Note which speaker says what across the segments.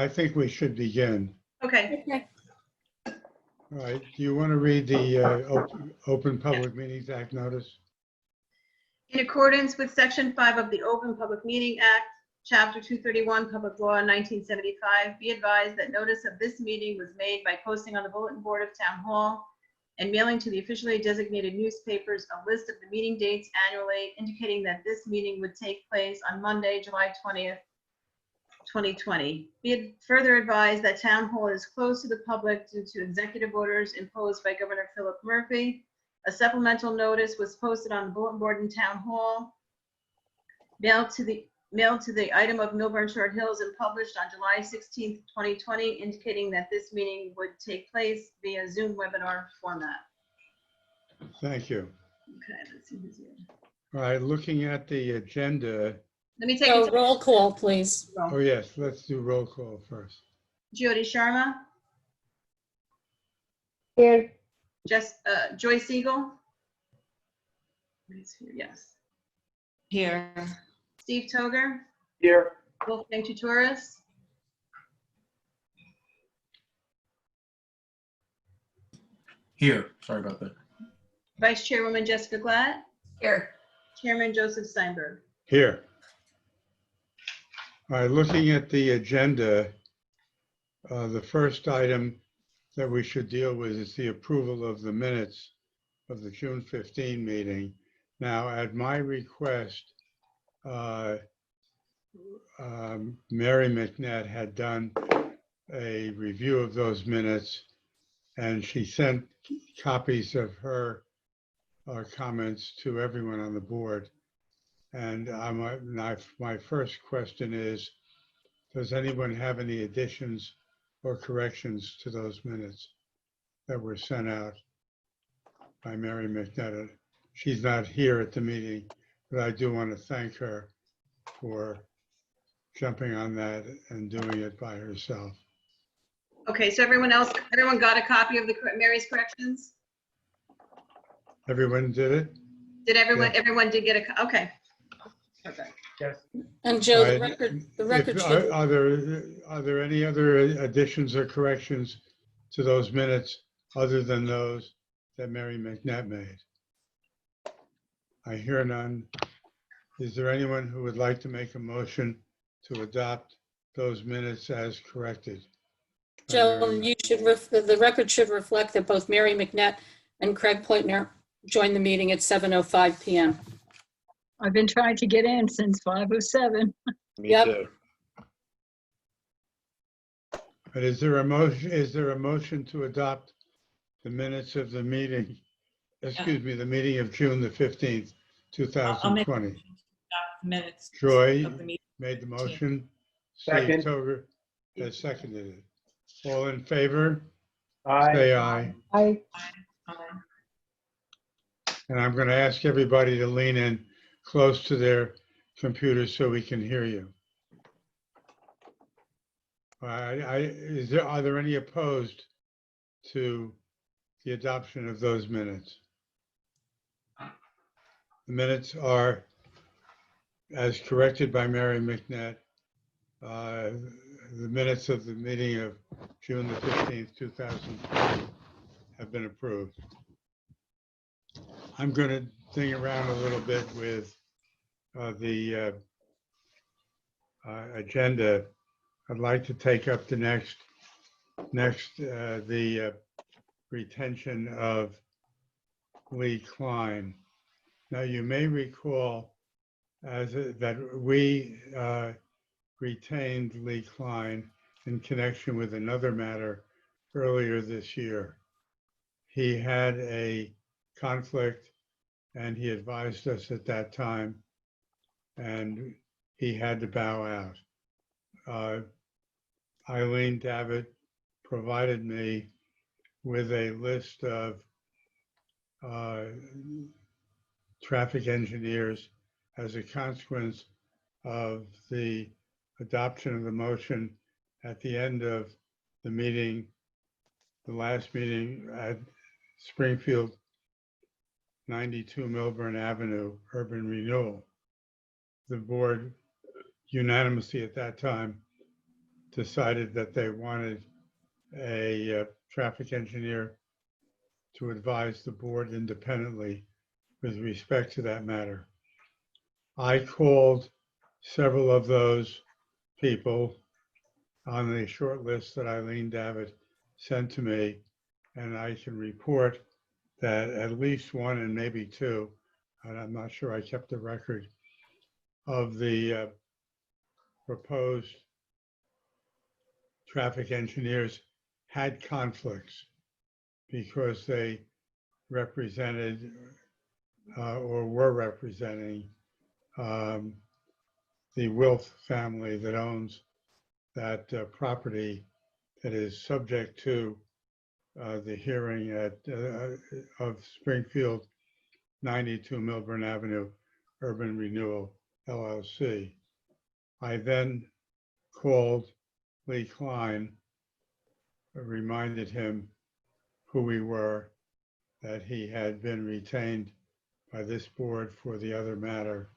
Speaker 1: I think we should begin.
Speaker 2: Okay.
Speaker 3: Okay.
Speaker 1: All right, do you want to read the Open Public Meetings Act notice?
Speaker 2: In accordance with Section 5 of the Open Public Meeting Act, Chapter 231, Public Law 1975, be advised that notice of this meeting was made by posting on the bulletin board of Town Hall and mailing to the officially designated newspapers a list of the meeting dates annually, indicating that this meeting would take place on Monday, July 20th, 2020. Be it further advised that Town Hall is closed to the public due to executive orders imposed by Governor Philip Murphy. A supplemental notice was posted on the bulletin board in Town Hall, mailed to the item of Millburn Short Hills and published on July 16th, 2020, indicating that this meeting would take place via Zoom webinar format.
Speaker 1: Thank you.
Speaker 2: Okay, let's see who's here.
Speaker 1: All right, looking at the agenda.
Speaker 2: Let me take
Speaker 3: So
Speaker 2: it
Speaker 3: roll call, please.
Speaker 1: Oh, yes, let's do roll call first.
Speaker 2: Jyoti Sharma,
Speaker 4: Here.
Speaker 2: Joyce Siegel. Yes.
Speaker 3: Here.
Speaker 2: Steve Toger,
Speaker 5: Here.
Speaker 2: Wolfgang Tutoris,
Speaker 5: Here. Sorry about that.
Speaker 2: Vice Chairwoman Jessica Glatt,
Speaker 3: Here.
Speaker 2: Chairman Joseph Steinberg.
Speaker 1: Here. All right, looking at the agenda, the first item that we should deal with is the approval of the minutes of the June 15 meeting. Now, at my request, Mary McNett had done a review of those minutes, and she sent copies of her comments to everyone on the board. And my first question is, does anyone have any additions or corrections to those minutes that were sent out by Mary McNett? She's not here at the meeting, but I do want to thank her for jumping on that and doing it by herself.
Speaker 2: Okay, so everyone got a copy of Mary's corrections?
Speaker 1: Everyone did it?
Speaker 2: Did
Speaker 1: Yeah.
Speaker 2: everyone did get okay. Perfect.
Speaker 5: Yes.
Speaker 3: And Joe, the
Speaker 1: Right.
Speaker 3: record
Speaker 1: If-
Speaker 3: should,
Speaker 1: Are there any other additions or corrections to those minutes other than those that Mary McNett made? I hear none. Is there anyone who would like to make a motion to adopt those minutes as corrected?
Speaker 3: Joe, you should, the record should reflect that both Mary McNett and Craig Pleutner joined the meeting at 7:05 PM.
Speaker 4: I've been trying to get in since 5:07.
Speaker 3: Yep.
Speaker 1: But is there a motion to adopt the minutes of the meeting? Excuse me, the meeting of June the 15th, 2020.
Speaker 6: Minutes.
Speaker 1: Joy
Speaker 6: of the meeting.
Speaker 1: made the motion. Steve
Speaker 5: Second.
Speaker 1: Toger has seconded it. All in favor?
Speaker 5: Aye.
Speaker 1: Say aye.
Speaker 4: I
Speaker 1: And I'm going to ask everybody to lean in close to their computers so we can hear you. Are there any opposed to the adoption of those minutes? The minutes are, as corrected by Mary McNett, the minutes of the meeting of June the 15th, 2020 have been approved. I'm going to ding around a little bit with the agenda. I'd like to take up the next the retention of Lee Klein. Now, you may recall that we retained Lee Klein in connection with another matter earlier this year. He had a conflict and he advised us at that time, and he had to bow out. Eileen Davitt provided me with a list of traffic engineers as a consequence of the adoption of the motion at the end of the meeting, the last meeting at Springfield 92 Millburn Avenue, Urban Renewal. The board unanimously at that time decided that they wanted a traffic engineer to advise the board independently with respect to that matter. I called several of those people on the short list that Eileen Davitt sent to me, and I can report that at least one and maybe two, and I'm not sure I kept the record, of the proposed traffic engineers had conflicts because they represented or were representing the Wilf family that owns that property that is subject to the hearing of Springfield 92 Millburn Avenue, Urban Renewal, LLC. I then called Lee Klein, reminded him who we were, that he had been retained by this board for the other matter,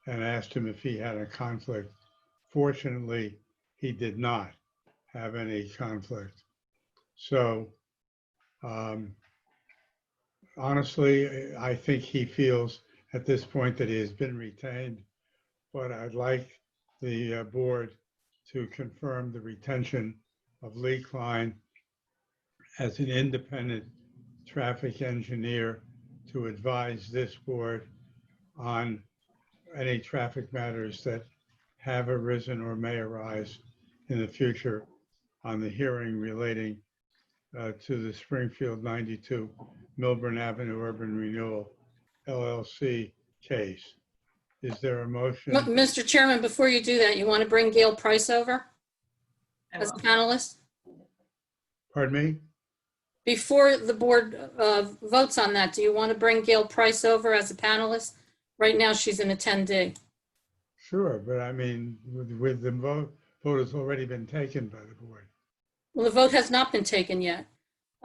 Speaker 1: and asked him if he had a conflict. Fortunately, he did not have any conflict. So honestly, I think he feels at this point that he has been retained, but I'd like the board to confirm the retention of Lee Klein as an independent traffic engineer to advise this board on any traffic matters that have arisen or may arise in the future on the hearing relating to the Springfield 92 Millburn Avenue Urban Renewal LLC case. Is there a motion?
Speaker 3: Mr. Chairman, before you do that, you want to bring Gail Price over
Speaker 2: I
Speaker 3: as a
Speaker 2: will.
Speaker 3: panelist?
Speaker 1: Pardon me?
Speaker 3: Before the board votes on that, do you want to bring Gail Price over as a panelist? Right now, she's an attendee.
Speaker 1: Sure, but I mean, with the vote has already been taken by the board.
Speaker 3: Well, the vote has not been taken yet.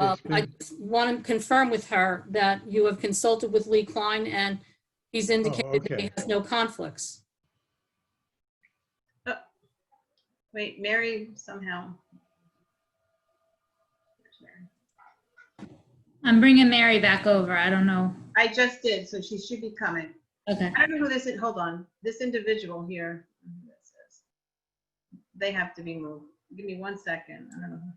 Speaker 1: It's
Speaker 3: I
Speaker 1: been-
Speaker 3: just want to confirm with her that you have consulted with Lee Klein and he's indicated that he
Speaker 1: okay.
Speaker 3: has no conflicts.
Speaker 2: Wait, Mary somehow.
Speaker 6: I'm bringing Mary back over. I don't know.
Speaker 2: I just did, so she should be coming.
Speaker 6: Okay.
Speaker 2: I don't know who this is. Hold on. This individual here. I don't know who this is. They have to be moved. Give me 1 second. I don't know.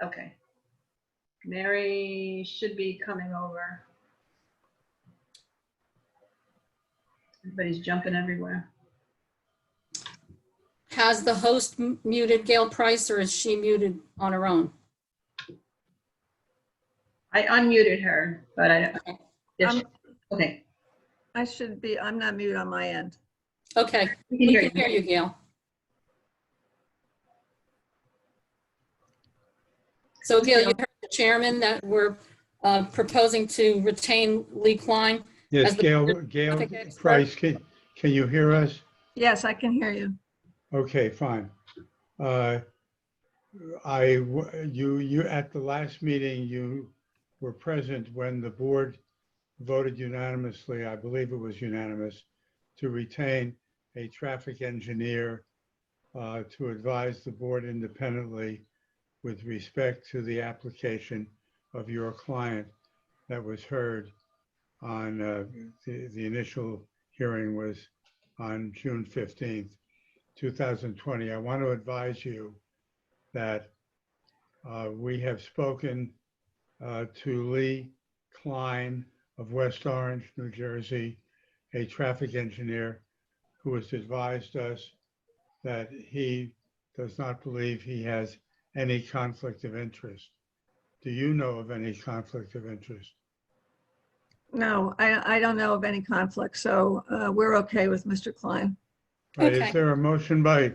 Speaker 2: Okay. Mary should be coming over. Everybody's jumping everywhere.
Speaker 3: Has the host muted Gail Price or is she muted on her own?
Speaker 2: I unmuted her, but I don't.
Speaker 3: Okay.
Speaker 2: Okay.
Speaker 7: I should be, I'm not muted on my end.
Speaker 3: Okay,
Speaker 2: We can
Speaker 3: we
Speaker 2: hear
Speaker 3: can hear
Speaker 2: you.
Speaker 3: you, Gail. So Gail, you heard the chairman that we're proposing to retain Lee Klein.
Speaker 1: Yes,
Speaker 3: As the
Speaker 1: Gail
Speaker 3: traffic expert.
Speaker 1: Price, can you hear us?
Speaker 7: Yes, I can hear you.
Speaker 1: Okay, fine. You at the last meeting, you were present when the board voted unanimously, I believe it was unanimous, to retain a traffic engineer to advise the board independently with respect to the application of your client that was heard on the initial hearing was on June 15th, 2020. I want to advise you that we have spoken to Lee Klein of West Orange, New Jersey, a traffic engineer who has advised us that he does not believe he has any conflict of interest. Do you know of any conflict of interest?
Speaker 7: No, I don't know of any conflict, so we're okay with Mr. Klein.
Speaker 1: Right,
Speaker 3: Okay.
Speaker 1: is there a motion by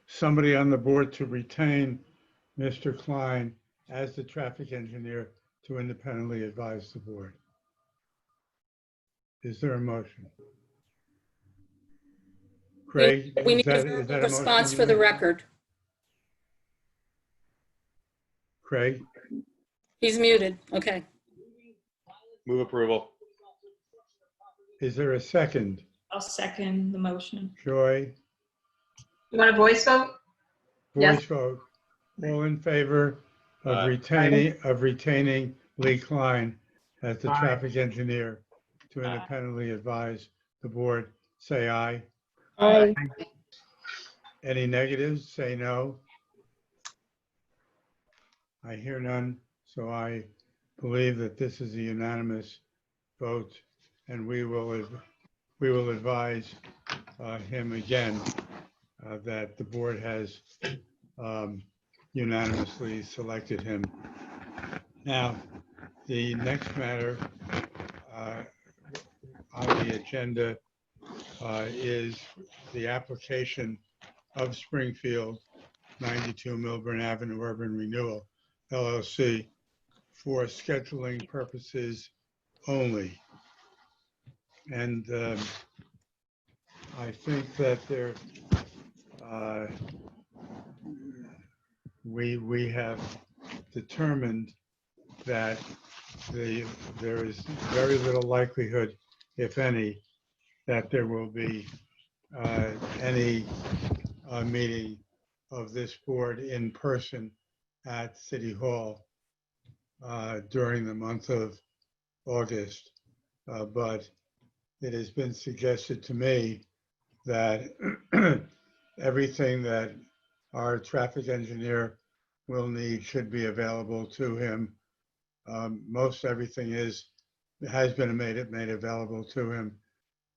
Speaker 1: somebody on the board to retain Mr. Klein as the traffic engineer to independently advise the board? Is there a motion? Craig,
Speaker 3: We
Speaker 1: is
Speaker 3: need
Speaker 1: that
Speaker 3: a
Speaker 1: a motion?
Speaker 3: response
Speaker 1: you
Speaker 3: for the
Speaker 1: make?
Speaker 3: record.
Speaker 1: Craig,
Speaker 3: He's muted. Okay.
Speaker 8: Move approval.
Speaker 1: is there a second?
Speaker 6: I'll second the motion.
Speaker 1: Joy,
Speaker 2: You want a voice vote? Yes.
Speaker 1: voice vote. All in favor of
Speaker 5: Aye.
Speaker 1: retaining Lee Klein as the
Speaker 5: Aye.
Speaker 1: traffic engineer to
Speaker 6: Aye.
Speaker 1: independently advise the board, say aye.
Speaker 3: Aye.
Speaker 1: Any negatives, say no. I hear none, so I believe that this is a unanimous vote, and we will advise him again that the board has unanimously selected him. Now, the next matter on the agenda is the application of Springfield, 92 Millburn Avenue Urban Renewal, LLC, for scheduling purposes only. And I think that we have determined that there is very little likelihood, if any, that there will be any meeting of this board in person at City Hall during the month of August. But it has been suggested to me that everything that our traffic engineer will need should be available to him. Most everything has been made available to him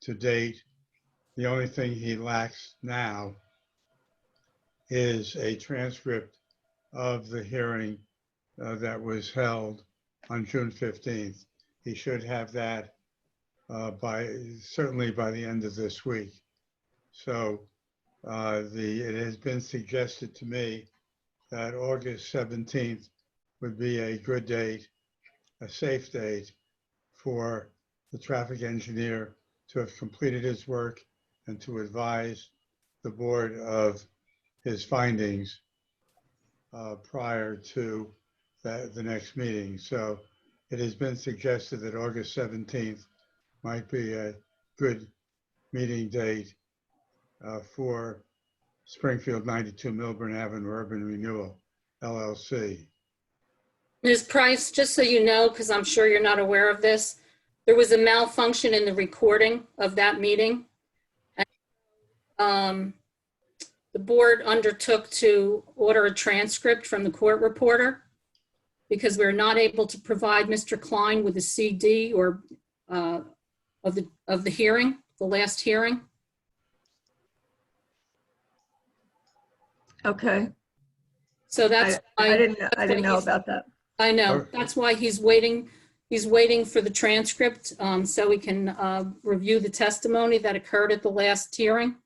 Speaker 1: to date. The only thing he lacks now is a transcript of the hearing that was held on June 15th. He should have that certainly by the end of this week. So it has been suggested to me that August 17th would be a good date, a safe date for the traffic engineer to have completed his work and to advise the board of his findings prior to the next meeting. So it has been suggested that August 17th might be a good meeting date for Springfield 92 Millburn Avenue Urban Renewal, LLC.
Speaker 3: Ms. Price, just so you know, because I'm sure you're not aware of this, there was a malfunction in the recording of that meeting. The board undertook to order a transcript from the court reporter because we're not able to provide Mr. Klein with a CD or of the hearing, the last hearing.
Speaker 7: Okay.
Speaker 3: So that's
Speaker 7: I didn't know about that.
Speaker 3: I know. That's why he's waiting. He's waiting for the transcript so he can review the testimony that occurred at the last hearing.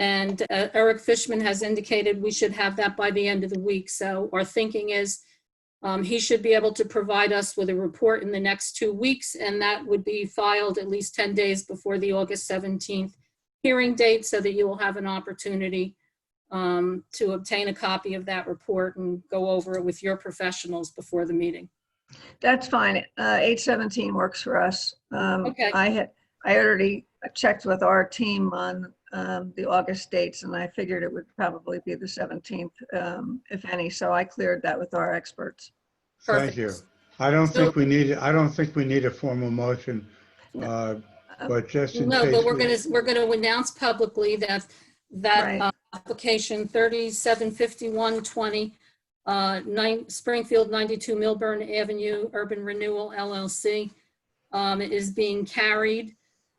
Speaker 3: And Eric Fishman has indicated we should have that by the end of the week. So our thinking is he should be able to provide us with a report in the next 2 weeks, and that would be filed at least 10 days before the August 17th hearing date so that you will have an opportunity to obtain a copy of that report and go over it with your professionals before the meeting.
Speaker 7: That's fine. 8/17 works for us.
Speaker 3: Okay.
Speaker 7: I already checked with our team on the August dates, and I figured it would probably be the 17th, if any. So I cleared that with our experts.
Speaker 1: Thank you. I don't think we need a formal motion, but just in case.
Speaker 3: No, but we're gonna announce publicly that
Speaker 7: Right.
Speaker 3: Application 375120, Springfield 92 Millburn Avenue Urban Renewal LLC is being carried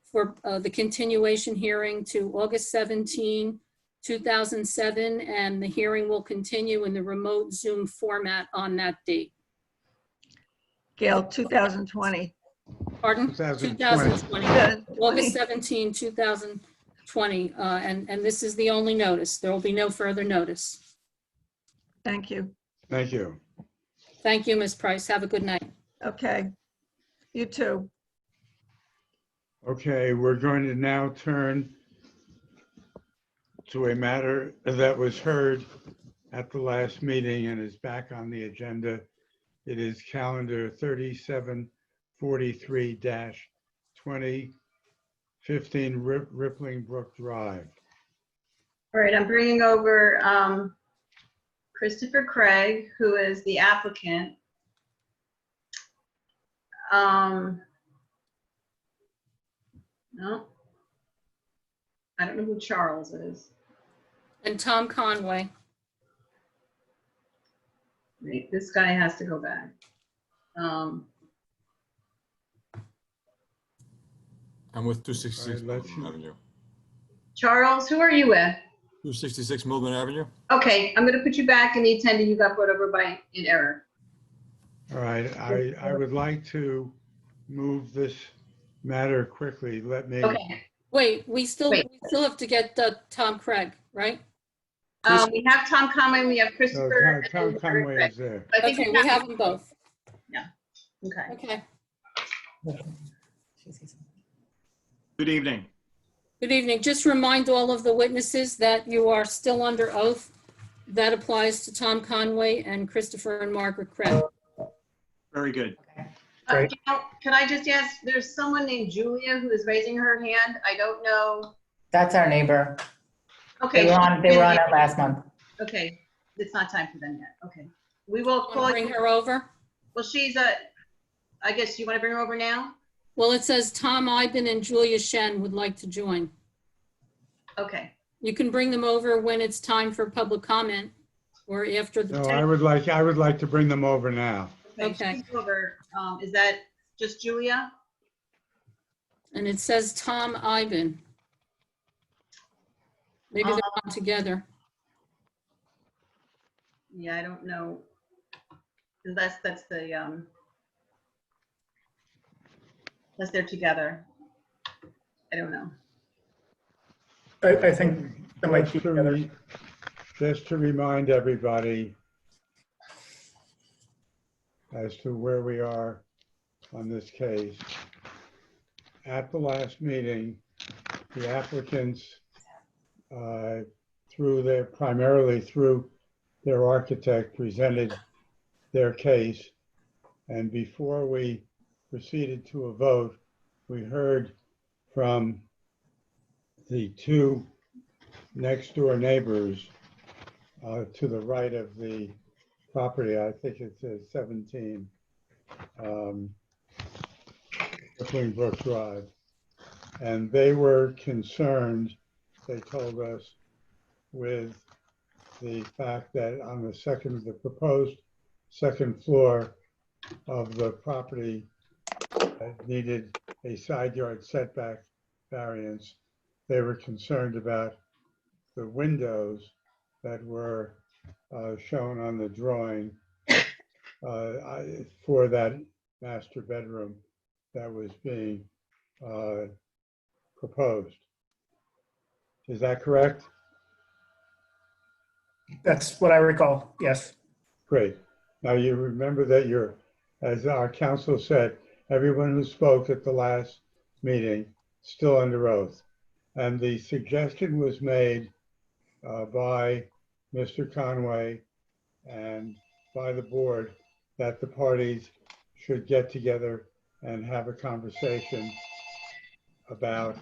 Speaker 3: for the continuation hearing to August 17, 2007, and the hearing will continue in the remote Zoom format on that date.
Speaker 7: Gail, 2020.
Speaker 3: Pardon?
Speaker 1: 2020.
Speaker 3: August 17, 2020, and this is the only notice. There will be no further notice.
Speaker 7: Thank you.
Speaker 1: Thank you.
Speaker 3: Thank you, Ms. Price. Have a good night.
Speaker 7: Okay. You too.
Speaker 1: Okay, we're going to now turn to a matter that was heard at the last meeting and is back on the agenda. It is calendar 3743-20, 15 Rippling Brook Drive.
Speaker 2: All right, I'm bringing over Christopher Craig, who is the applicant. No, I don't know who Charles is.
Speaker 3: And Tom Conway.
Speaker 2: Wait, this guy has to go back.
Speaker 8: I'm with 266
Speaker 1: All right, let's
Speaker 8: Millburn
Speaker 1: see.
Speaker 8: Avenue.
Speaker 2: Charles, who are you with?
Speaker 8: 266 Millburn Avenue?
Speaker 2: Okay, I'm gonna put you back in the attendee you got put over by in error.
Speaker 1: All right, I would like to move this matter quickly. Let me,
Speaker 2: Okay,
Speaker 3: Wait, we still
Speaker 2: Wait.
Speaker 3: have to get Tom Craig, right?
Speaker 2: we have Tom Conway, we have
Speaker 1: no,
Speaker 2: Christopher.
Speaker 1: Tom
Speaker 2: and
Speaker 1: Conway
Speaker 2: Craig.
Speaker 1: is there.
Speaker 2: I think
Speaker 3: Okay, we have them both.
Speaker 2: Okay.
Speaker 3: Okay.
Speaker 5: Good evening.
Speaker 3: Good evening. Just remind all of the witnesses that you are still under oath. That applies to Tom Conway and Christopher and Margaret Craig.
Speaker 5: Very good.
Speaker 2: You know, can I just ask, there's someone named Julia who is raising her hand. I don't know.
Speaker 9: That's our neighbor.
Speaker 2: Okay.
Speaker 9: They were on it last month.
Speaker 2: Okay, it's not time for them yet. Okay. We will
Speaker 3: Want to
Speaker 2: call
Speaker 3: bring
Speaker 2: you.
Speaker 3: her over?
Speaker 2: Well, I guess you want to bring her over now?
Speaker 3: Well, it says Tom Iben and Julia Shen would like to join.
Speaker 2: Okay.
Speaker 3: You can bring them over when it's time for public comment or after the.
Speaker 1: No, I would like to bring them over now.
Speaker 3: Okay.
Speaker 2: She's over. Is that just Julia?
Speaker 3: And it says Tom Iben. Maybe they're on together.
Speaker 2: Yeah, I don't know. Unless that's the, unless they're together. I don't know.
Speaker 10: I think that might be together.
Speaker 1: Just to remind everybody as to where we are on this case. At the last meeting, the applicants, primarily through their architect, presented their case. And before we proceeded to a vote, we heard from the two next door neighbors to the right of the property. I think it says 17 Rippling Brook Drive. And they were concerned, they told us, with the fact that on the proposed second floor of the property needed a side yard setback variance. They were concerned about the windows that were shown on the drawing for that master bedroom that was being proposed. Is that correct?
Speaker 10: That's what I recall, yes.
Speaker 1: Great. Now you remember that as our counsel said, everyone who spoke at the last meeting still under oath. And the suggestion was made by Mr. Conway and by the board that the parties should get together and have a conversation about,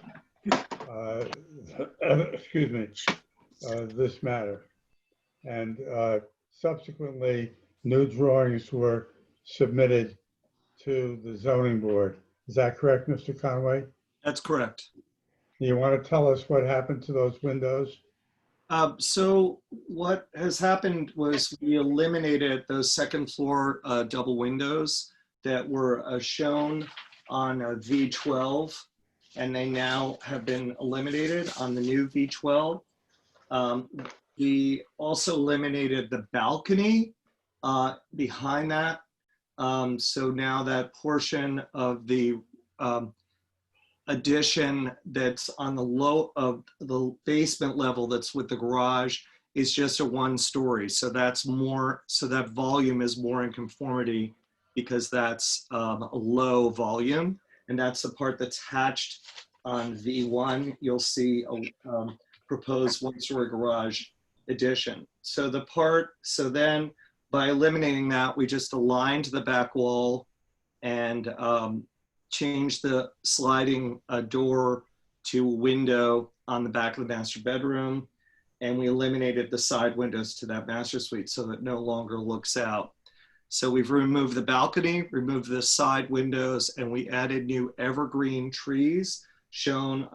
Speaker 1: excuse me, this matter. And subsequently, new drawings were submitted to the zoning board. Is that correct, Mr. Conway?
Speaker 5: That's correct.
Speaker 1: Do you want to tell us what happened to those windows?
Speaker 5: So what has happened was we eliminated those second floor double windows that were shown on V12, and they now have been eliminated on the new V12. We also eliminated the balcony behind that. So now that portion of the addition that's on the low of the basement level that's with the garage is just a 1-story. So that's more, so that volume is more in conformity because that's a low volume. And that's the part that's hatched on V1. You'll see a proposed 1-story garage addition. So then by eliminating that, we just aligned the back wall and changed the sliding door to a window on the back of the master bedroom. And we eliminated the side windows to that master suite so that it no longer looks out. So we've removed the balcony, removed the side windows, and we added new evergreen trees shown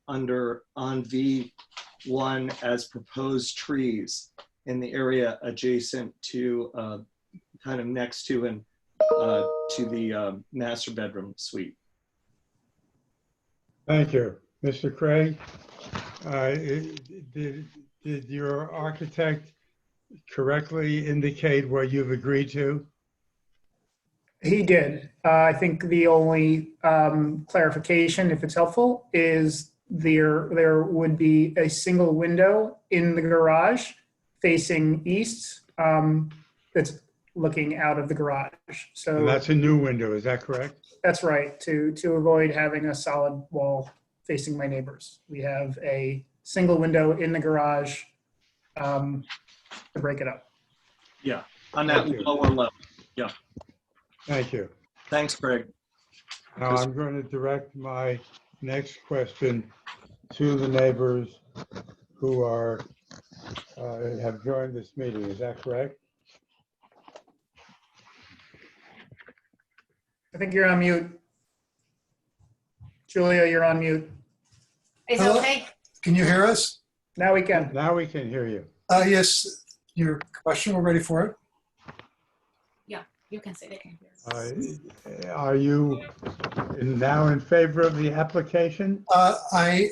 Speaker 5: on V1 as proposed trees in the area adjacent to, kind of next to and to the master bedroom suite.
Speaker 1: Thank you. Mr. Craig, did your architect correctly indicate what you've agreed to?
Speaker 10: He did. I think the only clarification, if it's helpful, is there would be a single window in the garage facing east that's looking out of the garage. So
Speaker 1: And that's a new window, is that correct?
Speaker 10: that's right, to avoid having a solid wall facing my neighbors. We have a single window in the garage to break it up.
Speaker 5: Yeah, on that
Speaker 1: Thank you.
Speaker 5: lower level. Yeah,
Speaker 1: Thank you.
Speaker 5: thanks, Craig.
Speaker 1: Now I'm going to direct my next question to the neighbors who are, have joined this meeting. Is that correct?
Speaker 10: I think you're on mute. Julia, you're on mute.
Speaker 11: Is it
Speaker 12: Hello?
Speaker 11: okay?
Speaker 12: Can you hear us?
Speaker 10: Now we can.
Speaker 1: Now we can hear you.
Speaker 12: Yes, your question, we're ready for it.
Speaker 11: Yeah, you can say they can hear.
Speaker 1: Are you now in favor of the application?
Speaker 12: I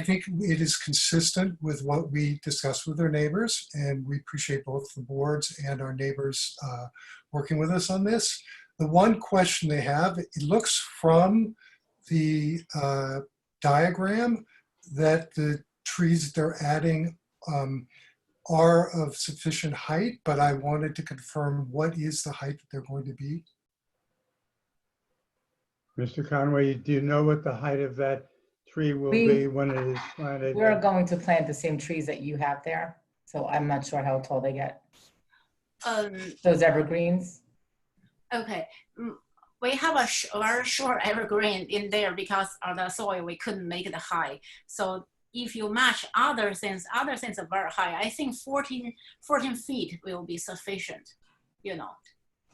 Speaker 12: think it is consistent with what we discussed with our neighbors, and we appreciate both the boards and our neighbors working with us on this. The one question they have, it looks from the diagram that the trees that they're adding are of sufficient height, but I wanted to confirm what is the height that they're going to be.
Speaker 1: Mr. Conway, do you know what the height of that tree will
Speaker 9: We-
Speaker 1: be when it is planted?
Speaker 9: We're going to plant the same trees that you have there, so I'm not sure how tall they get. Those evergreens.
Speaker 11: Okay. We have a very short evergreen in there because of the soil, we couldn't make it high. So if you match other things are very high. I think 14 feet will be sufficient, you know.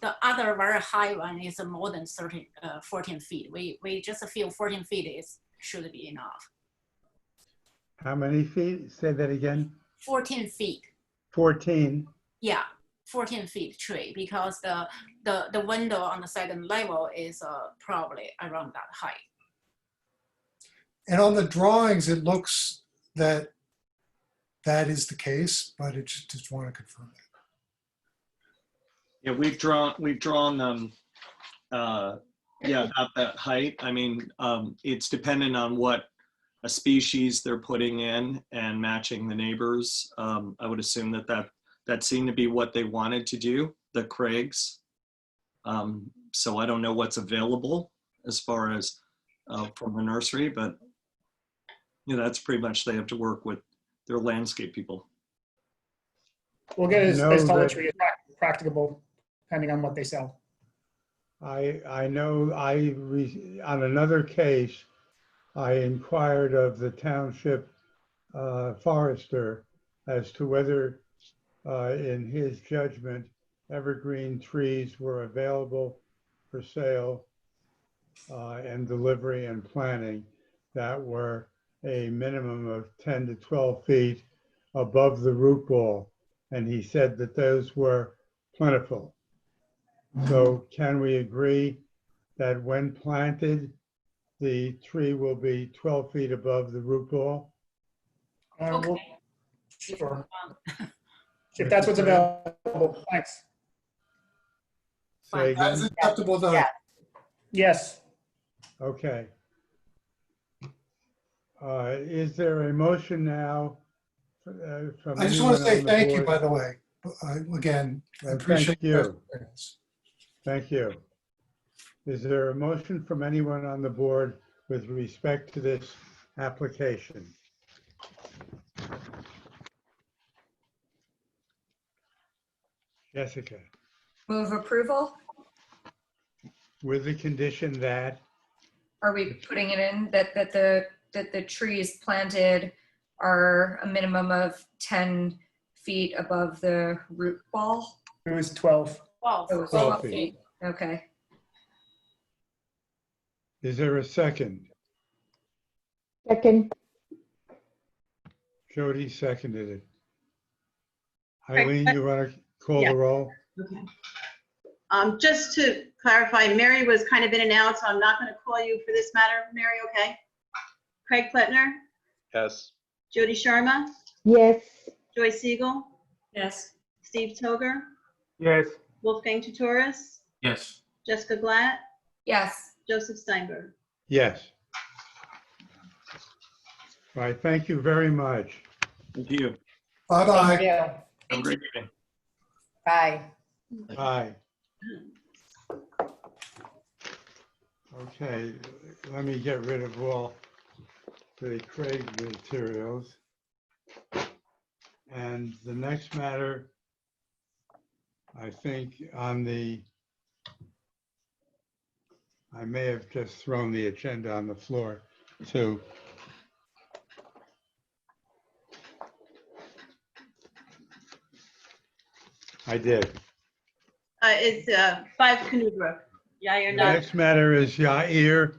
Speaker 11: The other very high one is more than 14 feet. We just feel 14 feet should be enough.
Speaker 1: How many feet? Say that again.
Speaker 11: 14 feet.
Speaker 1: 14.
Speaker 11: Yeah, 14 feet tree because the window on the second level is probably around that height.
Speaker 12: And on the drawings, it looks that that is the case, but it just want to confirm that.
Speaker 5: Yeah, we've drawn them, yeah, about that height. I mean, it's dependent on what a species they're putting in and matching the neighbors. I would assume that seemed to be what they wanted to do, the Craigs. So I don't know what's available as far as from the nursery, but you know, that's pretty much they have to work with their landscape people.
Speaker 10: We'll get as
Speaker 1: know
Speaker 10: tall a
Speaker 1: that-
Speaker 10: tree as practicable, depending on what they sell.
Speaker 1: I know on another case, I inquired of the township forester as to whether, in his judgment, evergreen trees were available for sale and delivery and planting that were a minimum of 10 to 12 feet above the root ball. And he said that those were plentiful. So can we agree that when planted, the tree will be 12 feet above the root ball?
Speaker 10: We'll-
Speaker 11: Okay.
Speaker 10: Sure. If that's what's available, thanks.
Speaker 1: Say
Speaker 12: That's
Speaker 1: again?
Speaker 12: acceptable though.
Speaker 9: Yeah.
Speaker 10: Yes,
Speaker 1: Okay. Is there a motion now from
Speaker 12: I just want to
Speaker 1: anyone
Speaker 12: say
Speaker 1: on the
Speaker 12: thank you,
Speaker 1: board?
Speaker 12: by the way. Again, I
Speaker 1: Well,
Speaker 12: appreciate
Speaker 1: thank you.
Speaker 12: your experience.
Speaker 1: Thank you. Is there a motion from anyone on the board with respect to this application? Jessica,
Speaker 7: Move approval?
Speaker 1: with the condition that,
Speaker 7: Are we putting it in that the
Speaker 13: that the trees planted are a minimum of 10 feet above the root ball?
Speaker 10: It was 12.
Speaker 11: Wow.
Speaker 13: It was
Speaker 1: 12
Speaker 13: 12
Speaker 1: feet.
Speaker 13: feet. Okay.
Speaker 1: Is there a second?
Speaker 14: Second.
Speaker 1: Jody seconded it. Eileen, you want to call the roll?
Speaker 2: Okay. Just to clarify, Mary was kind of in and out, so I'm not going to call you for this matter, Mary, okay? Craig Pletner,
Speaker 15: Yes.
Speaker 2: Jody Sharma,
Speaker 14: Yes.
Speaker 2: Joy Siegel,
Speaker 6: Yes.
Speaker 2: Steve Toger,
Speaker 10: Yes.
Speaker 2: Wolfgang Tutoris,
Speaker 8: Yes.
Speaker 2: Jessica Glatt,
Speaker 13: Yes.
Speaker 2: Joseph Steinberg.
Speaker 1: Yes. All right, thank you very much.
Speaker 8: Thank you.
Speaker 12: Bye-bye.
Speaker 9: Thank you.
Speaker 8: Have a great evening.
Speaker 9: Bye.
Speaker 1: Bye. Okay, let me get rid of all the Craig materials. And the next matter, I think on the, I may have just thrown the agenda on the floor too. I did.
Speaker 2: It's 5 Canoe Brook. Yeah, you're
Speaker 1: The
Speaker 2: not.
Speaker 1: next matter is Yair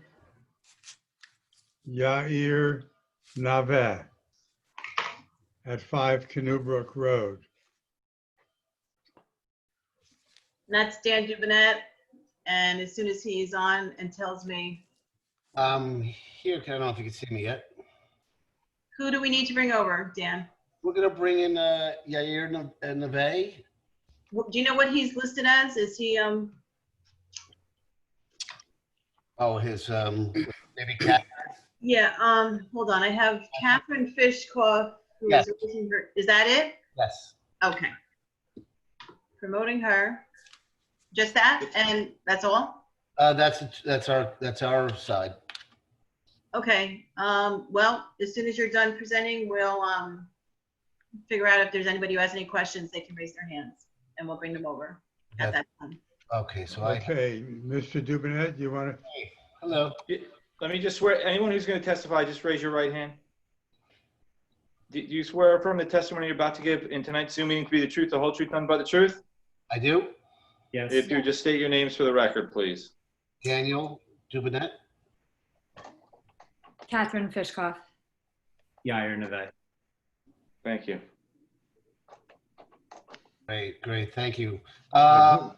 Speaker 1: Naveh at 5 Canoe Brook Road.
Speaker 2: And that's Dan Duvenet. And as soon as he's on and tells me,
Speaker 16: Here, I don't know if you can see me yet.
Speaker 2: who do we need to bring over, Dan?
Speaker 16: We're gonna bring in Yair Naveh.
Speaker 2: Do you know what he's listed as? Is he,
Speaker 16: Oh, his maybe cat.
Speaker 2: yeah, hold on. I have Catherine Fishkoff, who
Speaker 16: Yes.
Speaker 2: is raising her, is that it?
Speaker 16: Yes.
Speaker 2: Okay. Promoting her. Just that? And that's all?
Speaker 16: That's our side.
Speaker 2: Okay, well, as soon as you're done presenting, we'll figure out if there's anybody who has any questions, they can raise their hands and we'll bring them over at that time.
Speaker 16: Okay, so
Speaker 1: Okay, Mr. Duvenet, you want to?
Speaker 16: Hello.
Speaker 15: Let me just swear, anyone who's going to testify, just raise your right hand. Do you swear affirm the testimony you're about to give in tonight's Zoom meeting to be the truth, the whole truth, nothing but the truth?
Speaker 16: I do.
Speaker 15: Yes. If you just state your names for the record, please.
Speaker 16: Daniel Duvenet.
Speaker 13: Catherine Fishkoff.
Speaker 15: Yair Naveh. Thank you.
Speaker 16: Great, thank you.
Speaker 3: Mr.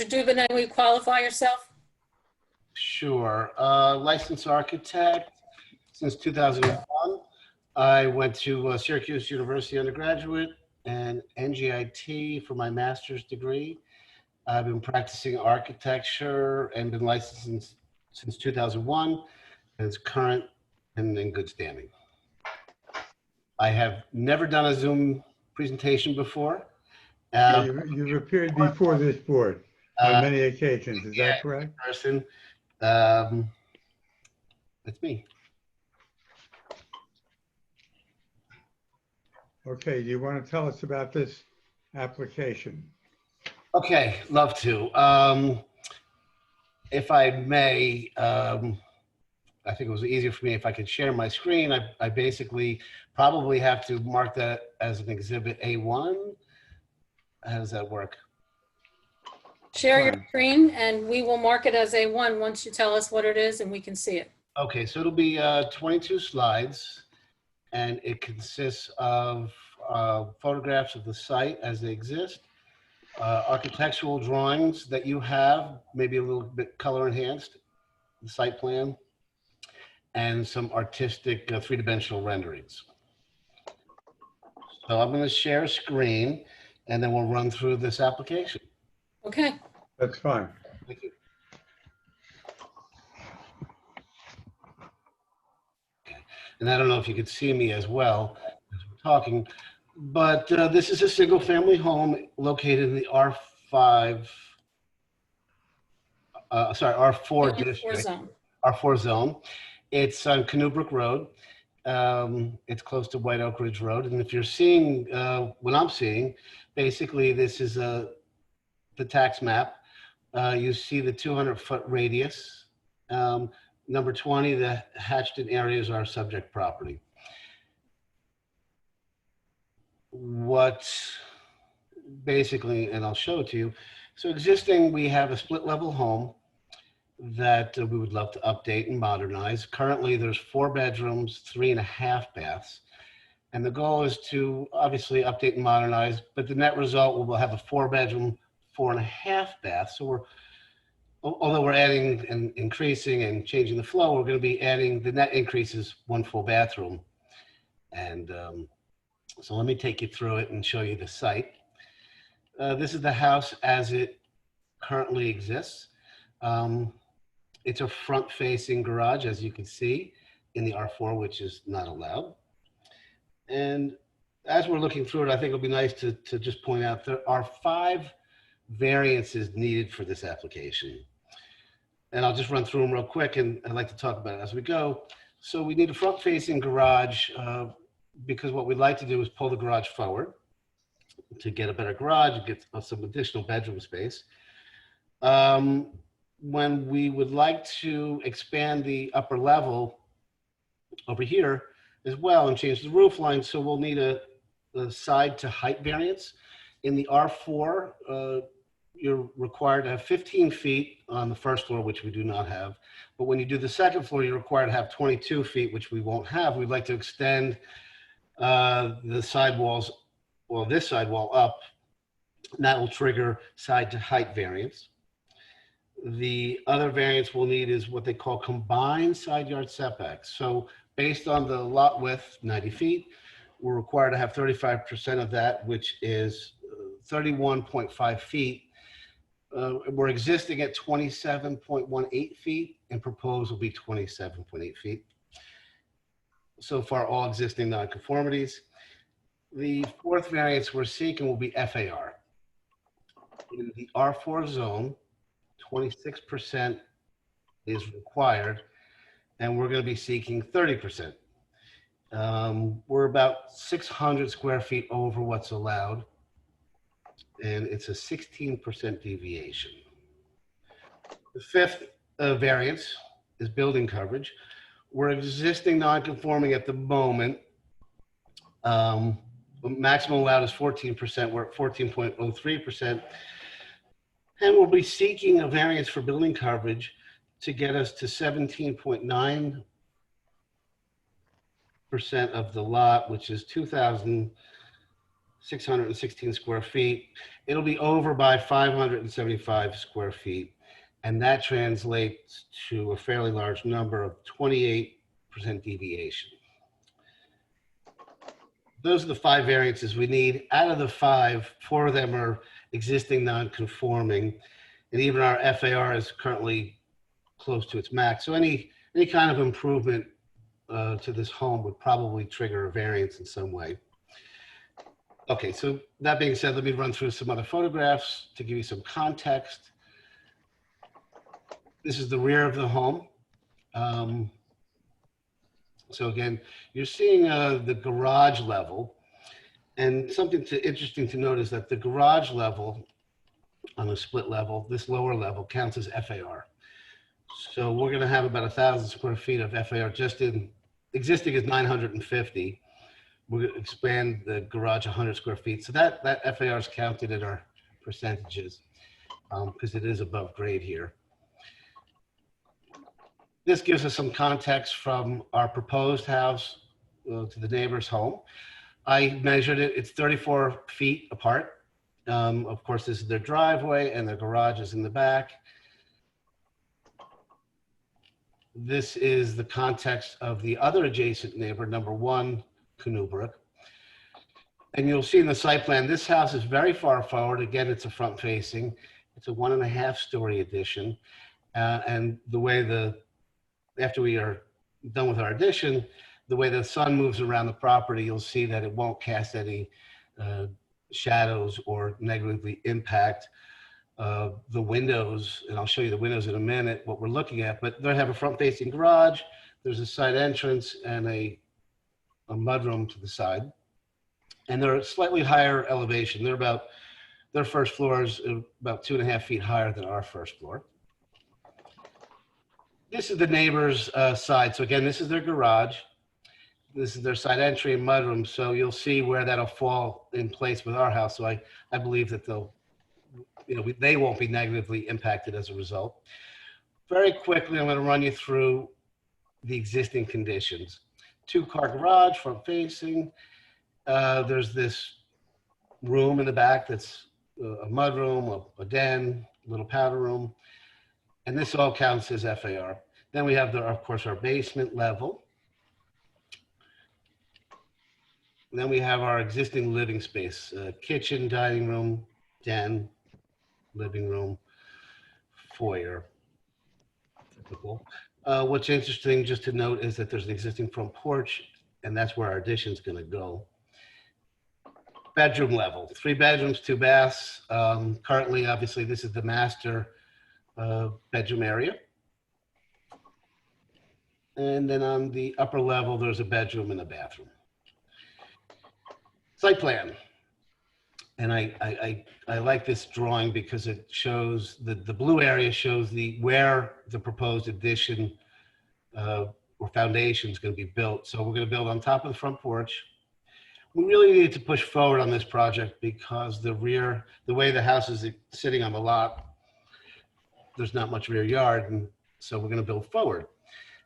Speaker 3: Duvenet, will you qualify yourself?
Speaker 16: Sure. Licensed architect since 2001. I went to Syracuse University undergraduate and NGIT for my master's degree. I've been practicing architecture and been licensed since 2001, and it's current and in good standing. I have never done a Zoom presentation before.
Speaker 1: You've appeared before this board on many occasions, is that correct?
Speaker 16: Person. That's me.
Speaker 1: Okay, do you want to tell us about this application?
Speaker 16: Okay, love to. If I may, I think it was easier for me if I could share my screen. I basically probably have to mark that as an exhibit A1. How does that work?
Speaker 3: Share your screen and we will mark it as A1 once you tell us what it is and we can see it.
Speaker 16: Okay, so it'll be 22 slides, and it consists of photographs of the site as they exist, architectural drawings that you have, maybe a little bit color enhanced, the site plan, and some artistic three-dimensional renderings. So I'm going to share a screen, and then we'll run through this application.
Speaker 3: Okay.
Speaker 1: That's fine.
Speaker 16: Thank you. Okay. And I don't know if you could see me as well as we're talking, but this is a single-family home located in the R4 district. R4 zone. It's on Canoe Brook Road. It's close to White Oak Ridge Road. And if you're seeing what I'm seeing, basically this is the tax map. You see the 200-foot radius. Number 20, the hatched-in areas are subject property. What basically, and I'll show it to you. So existing, we have a split-level home that we would love to update and modernize. Currently, there's 4 bedrooms, 3.5 baths. And the goal is to obviously update and modernize, but the net result will have a 4-bedroom, 4.5 bath. So although we're adding and increasing and changing the flow, we're going to be adding, the net increase is 1 full bathroom. And so let me take you through it and show you the site. This is the house as it currently exists. It's a front-facing garage, as you can see, in the R4, which is not allowed. And as we're looking through it, I think it'll be nice to just point out there are 5 variances needed for this application. And I'll just run through them real quick, and I'd like to talk about it as we go. So we need a front-facing garage because what we'd like to do is pull the garage forward to get a better garage, get some additional bedroom space. When we would like to expand the upper level over here as well and change the roof line, so we'll need a side to height variance. In the R4, you're required to have 15 feet on the first floor, which we do not have. But when you do the second floor, you're required to have 22 feet, which we won't have. We'd like to extend the sidewalls, well, this sidewall up, and that will trigger side to height variance. The other variance we'll need is what they call combined side yard setbacks. So based on the lot width, 90 feet, we're required to have 35% of that, which is 31.5 feet. We're existing at 27.18 feet, and proposed will be 27.8 feet. So far, all existing nonconformities. The 4th variance we're seeking will be FAR. In the R4 zone, 26% is required, and we're going to be seeking 30%. We're about 600 square feet over what's allowed, and it's a 16% deviation. The 5th variance is building coverage. We're existing non-conforming at the moment. Maximum allowed is 14%. We're at 14.03%. And we'll be seeking a variance for building coverage to get us to 17.9% of the lot, which is 2,616 square feet. It'll be over by 575 square feet. And that translates to a fairly large number of 28% deviation. Those are the 5 variances we need. Out of the 5, 4 of them are existing non-conforming, and even our FAR is currently close to its max. So any kind of improvement to this home would probably trigger a variance in some way. Okay, so that being said, let me run through some other photographs to give you some context. This is the rear of the home. So again, you're seeing the garage level, and something interesting to note is that the garage level on the split level, this lower level counts as FAR. So we're going to have about 1,000 square feet of FAR. Just in existing is 950. We're going to expand the garage 100 square feet. So that FAR is counted in our percentages because it is above grade here. This gives us some context from our proposed house to the neighbor's home. I measured it, it's 34 feet apart. Of course, this is their driveway and their garage is in the back. This is the context of the other adjacent neighbor, number 1, Brook. And you'll see in the site plan, this house is very far forward. Again, it's a front facing. It's a 1.5-story addition. And the way after we are done with our addition, the way the sun moves around the property, you'll see that it won't cast any shadows or negatively impact the windows. And I'll show you the windows in a minute, what we're looking at. But they have a front-facing garage. There's a side entrance and a mudroom to the side. And they're at slightly higher elevation. Their first floor is about 2.5 feet higher than our first floor. This is the neighbor's side. So again, this is their garage. This is their side entry and mudroom. So you'll see where that'll fall in place with our house. So I believe that they won't be negatively impacted as a result. Very quickly, I'm going to run you through the existing conditions. 2-car garage, front facing. There's this room in the back that's a mudroom, a den, a little powder room. And this all counts as FAR. Then we have, of course, our basement level. And then we have our existing living space, kitchen, dining room, den, living room, foyer. Typical. What's interesting just to note is that there's an existing front porch, and that's where our addition is going to go. Bedroom level, 3 bedrooms, 2 baths. Currently, obviously, this is the master bedroom area. And then on the upper level, there's a bedroom and a bathroom. Site plan. And I like this drawing because it shows the blue area shows where the proposed addition or foundation is going to be built. So we're going to build on top of the front porch. We really need to push forward on this project because the way the house is sitting on the lot, there's not much rear yard, and so we're going to build forward.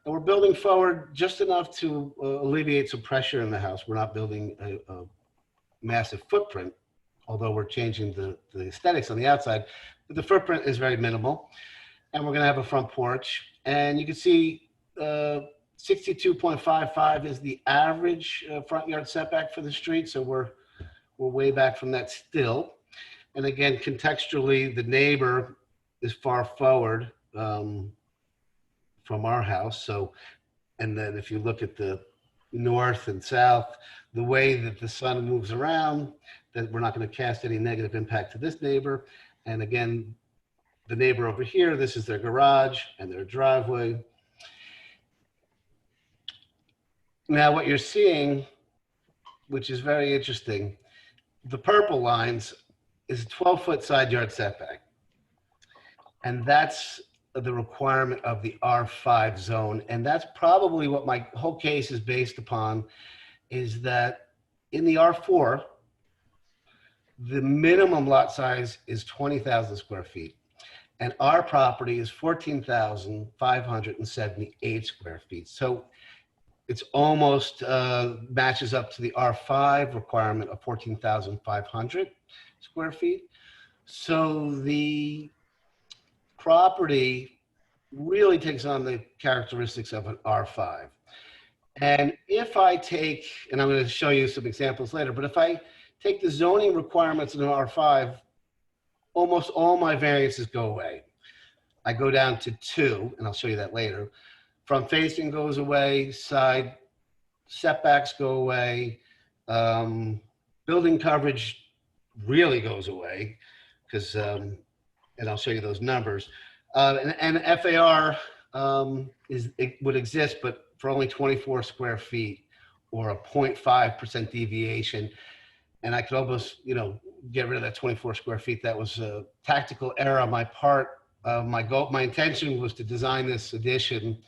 Speaker 16: And we're building forward just enough to alleviate some pressure in the house. We're not building a massive footprint, although we're changing the aesthetics on the outside, but the footprint is very minimal. And we're going to have a front porch, and you can see 62.55 is the average front yard setback for the street. So we're way back from that still. And again, contextually, the neighbor is far forward from our house. So, and then if you look at the north and south, the way that the sun moves around, that we're not going to cast any negative impact to this neighbor. And again, the neighbor over here, this is their garage and their driveway. Now what you're seeing, which is very interesting, the purple lines is a 12-foot side yard setback. And that's the requirement of the R5 zone. And that's probably what my whole case is based upon, is that in the R4, the minimum lot size is 20,000 square feet. And our property is 14,578 square feet. So it's almost matches up to the R5 requirement of 14,500 square feet. So the property really takes on the characteristics of an R5. And if I take, and I'm going to show you some examples later, but if I take the zoning requirements in an R5, almost all my variances go away. I go down to 2, and I'll show you that later. Front facing goes away, side setbacks go away, building coverage really goes away, because, and I'll show you those numbers. And FAR would exist, but for only 24 square feet or a 0.5% deviation. And I could almost, get rid of that 24 square feet. That was a tactical error on my part. My intention was to design this addition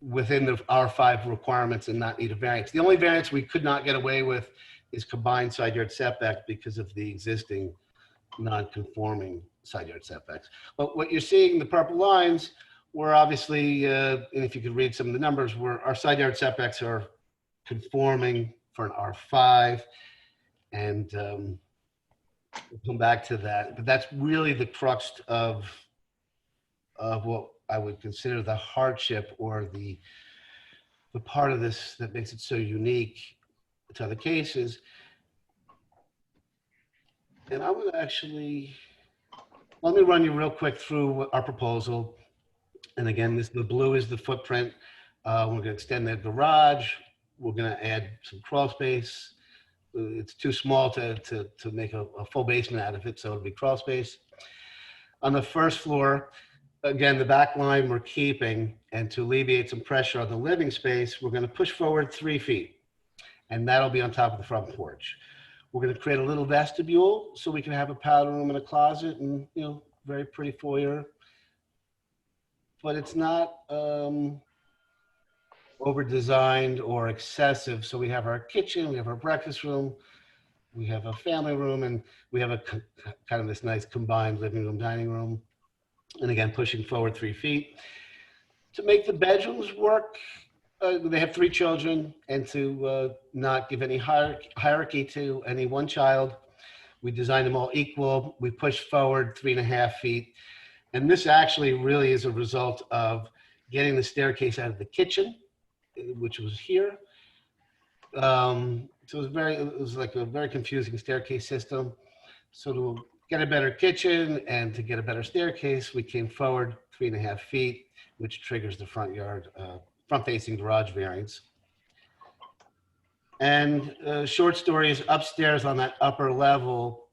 Speaker 16: within the R5 requirements and not need a variance. The only variance we could not get away with is combined side yard setback because of the existing non-conforming side yard setbacks. But what you're seeing, the purple lines, were obviously, and if you could read some of the numbers, our side yard setbacks are conforming for an R5, and we'll come back to that. But that's really the crux of what I would consider the hardship, or the part of this that makes it so unique to other cases. And I'm going to actually, let me run you real quick through our proposal. And again, the blue is the footprint. We're going to extend the garage. We're going to add some crawl space. It's too small to make a full basement out of it, so it'll be crawl space. On the first floor, again, the back line we're keeping, and to alleviate some pressure on the living space, we're going to push forward 3 feet, and that'll be on top of the front porch. We're going to create a little vestibule so we can have a powder room and a closet, and very pretty foyer but it's not over-designed or excessive. So we have our kitchen, we have our breakfast room, we have a family room, and we have a kind of this nice combined living room, dining room. And again, pushing forward 3 feet. To make the bedrooms work, they have 3 children, and to not give any hierarchy to any one child, we designed them all equal. We pushed forward 3.5 feet. And this actually really is a result of getting the staircase out of the kitchen, which was here. So it was like a very confusing staircase system. So to get a better kitchen and to get a better staircase, we came forward 3.5 feet, which triggers the front yard, front-facing garage variance. And short stories upstairs on that upper level,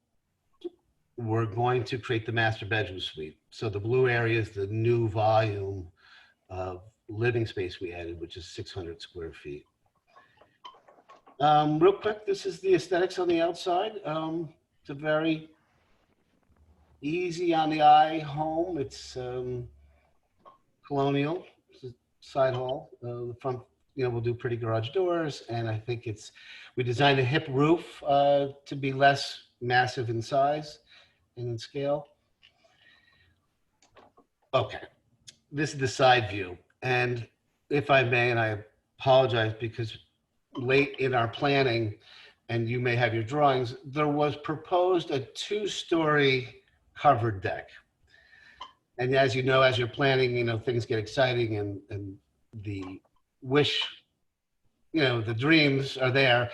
Speaker 16: we're going to create the master bedroom suite. So the blue area is the new volume of living space we added, which is 600 square feet. Real quick, this is the aesthetics on the outside. It's a very easy on the eye home. It's colonial. It's a side hall. The front, we'll do pretty garage doors, and I think we designed a hip roof to be less massive in size and in scale. Okay, this is the side view, and if I may, and I apologize because late in our planning, and you may have your drawings, there was proposed a 2-story covered deck. And as you know, as you're planning, things get exciting and the wish, the dreams are there.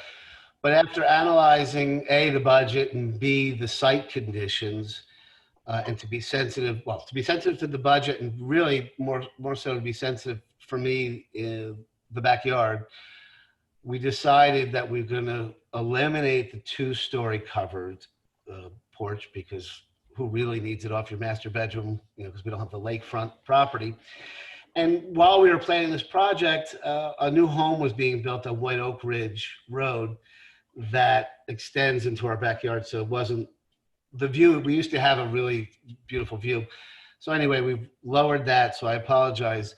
Speaker 16: But after analyzing A, the budget, and B, the site conditions, and to be sensitive to the budget, and really more so to be sensitive for me in the backyard, we decided that we're going to eliminate the 2-story covered porch, because who really needs it off your master bedroom, because we don't have the lakefront property. And while we were planning this project, a new home was being built on White Oak Ridge Road that extends into our backyard. So it wasn't the view. We used to have a really beautiful view. So anyway, we've lowered that. So I apologize.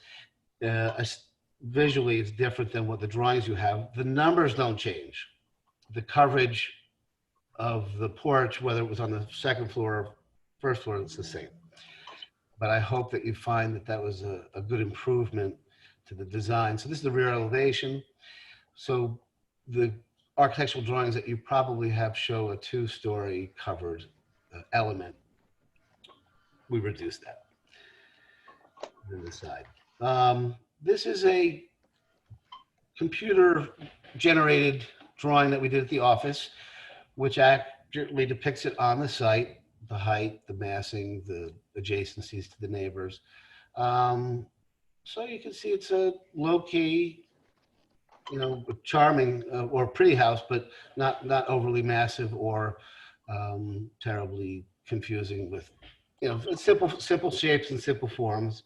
Speaker 16: Visually, it's different than what the drawings you have. The numbers don't change. The coverage of the porch, whether it was on the second floor or first floor, it's the same. But I hope that you find that that was a good improvement to the design. So this is the rear elevation. So the architectural drawings that you probably have show a 2-story covered element. We reduced that on the side. This is a computer generated drawing that we did at the office, which accurately depicts it on the site, the height, the massing, the adjacencies to the neighbors. So you can see it's a low-key, charming or pretty house, but not overly massive or terribly confusing with, simple shapes and simple forms.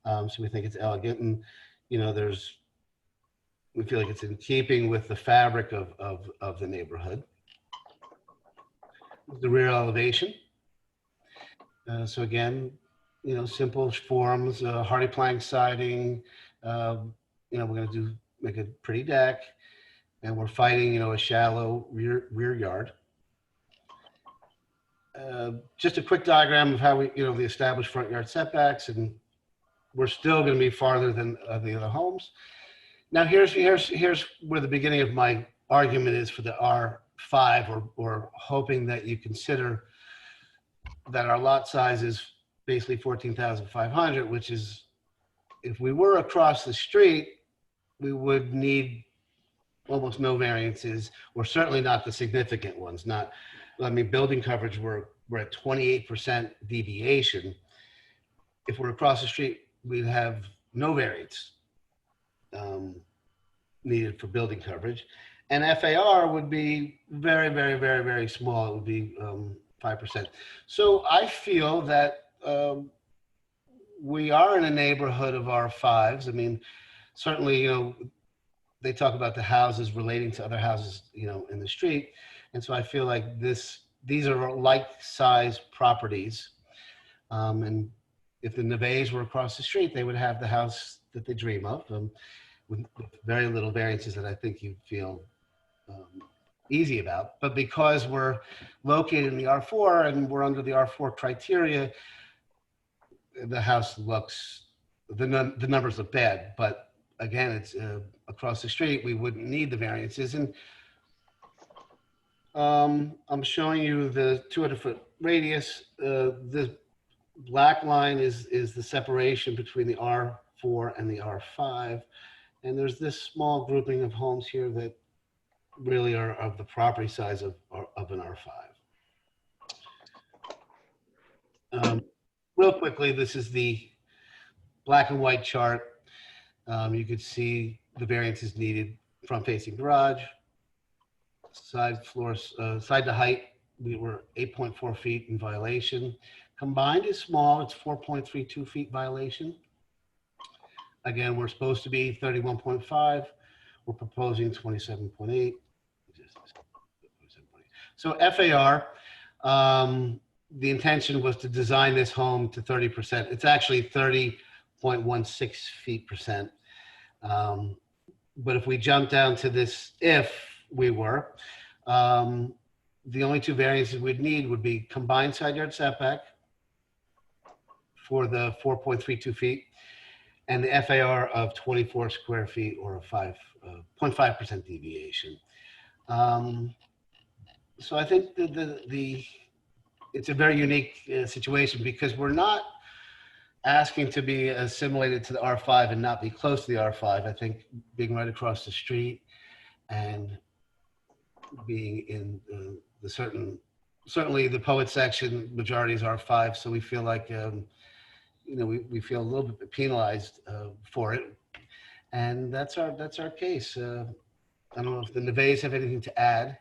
Speaker 16: So we think it's elegant, and we feel like it's in keeping with the fabric of the neighborhood. The rear elevation. So again, simple forms, hardy plank siding. We're going to make a pretty deck, and we're fighting, a shallow rear yard. Just a quick diagram of how we, the established front yard setbacks, and we're still going to be farther than the other homes. Now here's where the beginning of my argument is for the R5, or hoping that you consider that our lot size is basically 14,500, which is, if we were across the street, we would need almost no variances, or certainly not the significant ones. Building coverage, we're at 28% deviation. If we're across the street, we'd have no variance needed for building coverage. And FAR would be very, very, very, very small. It would be 5%. So I feel that we are in a neighborhood of R5s. Certainly, they talk about the houses relating to other houses, in the street. And so I feel like these are like-size properties. And if the Nevets were across the street, they would have the house that they dream of, with very little variances that I think you'd feel easy about. But because we're located in the R4 and we're under the R4 criteria, the house looks, the numbers look bad. But again, it's across the street, we wouldn't need the variances. And I'm showing you the 200-foot radius. The black line is the separation between the R4 and the R5. And there's this small grouping of homes here that really are of the property size of an R5. Real quickly, this is the black and white chart. You could see the variances needed: front facing garage, side floors, side to height. We were 8.4 feet in violation. Combined is small, it's 4.32 feet violation. Again, we're supposed to be 31.5. We're proposing 27.8. So FAR, the intention was to design this home to 30%. It's actually 30.16 feet percent. But if we jump down to this, if we were, the only two variances we'd need would be combined side yard setback for the 4.32 feet and the FAR of 24 square feet or a 0.5% deviation. So I think it's a very unique situation because we're not asking to be assimilated to the R5 and not be close to the R5. I think being right across the street and being in the certainly the poet section, majority is R5, so we feel like we feel a little bit penalized for it, and that's our case. I don't know if the Nevets have anything to add.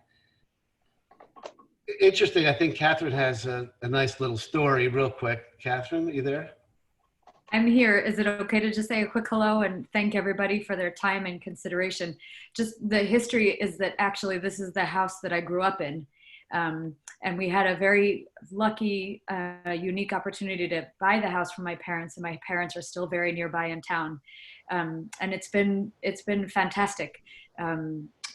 Speaker 16: Interesting. I think Catherine has a nice little story. Real quick, Catherine, are you there?
Speaker 14: I'm here. Is it okay to just say a quick hello and thank everybody for their time and consideration? Just the history is that actually this is the house that I grew up in. And we had a very lucky, unique opportunity to buy the house from my parents, and my parents are still very nearby in town. And it's been fantastic.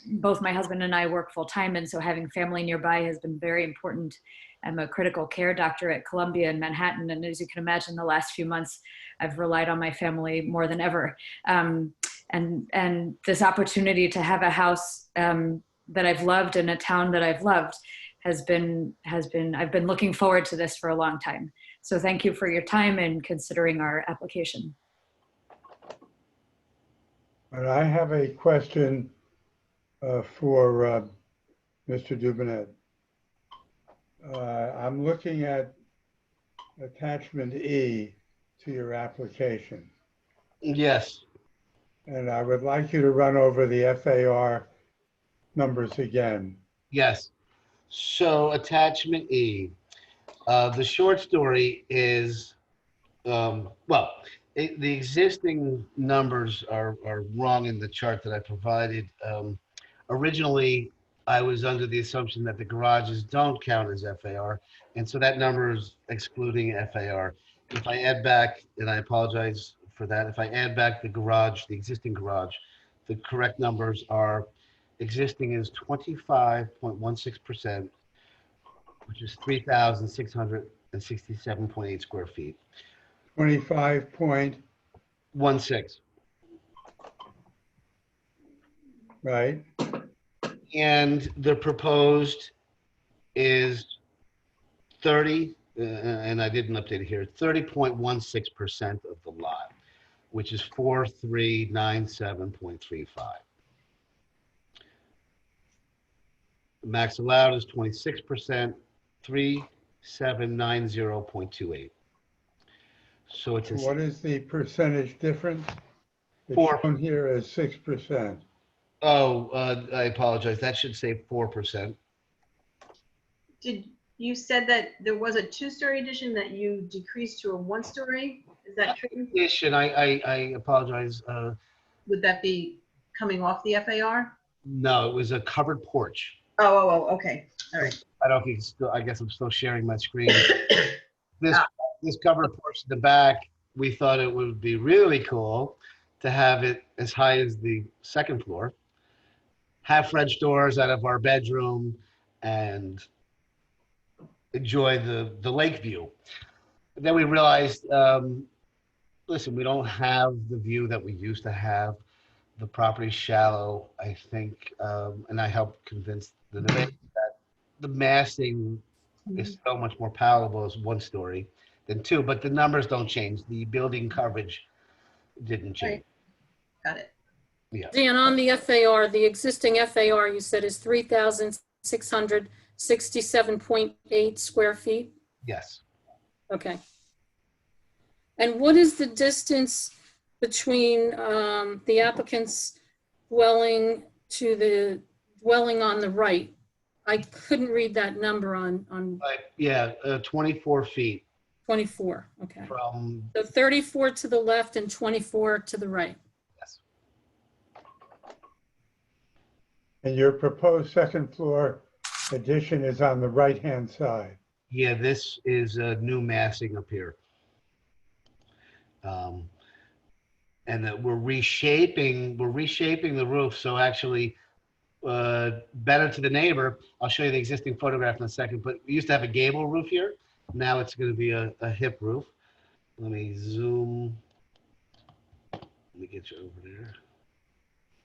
Speaker 14: Both my husband and I work full time, and so having family nearby has been very important. I'm a critical care doctor at Columbia in Manhattan, and as you can imagine, the last few months I've relied on my family more than ever. And this opportunity to have a house that I've loved in a town that I've loved I've been looking forward to this for a long time. So thank you for your time and considering our application.
Speaker 1: And I have a question for Mr. Dubenet. I'm looking at attachment E to your application.
Speaker 16: Yes.
Speaker 1: And I would like you to run over the FAR numbers again.
Speaker 16: Yes. So attachment E, the short story is, the existing numbers are wrong in the chart that I provided. Originally, I was under the assumption that the garages don't count as FAR, and so that number is excluding FAR. If I add back, and I apologize for that, if I add back the garage, the existing garage, the correct numbers are existing is 25.16%, which is 3,667.8 square feet.
Speaker 1: 25.16. Right.
Speaker 16: And the proposed is 30, and I didn't update it here, 30.16% of the lot, which is 4,397.35. The max allowed is 26%, 3,790.28. So it's
Speaker 1: What is the percentage difference? It's
Speaker 16: Four.
Speaker 1: shown here as 6%.
Speaker 16: Oh, I apologize. That should say 4%.
Speaker 2: You said that there was a two-story addition that you decreased to a one-story? Is that true?
Speaker 16: Addition, I apologize.
Speaker 2: Would that be coming off the FAR?
Speaker 16: No, it was a covered porch.
Speaker 2: Oh, okay. All right.
Speaker 16: I don't think it's still, I guess I'm still sharing my screen. This this covered portion in the back, we thought it would be really cool to have it as high as the second floor, have French doors out of our bedroom, and enjoy the lake view. But then we realized, listen, we don't have the view that we used to have. The property's shallow, I think, and I helped convince the debate that the massing is so much more palatable as one story than two, but the numbers don't change. The building coverage didn't change.
Speaker 2: Got it.
Speaker 16: Yeah.
Speaker 3: Dan, on the FAR, the existing FAR you said is 3,667.8 square feet?
Speaker 16: Yes.
Speaker 3: Okay. And what is the distance between the applicant's dwelling to the dwelling on the right? I couldn't read that number on
Speaker 16: Yeah, 24 feet
Speaker 3: 24. Okay.
Speaker 16: from,
Speaker 3: So 34 to the left and 24 to the right.
Speaker 16: yes.
Speaker 1: And your proposed second floor addition is on the right-hand side.
Speaker 16: Yeah, this is a new massing up here. And that we're reshaping the roof. So actually, better to the neighbor. I'll show you the existing photograph in a second, but we used to have a gable roof here. Now it's going to be a hip roof. Let me zoom. Let me get you over there.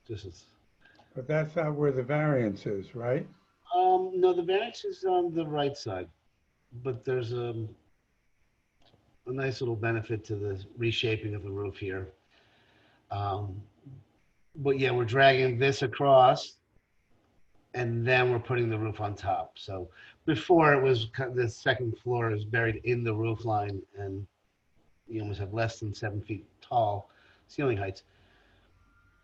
Speaker 16: This is.
Speaker 1: But that's not where the variance is, right?
Speaker 16: No, the variance is on the right side, but there's a nice little benefit to the reshaping of the roof here. But yeah, we're dragging this across, and then we're putting the roof on top. So before it was the second floor is buried in the roof line, and you almost have less than 7 feet tall ceiling heights.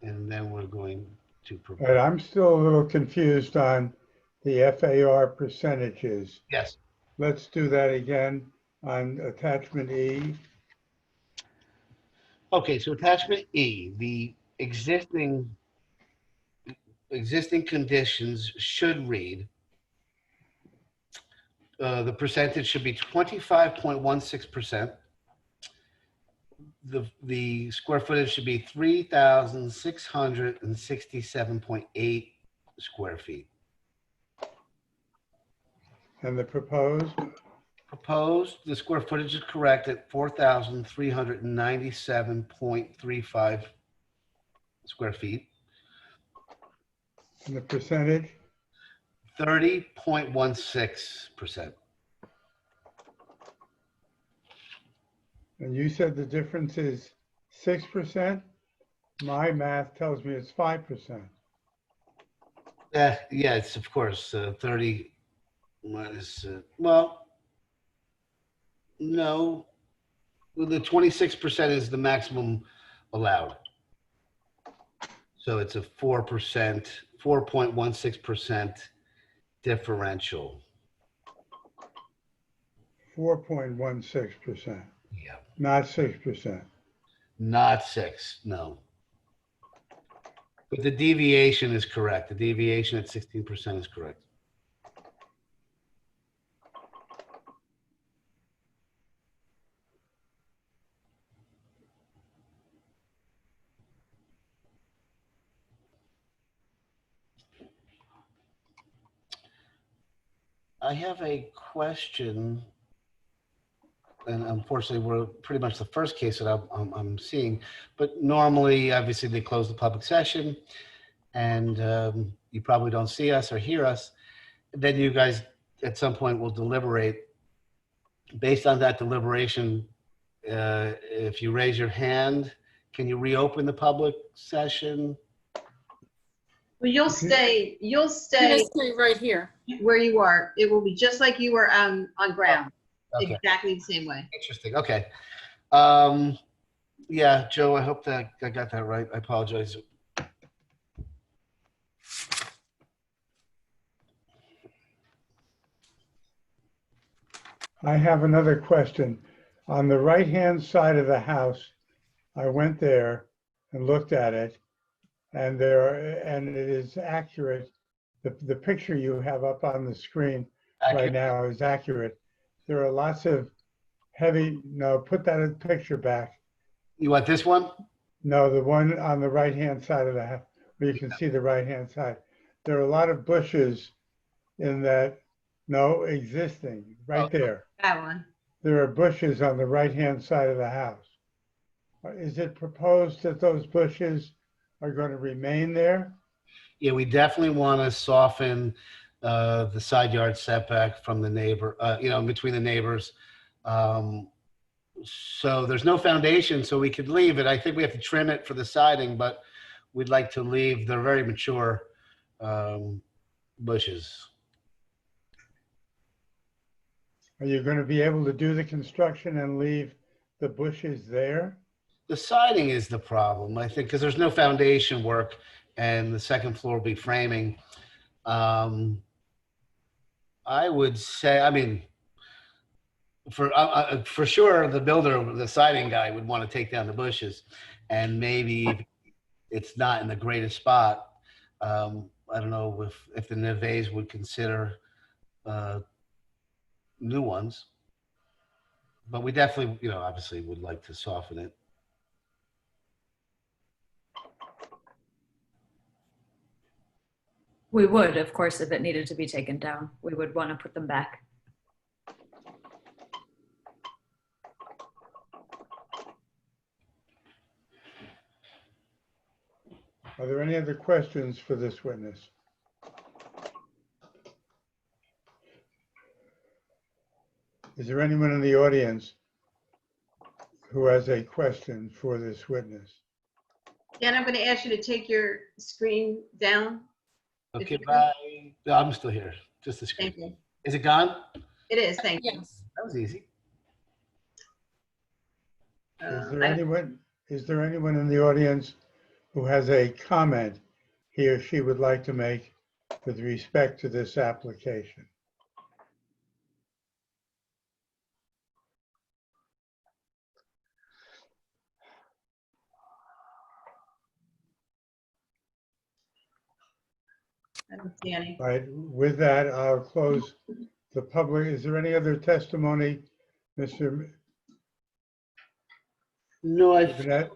Speaker 16: And then we're going to provide.
Speaker 1: But I'm still a little confused on the FAR percentages.
Speaker 16: Yes.
Speaker 1: Let's do that again on attachment E.
Speaker 16: Okay, so attachment E, the existing conditions should read, the percentage should be 25.16%. The square footage should be 3,667.8 square feet.
Speaker 1: And the proposed?
Speaker 16: Proposed, the square footage is correct at 4,397.35 square feet.
Speaker 1: And the percentage?
Speaker 16: 30.16%.
Speaker 1: And you said the difference is 6%? My math tells me it's 5%.
Speaker 16: Yeah, it's of course 30 minus, well, no, the 26% is the maximum allowed. So it's a 4%, 4.16% differential.
Speaker 1: 4.16%.
Speaker 16: Yeah.
Speaker 1: Not 6%.
Speaker 16: Not 6, no. But the deviation is correct. The deviation at 16% is correct. I have a question, and unfortunately, we're pretty much the first case that I'm seeing. But normally, obviously, they close the public session, and you probably don't see us or hear us. Then you guys, at some point, will deliberate. Based on that deliberation, if you raise your hand, can you reopen the public session?
Speaker 2: Well, you'll stay
Speaker 3: You're gonna stay right here.
Speaker 2: where you are. It will be just like you were on ground.
Speaker 16: Okay.
Speaker 2: Exactly the same way.
Speaker 16: Interesting. Okay. Yeah, Joe, I hope that I got that right. I apologize.
Speaker 1: I have another question. On the right-hand side of the house, I went there and looked at it, and it is accurate. The picture you have up on the screen right now is accurate. There are lots of heavy, no, put that picture back.
Speaker 16: You want this one?
Speaker 1: No, the one on the right-hand side of the house, where you can see the right-hand side. There are a lot of bushes in that, no, existing, right there.
Speaker 2: That one.
Speaker 1: There are bushes on the right-hand side of the house. Is it proposed that those bushes are going to remain there?
Speaker 16: Yeah, we definitely want to soften the side yard setback from the neighbor, between the neighbors. So there's no foundation, so we could leave it. I think we have to trim it for the siding, but we'd like to leave the very mature bushes.
Speaker 1: Are you going to be able to do the construction and leave the bushes there?
Speaker 16: The siding is the problem, I think, because there's no foundation work and the second floor will be framing. I would say, I mean, for sure, the builder, the siding guy would want to take down the bushes, and maybe it's not in the greatest spot. I don't know if the Nevets would consider new ones, but we definitely, obviously would like to soften it.
Speaker 14: We would, of course, if it needed to be taken down, we would want to put them back.
Speaker 1: Are there any other questions for this witness? Is there anyone in the audience who has a question for this witness?
Speaker 2: Dan, I'm going to ask you to take your screen down.
Speaker 16: Okay, bye. No, I'm still here. Just the screen.
Speaker 2: Thank you.
Speaker 16: Is it gone?
Speaker 2: It is, thank you.
Speaker 3: Yes.
Speaker 16: That was easy.
Speaker 1: Is there anyone in the audience who has a comment he or she would like to make with respect to this application?
Speaker 2: I don't see any.
Speaker 1: All right, with that, I'll close the public. Is there any other testimony, Mr.
Speaker 16: No, I
Speaker 1: Burnett?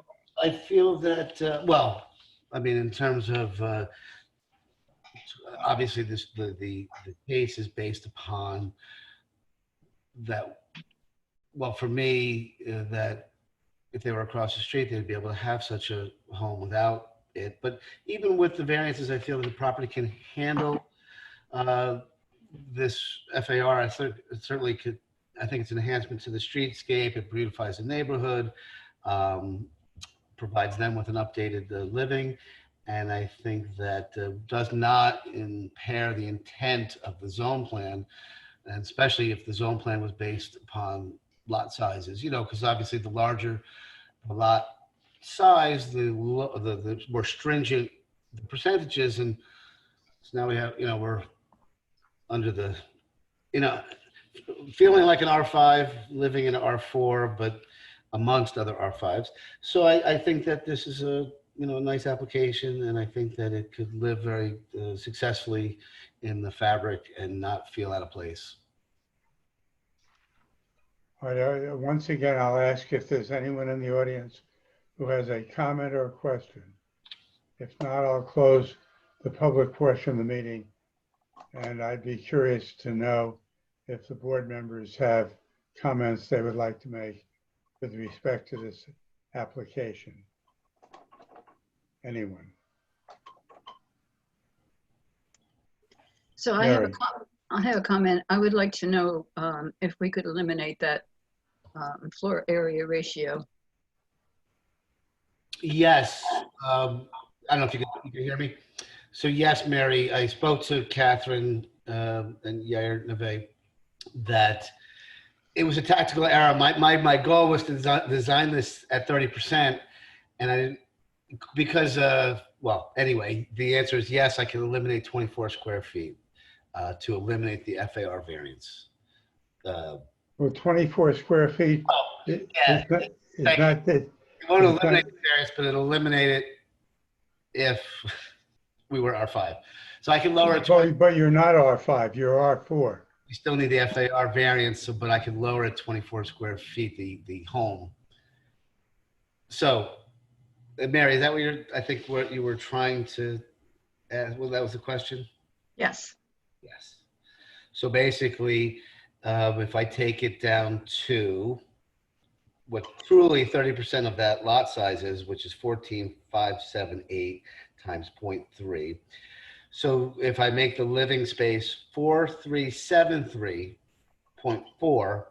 Speaker 16: feel that, well, I mean, in terms of, obviously the case is based upon that, well, for me, that if they were across the street, they'd be able to have such a home without it. But even with the variances, I feel that the property can handle this FAR. I certainly could. I think it's an enhancement to the streetscape. It beautifies the neighborhood, provides them with an updated living, and I think that does not impair the intent of the zone plan, and especially if the zone plan was based upon lot sizes. Because obviously the larger the lot size, the more stringent the percentages, and so now we have, we're under the, feeling like an R5, living in an R4, but amongst other R5s. So I think that this is a nice application, and I think that it could live very successfully in the fabric and not feel out of place.
Speaker 1: All right, once again, I'll ask if there's anyone in the audience who has a comment or a question. If not, I'll close the public portion of the meeting. And I'd be curious to know if the board members have comments they would like to make with respect to this application. Anyone?
Speaker 4: So I have a comment. I would like to know if we could eliminate that floor area ratio.
Speaker 16: Yes. I don't know if you can hear me. So yes, Mary, I spoke to Catherine and Yair Neve that it was a tactical error. My goal was to design this at 30%, and I didn't, because well, anyway, the answer is yes, I can eliminate 24 square feet to eliminate the FAR variance.
Speaker 1: Well, 24 square feet.
Speaker 16: Oh, yeah. It won't eliminate the variance, but it'll eliminate it if we were R5. So I can lower it.
Speaker 1: But you're not R5, you're R4.
Speaker 16: You still need the FAR variance, so, but I can lower it 24 square feet, the home. So, Mary, is that what I think what you were trying to ask? Well, that was the question?
Speaker 7: Yes.
Speaker 16: Yes. So basically, if I take it down to what truly 30% of that lot size is, which is 14,578 times 0.3. So if I make the living space 4,373.4,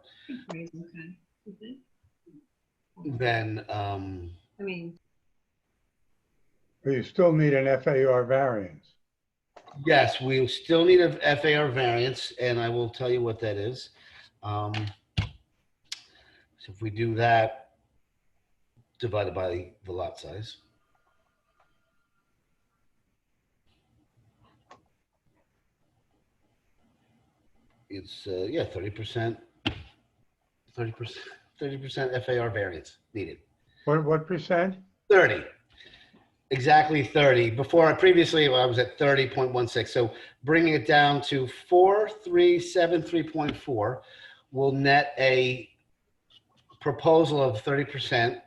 Speaker 16: then
Speaker 2: I mean,
Speaker 1: But you still need an FAR variance.
Speaker 16: yes, we still need a FAR variance, and I will tell you what that is. So if we do that divided by the lot size. It's, yeah, 30%, 30% FAR variance needed.
Speaker 1: What percent?
Speaker 16: 30, exactly 30. Before, previously, I was at 30.16. So bringing it down to 4,373.4 will net a proposal of 30%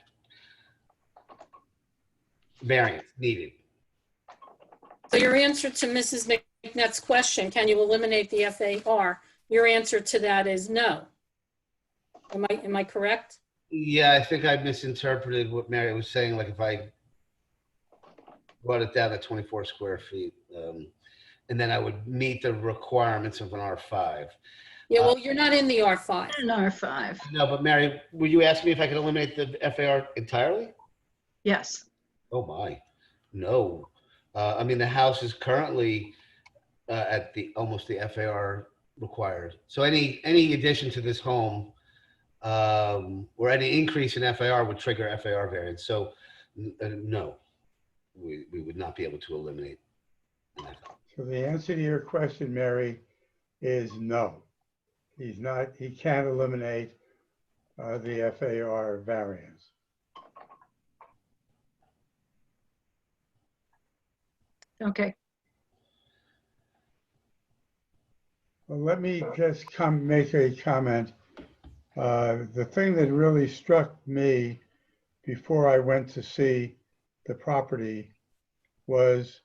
Speaker 16: variance needed.
Speaker 3: So your answer to Mrs. McNett's question, can you eliminate the FAR? Your answer to that is no. Am I correct?
Speaker 16: Yeah, I think I misinterpreted what Mary was saying. Like if I brought it down to 24 square feet, and then I would meet the requirements of an R5.
Speaker 3: Yeah, well, you're not in the R5.
Speaker 4: An R5.
Speaker 16: No, but Mary, would you ask me if I could eliminate the FAR entirely?
Speaker 4: Yes.
Speaker 16: Oh my, no. I mean, the house is currently at almost the FAR required. So any addition to this home or any increase in FAR would trigger FAR variance. So no, we would not be able to eliminate that.
Speaker 1: So the answer to your question, Mary, is no. He can't eliminate the FAR variance.
Speaker 4: Okay.
Speaker 1: Well, let me just make a comment. The thing that really struck me before I went to see the property was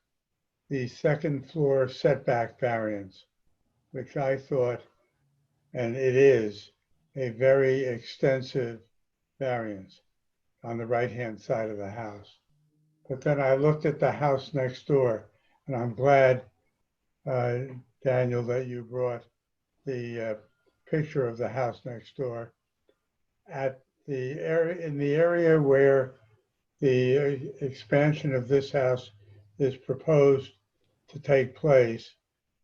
Speaker 1: the second floor setback variance, which I thought, and it is, a very extensive variance on the right-hand side of the house. But then I looked at the house next door, and I'm glad, Daniel, that you brought the picture of the house next door. At the area, in the area where the expansion of this house is proposed to take place,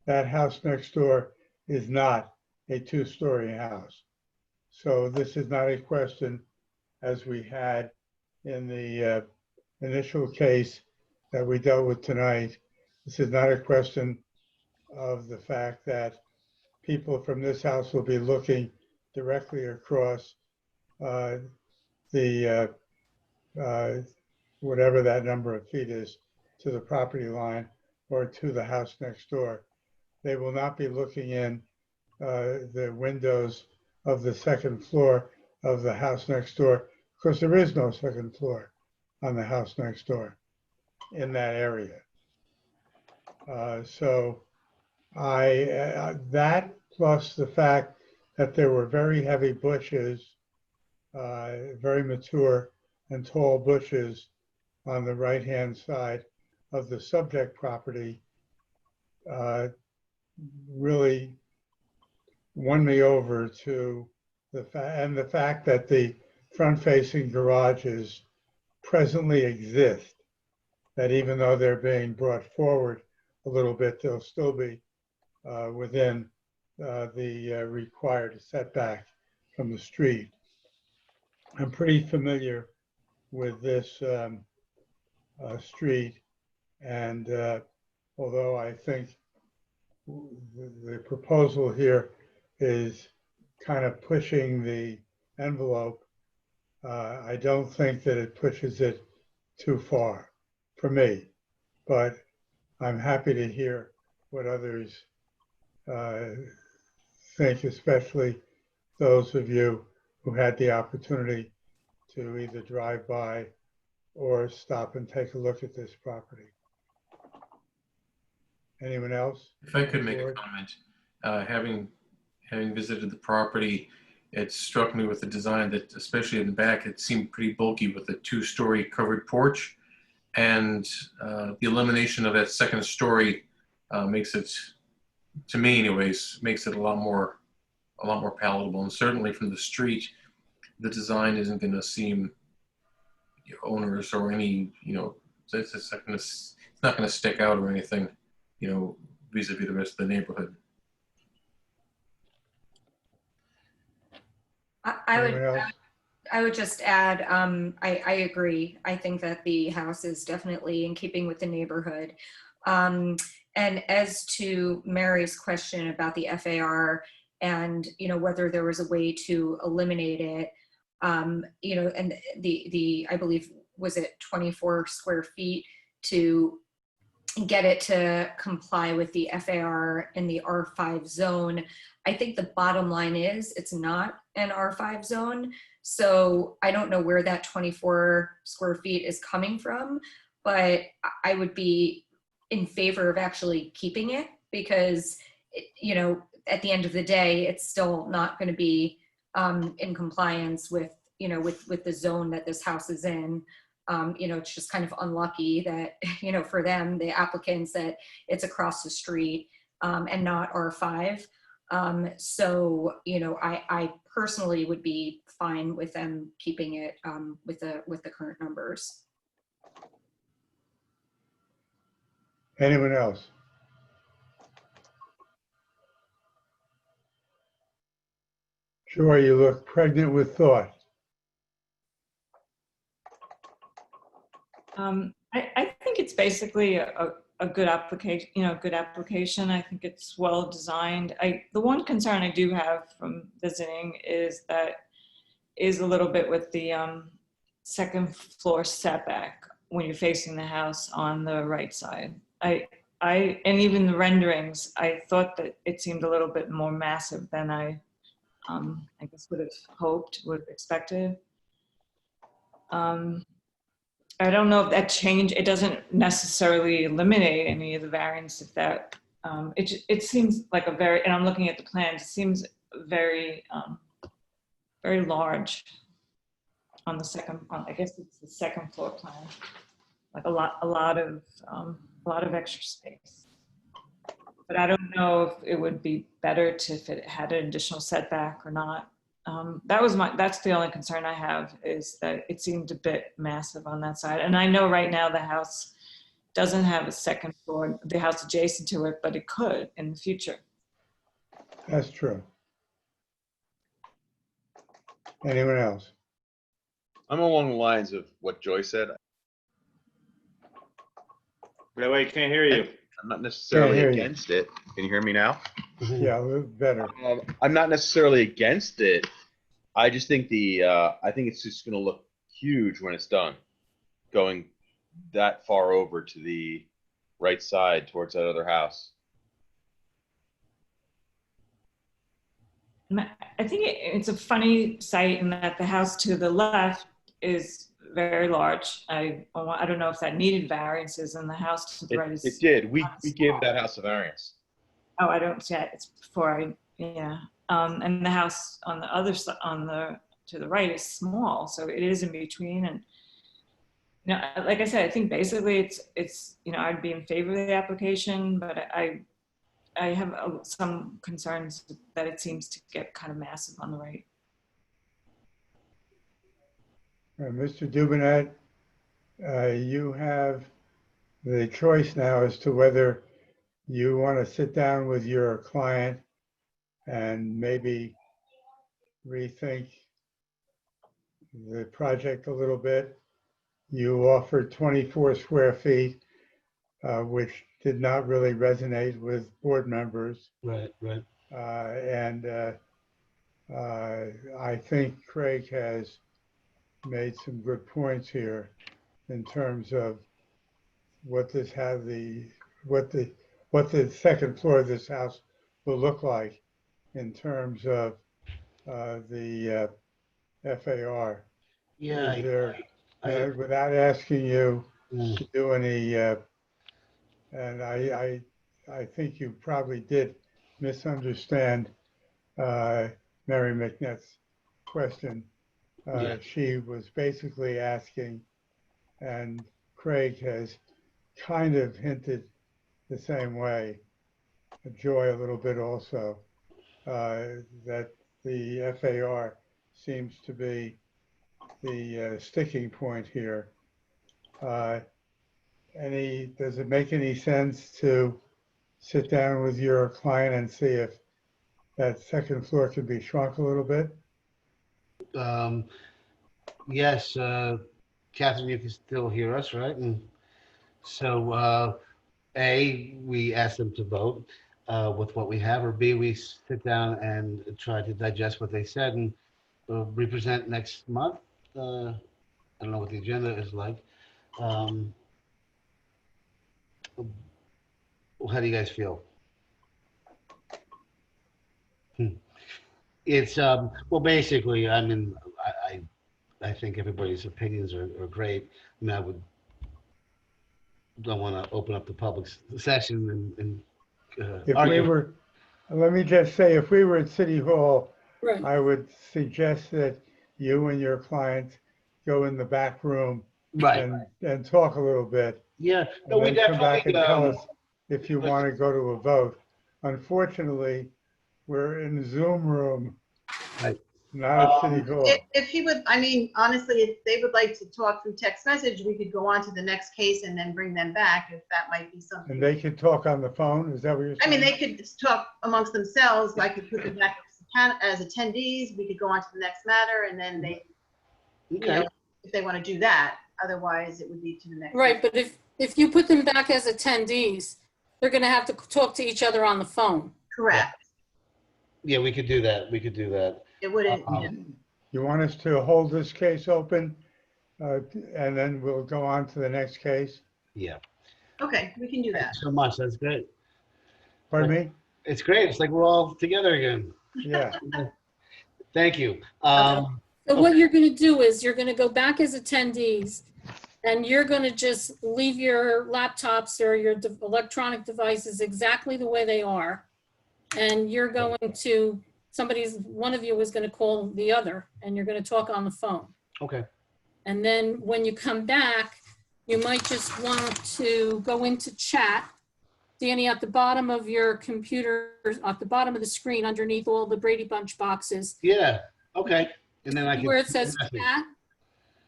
Speaker 1: that house next door is not a two-story house. So this is not a question, as we had in the initial case that we dealt with tonight. This is not a question of the fact that people from this house will be looking directly across the whatever that number of feet is to the property line or to the house next door. They will not be looking in the windows of the second floor of the house next door, because there is no second floor on the house next door in that area. So that plus the fact that there were very heavy bushes, very mature and tall bushes on the right-hand side of the subject property really won me over to the fact that the front-facing garages presently exist, that even though they're being brought forward a little bit, they'll still be within the required setback from the street. I'm pretty familiar with this street, and although I think the proposal here is kind of pushing the envelope, I don't think that it pushes it too far for me, but I'm happy to hear what others think, especially those of you who had the opportunity to either drive by or stop and take a look at this property. Anyone else?
Speaker 17: If I could make a
Speaker 1: Board?
Speaker 17: comment, having visited the property, it struck me with the design that, especially in the back, it seemed pretty bulky with a two-story covered porch, and the elimination of that second story makes it, to me anyways, makes it a lot more palatable. And certainly from the street, the design isn't going to seem onerous or any, it's not going to stick out or anything, vis-a-vis the rest of the neighborhood.
Speaker 13: I would just add, I agree. I think that the house is definitely in keeping with the neighborhood. And as to Mary's question about the FAR and, whether there was a way to eliminate it, and I believe, was it 24 square feet to get it to comply with the FAR in the R5 zone. I think the bottom line is it's not an R5 zone. So I don't know where that 24 square feet is coming from, but I would be in favor of actually keeping it because, at the end of the day, it's still not going to be in compliance with, with the zone that this house is in. It's just kind of unlucky that, for them, the applicants, that it's across the street and not R5. So, I personally would be fine with them keeping it with the current numbers.
Speaker 1: Anyone else? Sure, you look pregnant with thought.
Speaker 6: I think it's basically a good application, good application. I think it's well designed. The one concern I do have from visiting is a little bit with the second floor setback when you're facing the house on the right side. And even the renderings, I thought that it seemed a little bit more massive than I guess would have hoped, would have expected. I don't know if that change, it doesn't necessarily eliminate any of the variance if that, it seems like and I'm looking at the plans, it seems very, very large on the second, I guess it's the second floor plan, like a lot of extra space. But I don't know if it would be better if it had an additional setback or not. That's the only concern I have, is that it seemed a bit massive on that side. And I know right now the house doesn't have a second floor, the house adjacent to it, but it could in the future.
Speaker 1: That's true. Anyone else?
Speaker 18: I'm along the lines of what Joy said.
Speaker 15: Wait, I can't hear you.
Speaker 18: I'm not necessarily
Speaker 1: Can't hear you.
Speaker 18: against it. Can you hear me now?
Speaker 1: Yeah, a little better.
Speaker 18: I'm not necessarily against it. I just think I think it's just going to look huge when it's done, going that far over to the right side towards that other house.
Speaker 6: I think it's a funny site in that the house to the left is very large. I don't know if that needed variances, and the house to the right is.
Speaker 18: It did. We gave that house a variance.
Speaker 6: Oh, I don't see it. It's before yeah. And the house on the other side, to the right, is small, so it is in between. And like I said, I think basically it's I'd be in favor of the application, but I have some concerns that it seems to get kind of massive on the right.
Speaker 1: Mr. Dubenet, you have the choice now as to whether you want to sit down with your client and maybe rethink the project a little bit. You offered 24 square feet, which did not really resonate with board members.
Speaker 16: Right.
Speaker 1: And I think Craig has made some good points here in terms of what the second floor of this house will look like in terms of the FAR.
Speaker 16: Yeah.
Speaker 1: Is there, without asking you to do any, and I think you probably did misunderstand Mary McNett's question.
Speaker 16: Yeah.
Speaker 1: She was basically asking, and Craig has kind of hinted the same way, Joy a little bit also, that the FAR seems to be the sticking point here. Does it make any sense to sit down with your client and see if that second floor could be shrunk a little bit?
Speaker 16: Yes, Catherine, you can still hear us, right? And so, A, we ask them to vote with what we have, or B, we sit down and try to digest what they said and represent next month. I don't know what the agenda is like. How do you guys feel? It's, well, basically, I mean, I think everybody's opinions are great. I mean, don't want to open up the public session and
Speaker 1: If
Speaker 16: argue.
Speaker 1: we were, let me just say, if we were at City Hall,
Speaker 3: Right.
Speaker 1: I would suggest that you and your client go in the back room
Speaker 16: Right.
Speaker 1: and talk a little bit.
Speaker 16: Yeah, no,
Speaker 1: And
Speaker 16: we
Speaker 1: then come back and
Speaker 16: definitely,
Speaker 1: tell us if you want to go to a vote. Unfortunately, we're in the Zoom room,
Speaker 16: Right.
Speaker 1: not at City Hall.
Speaker 2: If he would, I mean, honestly, if they would like to talk through text message, we could go on to the next case and then bring them back if that might be something.
Speaker 1: And they could talk on the phone, is that what you're
Speaker 2: I
Speaker 1: saying?
Speaker 2: mean, they could talk amongst themselves. I could put them back as attendees. We could go on to the next matter and then they, you know, if they want to do that. Otherwise, it would be to the next.
Speaker 3: Right, but if you put them back as attendees, they're going to have to talk to each other on the phone.
Speaker 2: Correct.
Speaker 16: Yeah, we could do that. We could do that.
Speaker 2: It wouldn't.
Speaker 1: You want us to hold this case open and then we'll go on to the next case?
Speaker 16: Yeah.
Speaker 2: Okay, we can do that.
Speaker 16: Thanks so much. That's great.
Speaker 1: Pardon me?
Speaker 16: It's great. It's like we're all together again.
Speaker 1: Yeah.
Speaker 16: Thank you.
Speaker 3: So what you're going to do is you're going to go back as attendees and you're going to just leave your laptops or your electronic devices exactly the way they are. And you're going to, one of you is going to call the other and you're going to talk on the phone.
Speaker 16: Okay.
Speaker 3: And then when you come back, you might just want to go into chat. Danny, at the bottom of your computer, at the bottom of the screen, underneath all the Brady Bunch boxes.
Speaker 16: Yeah. Okay. And then I can.
Speaker 3: Where it says chat.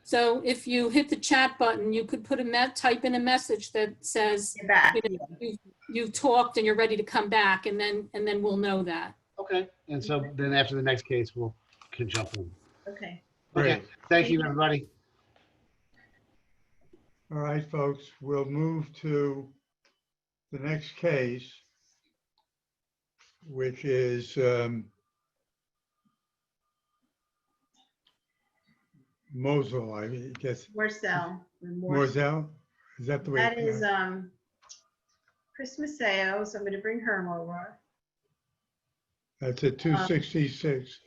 Speaker 3: So if you hit the chat button, you could put type in a message that says you've talked and you're ready to come back, and then we'll know that.
Speaker 16: Okay. And so then after the next case, can jump in.
Speaker 2: Okay.
Speaker 16: Okay. Thank you, everybody.
Speaker 1: All right, folks, we'll move to the next case, which is Mosel, I guess.
Speaker 2: Morsell.
Speaker 1: Morsell? Is that the way?
Speaker 2: That is Chris Maseo, so I'm going to bring her over.
Speaker 1: That's at 266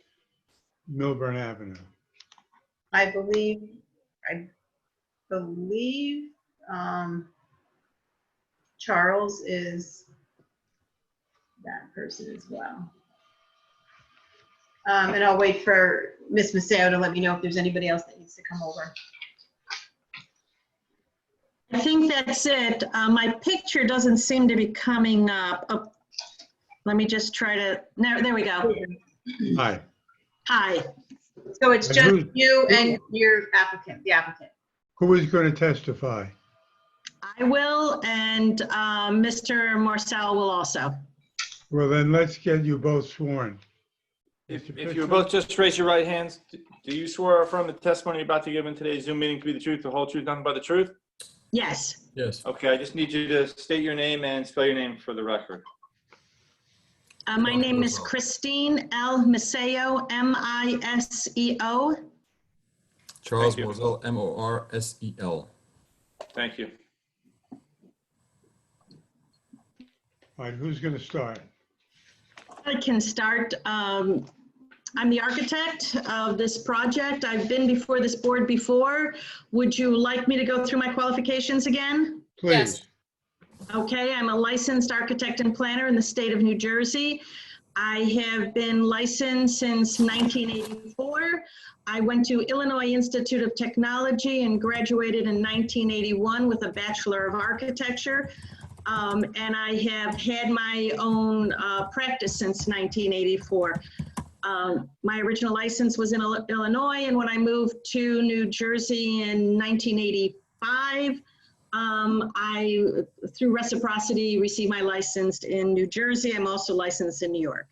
Speaker 1: Millburn Avenue.
Speaker 2: I believe Charles is that person as well. And I'll wait for Ms. Maseo to let me know if there's anybody else that needs to come over.
Speaker 19: I think that's it. My picture doesn't seem to be coming up. Oh, let me just try to, no, there we go.
Speaker 1: Hi.
Speaker 19: Hi.
Speaker 2: So it's just you and your applicant, the applicant.
Speaker 1: Who is going to testify?
Speaker 19: I will, and Mr. Marcel will also.
Speaker 1: Well, then let's get you both sworn.
Speaker 15: If you both just raise your right hands, do you swear or affirm the testimony you're about to give in today's Zoom meeting to be the truth, the whole truth, nothing but the truth?
Speaker 19: Yes.
Speaker 15: Yes. Okay, I just need you to state your name and spell your name for the record.
Speaker 19: My name is Christine L. Maseo, M-I-S-E-O.
Speaker 20: Charles Morsel, M-O-R-S-E-L.
Speaker 15: Thank you.
Speaker 1: All right, who's going to start?
Speaker 19: I can start. I'm the architect of this project. I've been before this board before. Would you like me to go through my qualifications again?
Speaker 1: Please.
Speaker 19: Okay, I'm a licensed architect and planner in the state of New Jersey. I have been licensed since 1984. I went to Illinois Institute of Technology and graduated in 1981 with a Bachelor of Architecture. And I have had my own practice since 1984. My original license was in Illinois, and when I moved to New Jersey in 1985, I, through reciprocity, received my license in New Jersey. I'm also licensed in New York.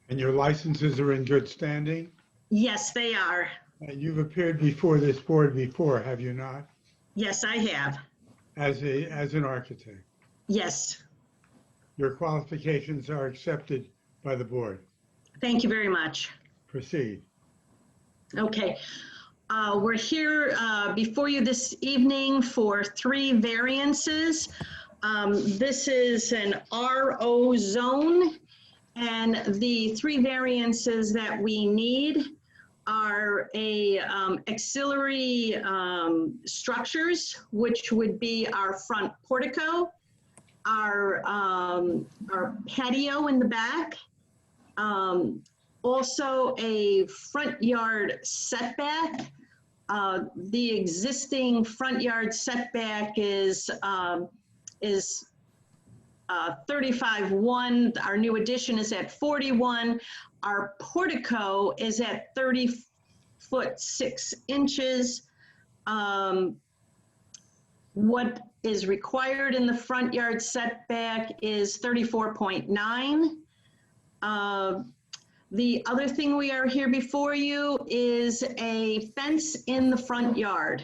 Speaker 1: And your licenses are in good standing?
Speaker 19: Yes, they are.
Speaker 1: And you've appeared before this board before, have you not?
Speaker 19: Yes, I have.
Speaker 1: As an architect?
Speaker 19: Yes.
Speaker 1: Your qualifications are accepted by the board.
Speaker 19: Thank you very much.
Speaker 1: Proceed.
Speaker 19: Okay. We're here before you this evening for 3 variances. This is an RO zone, and the 3 variances that we need are auxiliary structures, which would be our front portico, our patio in the back, also a front yard setback. The existing front yard setback is 35.1. Our new addition is at 41. Our portico is at 30 foot 6 inches. What is required in the front yard setback is 34.9. The other thing we are here before you is a fence in the front yard.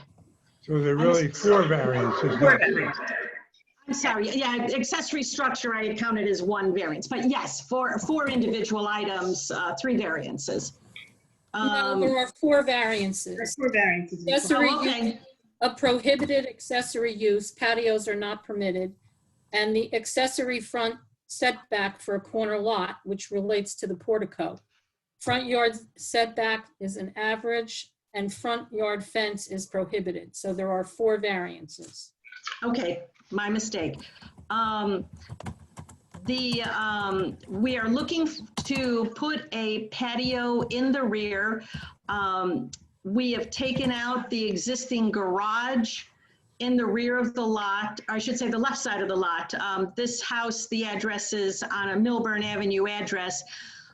Speaker 1: So there are really 4 variances.
Speaker 19: Four variances. I'm sorry, yeah, accessory structure I had counted as 1 variance, but yes, for 4 individual items, 3 variances.
Speaker 3: No, there are 4 variances.
Speaker 19: There's 4 variances.
Speaker 3: Accessory
Speaker 19: Oh, okay.
Speaker 3: use, a prohibited accessory use, patios are not permitted, and the accessory front setback for a corner lot, which relates to the portico. Front yard setback is an average, and front yard fence is prohibited. So there are 4 variances.
Speaker 19: Okay, my mistake. We are looking to put a patio in the rear. We have taken out the existing garage in the rear of the lot, or I should say the left side of the lot. This house, the address is on a Millburn Avenue address.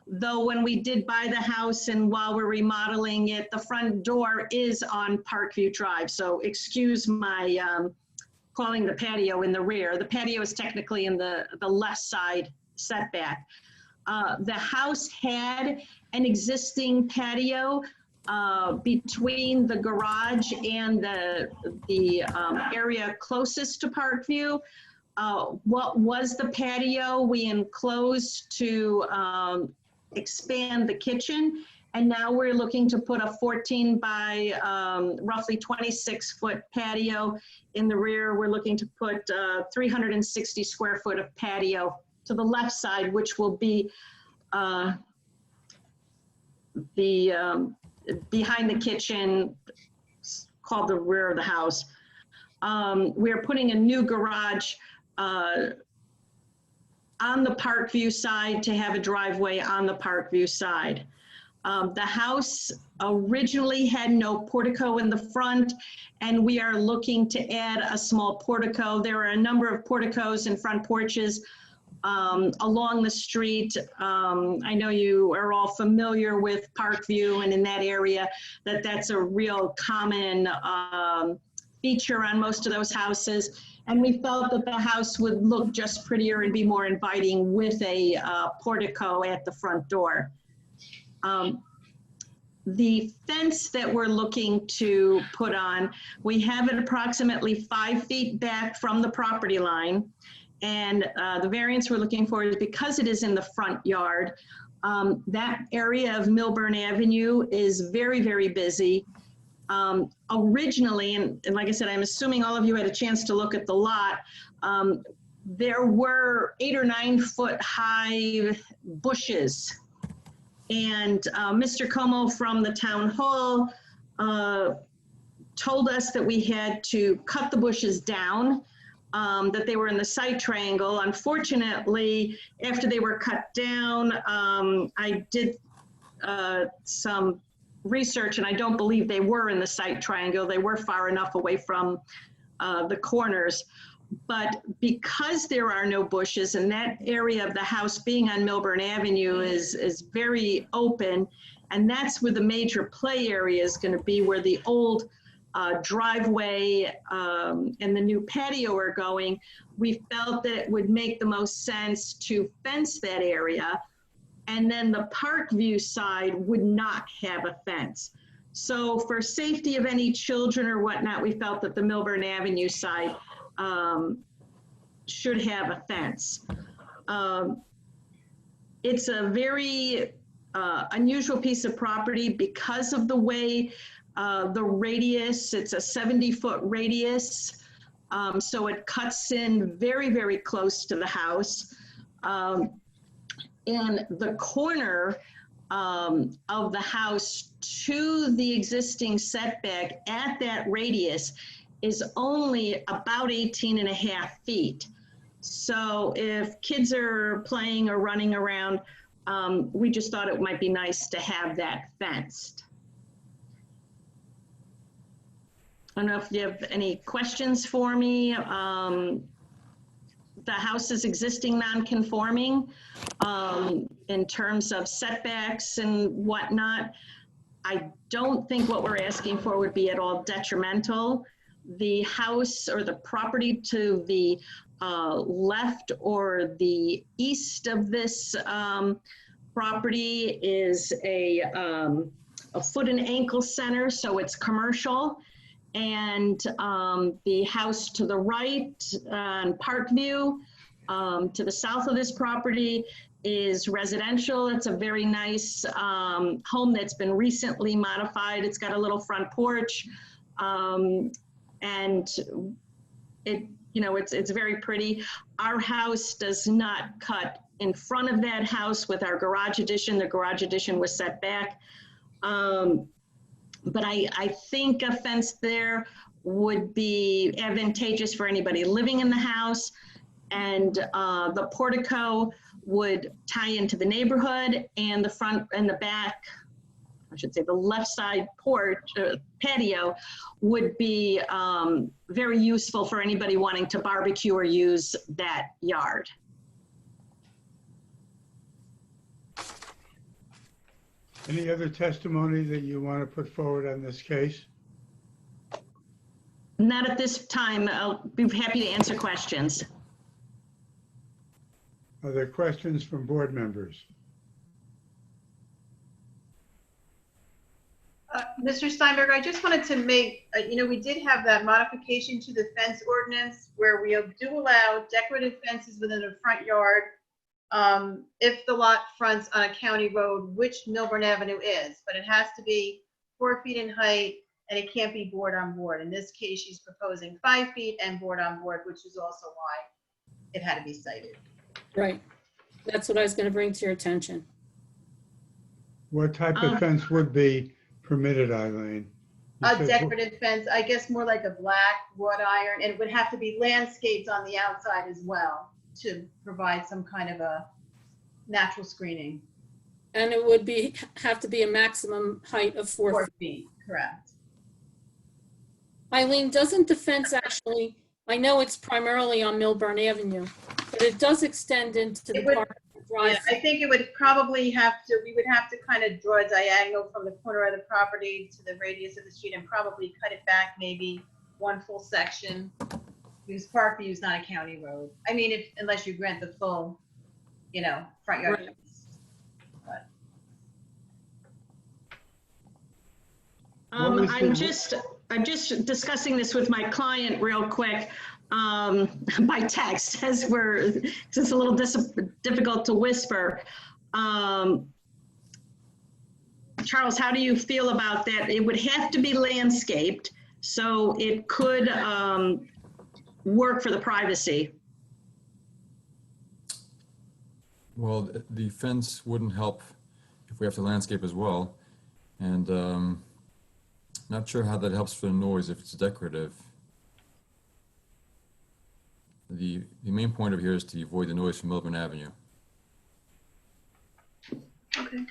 Speaker 19: Though when we did buy the house and while we're remodeling it, the front door is on Parkview Drive. So excuse my calling the patio in the rear. The patio is technically in the left side setback. The house had an existing patio between the garage and the area closest to Parkview. What was the patio we enclosed to expand the kitchen, and now we're looking to put a 14 by roughly 26 foot patio in the rear. We're looking to put 360 square foot of patio to the left side, which will be behind the kitchen, called the rear of the house. We're putting a new garage on the Parkview side to have a driveway on the Parkview side. The house originally had no portico in the front, and we are looking to add a small portico. There are a number of porticos and front porches along the street. I know you are all familiar with Parkview, and in that area, that's a real common feature on most of those houses. And we felt that the house would look just prettier and be more inviting with a portico at the front door. The fence that we're looking to put on, we have it approximately 5 feet back from the property line. And the variance we're looking for is because it is in the front yard. That area of Millburn Avenue is very, very busy. Originally, and like I said, I'm assuming all of you had a chance to look at the lot. there were 8 or 9 foot high bushes. And Mr. Como from the town hall told us that we had to cut the bushes down, that they were in the site triangle. Unfortunately, after they were cut down, I did some research, and I don't believe they were in the site triangle. They were far enough away from the corners. But because there are no bushes, and that area of the house being on Millburn Avenue is very open, and that's where the major play area is going to be, where the old driveway and the new patio are going, we felt that it would make the most sense to fence that area, and then the park view side would not have a fence. So for safety of any children or whatnot, we felt that the Millburn Avenue side should have a fence. It's a very unusual piece of property because of the way the radius, it's a 70-foot radius, so it cuts in very, very close to the house. And the corner of the house to the existing setback at that radius is only about 18.5 feet. So if kids are playing or running around, we just thought it might be nice to have that fenced. I don't know if you have any questions for me. The house is existing non-conforming in terms of setbacks and whatnot. I don't think what we're asking for would be at all detrimental. The house or the property to the left or the east of this property is a foot and ankle center, so it's commercial. And the house to the right on Parkview, to the south of this property, is residential. It's a very nice home that's been recently modified. It's got a little front porch, and it's very pretty. Our house does not cut in front of that house with our garage addition. The garage addition was set back. But I think a fence there would be advantageous for anybody living in the house, and the portico would tie into the neighborhood, and the front and the back, I should say the left side porch, patio, would be very useful for anybody wanting to barbecue or use that yard.
Speaker 1: Any other testimony that you want to put forward on this case?
Speaker 19: Not at this time. I'll be happy to answer questions.
Speaker 1: Are there questions from board members?
Speaker 2: Mr. Steinberg, I just wanted to make, we did have that modification to the fence ordinance where we do allow decorative fences within a front yard if the lot fronts on a county road, which Millburn Avenue is, but it has to be 4 feet in height and it can't be board on board. In this case, she's proposing 5 feet and board on board, which is also why it had to be cited.
Speaker 3: Right. That's what I was going to bring to your attention.
Speaker 1: What type of fence would be permitted, Eileen?
Speaker 2: A decorative fence, I guess more like a black wrought iron, and it would have to be landscaped on the outside as well to provide some kind of a natural screening.
Speaker 3: And it would have to be a maximum height of 4
Speaker 2: feet. Correct.
Speaker 3: Eileen, doesn't the fence actually, I know it's primarily on Millburn Avenue, but it does extend into the park.
Speaker 2: Yeah, I think it would probably we would have to kind of draw a diagonal from the corner of the property to the radius of the street and probably cut it back maybe one full section, because Parkview is not a county road. I mean, unless you grant the full, front yard.
Speaker 3: Right.
Speaker 2: But.
Speaker 19: I'm just discussing this with my client real quick. By text, as it's a little difficult to whisper. Charles, how do you feel about that? It would have to be landscaped, so it could work for the privacy.
Speaker 20: Well, the fence wouldn't help if we have to landscape as well. And not sure how that helps for the noise if it's decorative. The main point of here is to avoid the noise from Millburn Avenue.
Speaker 2: Okay.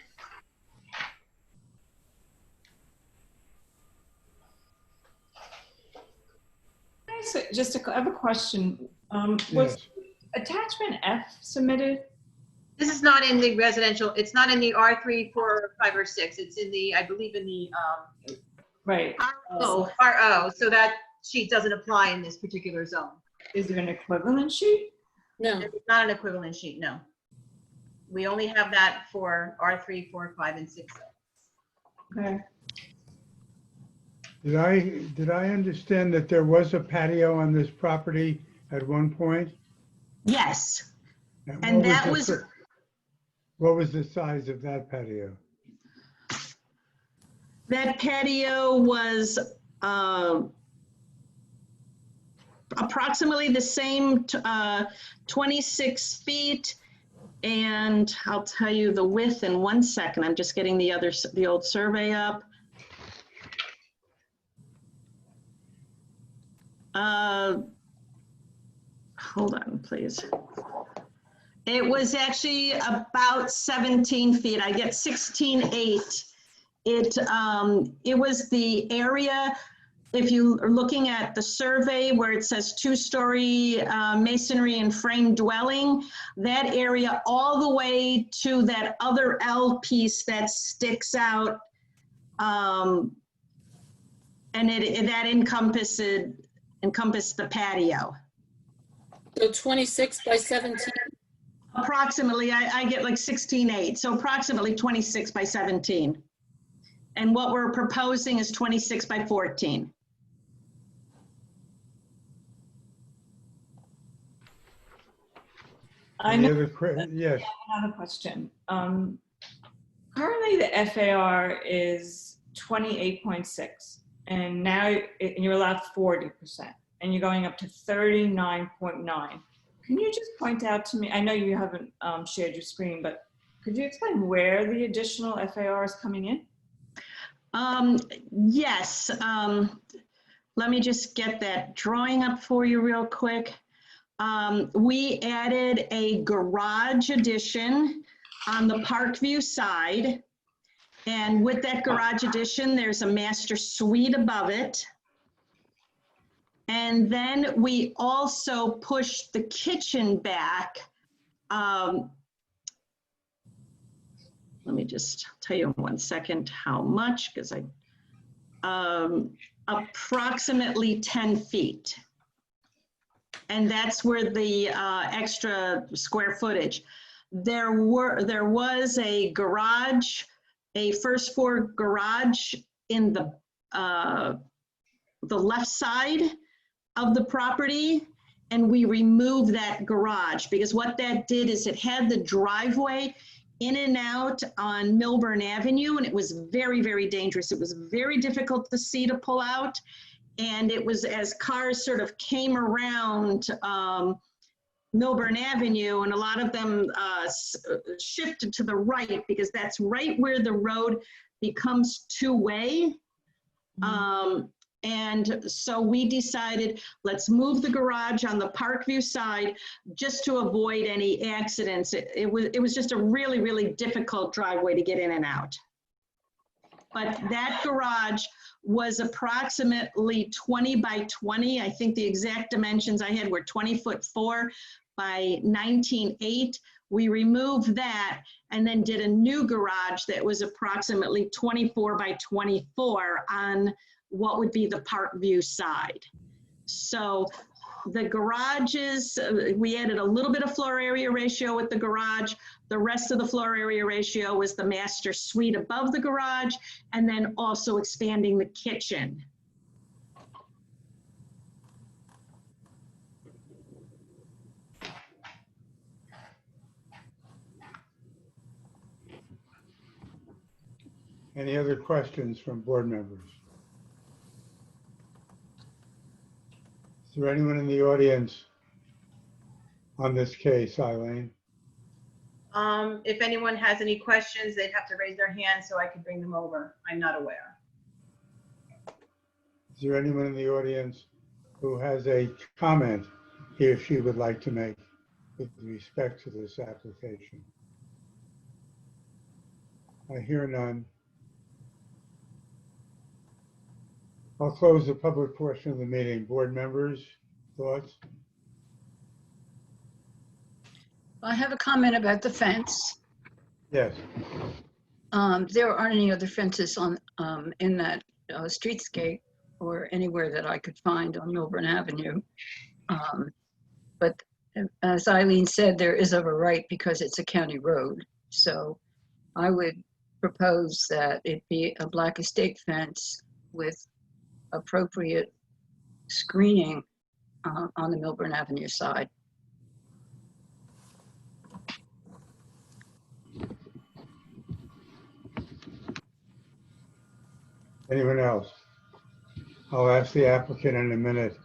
Speaker 6: I have a question. Was
Speaker 1: Yes.
Speaker 6: attachment F submitted?
Speaker 2: This is not in the residential, it's not in the R3, 4, 5, or 6. It's in the, I believe in the
Speaker 6: Right.
Speaker 2: RO, so that sheet doesn't apply in this particular zone.
Speaker 6: Is there an equivalent sheet?
Speaker 3: No.
Speaker 2: It's not an equivalent sheet, no. We only have that for R3, 4, 5, and 6.
Speaker 6: Okay.
Speaker 1: Did I understand that there was a patio on this property at one point?
Speaker 19: Yes.
Speaker 1: And
Speaker 19: And
Speaker 1: what
Speaker 19: that
Speaker 1: the
Speaker 19: was,
Speaker 1: fir- What was the size of that patio?
Speaker 19: that patio was approximately the same, 26 feet. And I'll tell you the width in 1 second. I'm just getting the old survey up. Hold on, please. It was actually about 17 feet. I get 16.8. It was the area, if you are looking at the survey where it says 2-story masonry and frame dwelling, that area all the way to that other L piece that sticks out, and that encompassed the patio.
Speaker 3: So 26 by 17?
Speaker 19: Approximately, I get like 16.8, so approximately 26 by 17. And what we're proposing is 26 by 14.
Speaker 1: Yes.
Speaker 6: Another question. Currently, the FAR is 28.6, and now you're allowed 40%, and you're going up to 39.9. Can you just point out to me, I know you haven't shared your screen, but could you explain where the additional FAR is coming in?
Speaker 19: Yes. Let me just get that drawing up for you real quick. We added a garage addition on the Parkview side. And with that garage addition, there's a master suite above it. And then we also pushed the kitchen back. Let me just tell you in 1 second how much, because approximately 10 feet. And that's where the extra square footage. There was a garage, a first floor garage in the left side of the property, and we removed that garage because what that did is it had the driveway in and out on Millburn Avenue, and it was very, very dangerous. It was very difficult to see to pull out. And it was as cars sort of came around Millburn Avenue, and a lot of them shifted to the right because that's right where the road becomes two-way. And so we decided, let's move the garage on the Parkview side just to avoid any accidents. It was just a really, really difficult driveway to get in and out. But that garage was approximately 20 by 20. I think the exact dimensions I had were 20'4" by 19'8". We removed that and then did a new garage that was approximately 24 by 24 on what would be the Parkview side. So the garages, we added a little bit of floor area ratio with the garage. The rest of the floor area ratio was the master suite above the garage, and then also expanding the kitchen.
Speaker 1: Any other questions from board members? Is there anyone in the audience on this case, Eileen?
Speaker 2: If anyone has any questions, they'd have to raise their hand so I could bring them over. I'm not aware.
Speaker 1: Is there anyone in the audience who has a comment he or she would like to make with respect to this application? I hear none. I'll close the public portion of the meeting. Board members, thoughts?
Speaker 4: I have a comment about the fence.
Speaker 1: Yes.
Speaker 4: There aren't any other fences on in that streetscape or anywhere that I could find on Millburn Avenue. But as Eileen said, there is of a right because it's a county road. So I would propose that it be a black estate fence with appropriate screening on the Millburn Avenue side.
Speaker 1: Anyone else? I'll ask the applicant in a minute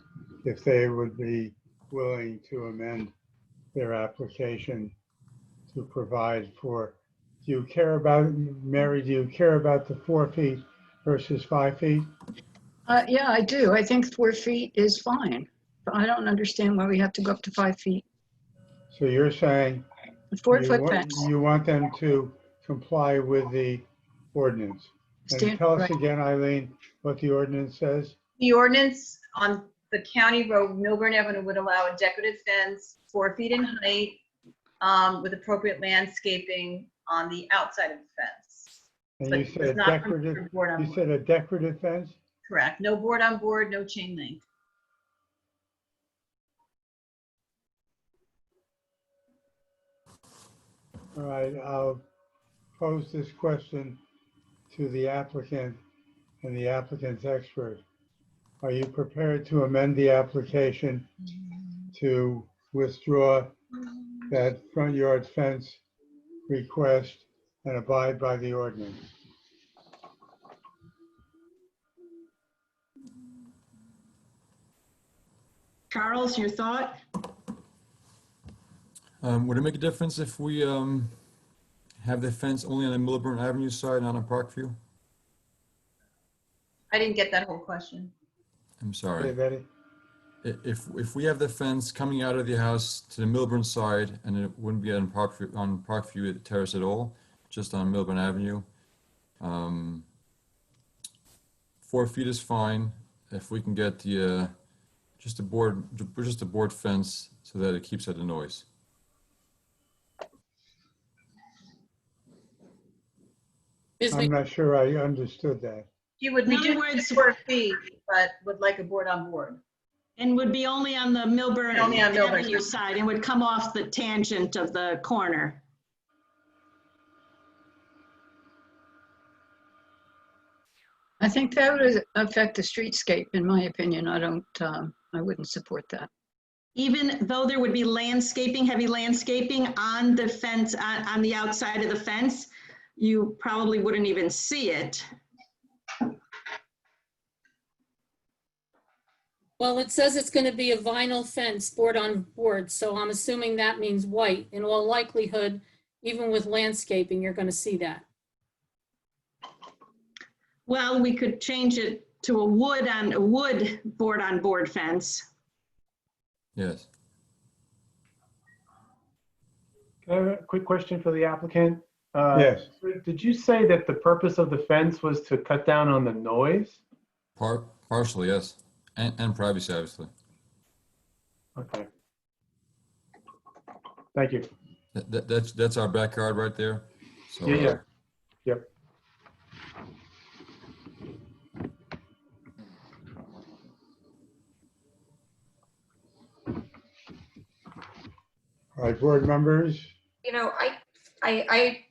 Speaker 1: if they would be willing to amend their application to provide for, do you care about, Mary, do you care about the 4 feet versus 5 feet?
Speaker 4: Yeah, I do. I think 4 feet is fine. But I don't understand why we have to go up to 5 feet.
Speaker 1: So you're saying
Speaker 4: A 4-foot fence.
Speaker 1: you want them to comply with the ordinance? And tell us again, Eileen, what the ordinance says?
Speaker 2: The ordinance on the county road, Millburn Avenue, would allow a decorative fence 4 feet in height with appropriate landscaping on the outside of the fence.
Speaker 1: And
Speaker 2: But
Speaker 1: you
Speaker 2: does
Speaker 1: said
Speaker 2: not
Speaker 1: decorative,
Speaker 2: consider board on
Speaker 1: you
Speaker 2: board.
Speaker 1: said a decorative fence?
Speaker 2: Correct. No board on board, no chain link.
Speaker 1: All right, I'll pose this question to the applicant and the applicant's expert. Are you prepared to amend the application to withdraw that front yard fence request and abide by the ordinance?
Speaker 19: Charles, your thought?
Speaker 20: Would it make a difference if we have the fence only on the Millburn Avenue side, not on Parkview?
Speaker 2: I didn't get that whole question.
Speaker 20: I'm sorry.
Speaker 1: Hey, Betty.
Speaker 20: If we have the fence coming out of the house to the Millburn side, and it wouldn't be on Parkview Terrace at all, just on Millburn Avenue, 4 feet is fine. If we can get the just a board fence so that it keeps out the noise.
Speaker 1: I'm not sure I understood that.
Speaker 2: You would
Speaker 19: In other
Speaker 2: reduce
Speaker 19: words-
Speaker 2: the 4 feet, but would like a board on board.
Speaker 19: And would be only on the Millburn
Speaker 2: Only on Millburn.
Speaker 19: Avenue side and would come off the tangent of the corner.
Speaker 4: I think that would affect the streetscape, in my opinion. I wouldn't support that.
Speaker 19: Even though there would be landscaping, heavy landscaping on the fence, on the outside of the fence, you probably wouldn't even see it.
Speaker 3: Well, it says it's going to be a vinyl fence, board on board, so I'm assuming that means white. In all likelihood, even with landscaping, you're going to see that.
Speaker 19: Well, we could change it to a wood board on board fence.
Speaker 20: Yes.
Speaker 21: Can I have a quick question for the applicant?
Speaker 1: Yes.
Speaker 21: Did you say that the purpose of the fence was to cut down on the noise?
Speaker 20: Partially, yes. And privacy, obviously.
Speaker 21: Okay. Thank you.
Speaker 20: That's our backyard right there. So,
Speaker 21: Yeah. Yep.
Speaker 1: All right, board members,
Speaker 13: You know, I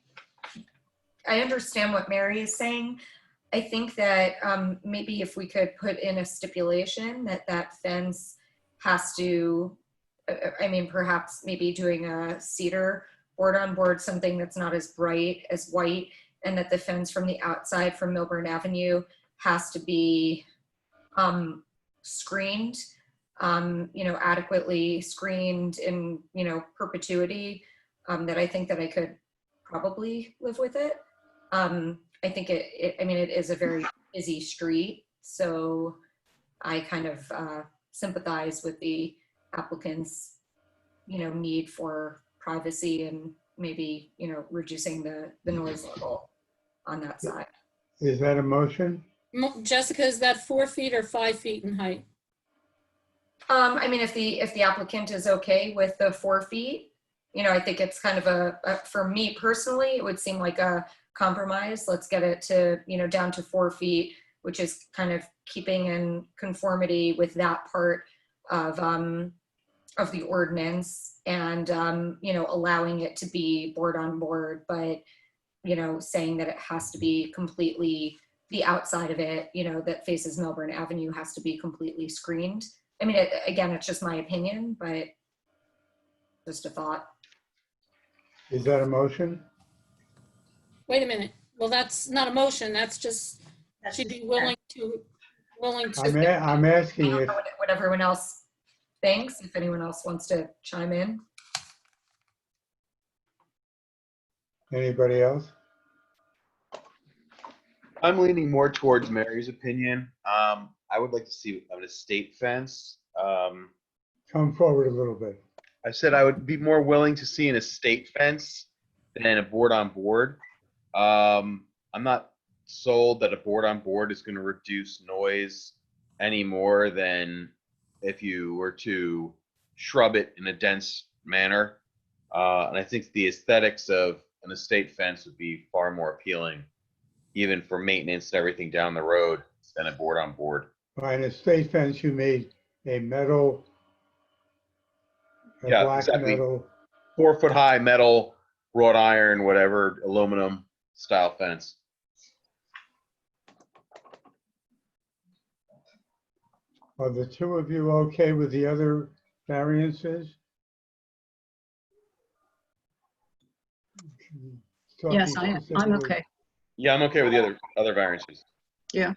Speaker 13: understand what Mary is saying. I think that maybe if we could put in a stipulation that that fence has to, I mean, perhaps maybe doing a cedar board on board, something that's not as bright as white, and that the fence from the outside from Millburn Avenue has to be screened, you know, adequately screened in, you know, perpetuity. that I think that I could probably live with it. I think I mean, it is a very busy street, so I kind of sympathize with the applicant's, need for privacy and maybe, reducing the noise level on that side.
Speaker 1: Is that a motion?
Speaker 3: Jessica, is that 4 feet or 5 feet in height?
Speaker 13: I mean, if the applicant is okay with the 4 feet, I think it's kind of for me personally, it would seem like a compromise. Let's get it to, down to 4 feet, which is kind of keeping in conformity with that part of the ordinance and, allowing it to be board on board, but, saying that it has to be completely, the outside of it, that faces Millburn Avenue has to be completely screened. I mean, again, it's just my opinion, but just a thought.
Speaker 1: Is that a motion?
Speaker 3: Wait a minute. Well, that's not a motion. That's just, she'd be willing to.
Speaker 1: I'm asking if,
Speaker 13: What everyone else thinks, if anyone else wants to chime in.
Speaker 1: anybody else?
Speaker 18: I'm leaning more towards Mary's opinion. I would like to see an estate fence.
Speaker 1: Come forward a little bit.
Speaker 18: I said I would be more willing to see an estate fence than a board on board. I'm not sold that a board on board is going to reduce noise any more than if you were to shrub it in a dense manner. And I think the aesthetics of an estate fence would be far more appealing, even for maintenance and everything down the road, than a board on board.
Speaker 1: By an estate fence, you made a metal, a
Speaker 18: Yeah,
Speaker 1: black
Speaker 18: exactly.
Speaker 1: metal.
Speaker 18: 4 foot high metal, wrought iron, whatever, aluminum style fence.
Speaker 1: Are the two of you okay with the other variances?
Speaker 4: Yes,
Speaker 1: Talking
Speaker 4: I'm
Speaker 1: specifically-
Speaker 4: okay.
Speaker 18: Yeah, I'm okay with the other variances.
Speaker 4: Yeah.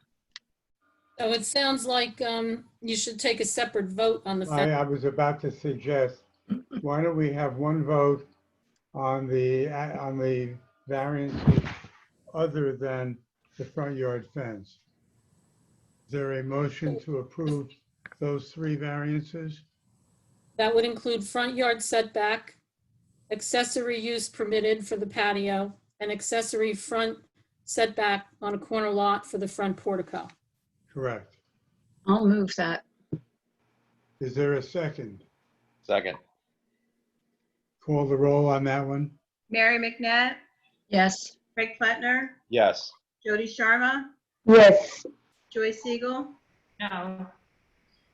Speaker 3: So it sounds like you should take a separate vote on the fence.
Speaker 1: I was about to suggest, why don't we have one vote on the variances other than the front yard fence? Is there a motion to approve those 3 variances?
Speaker 3: That would include front yard setback, accessory use permitted for the patio, and accessory front setback on a corner lot for the front portico.
Speaker 1: Correct.
Speaker 4: I'll move that.
Speaker 1: Is there a second?
Speaker 18: Second.
Speaker 1: Call the roll on that one.
Speaker 2: Mary McNatt,
Speaker 4: Yes.
Speaker 2: Craig Plattner,
Speaker 18: Yes.
Speaker 2: Jody Sharma,
Speaker 5: Yes.
Speaker 2: Joy Siegel,
Speaker 6: No.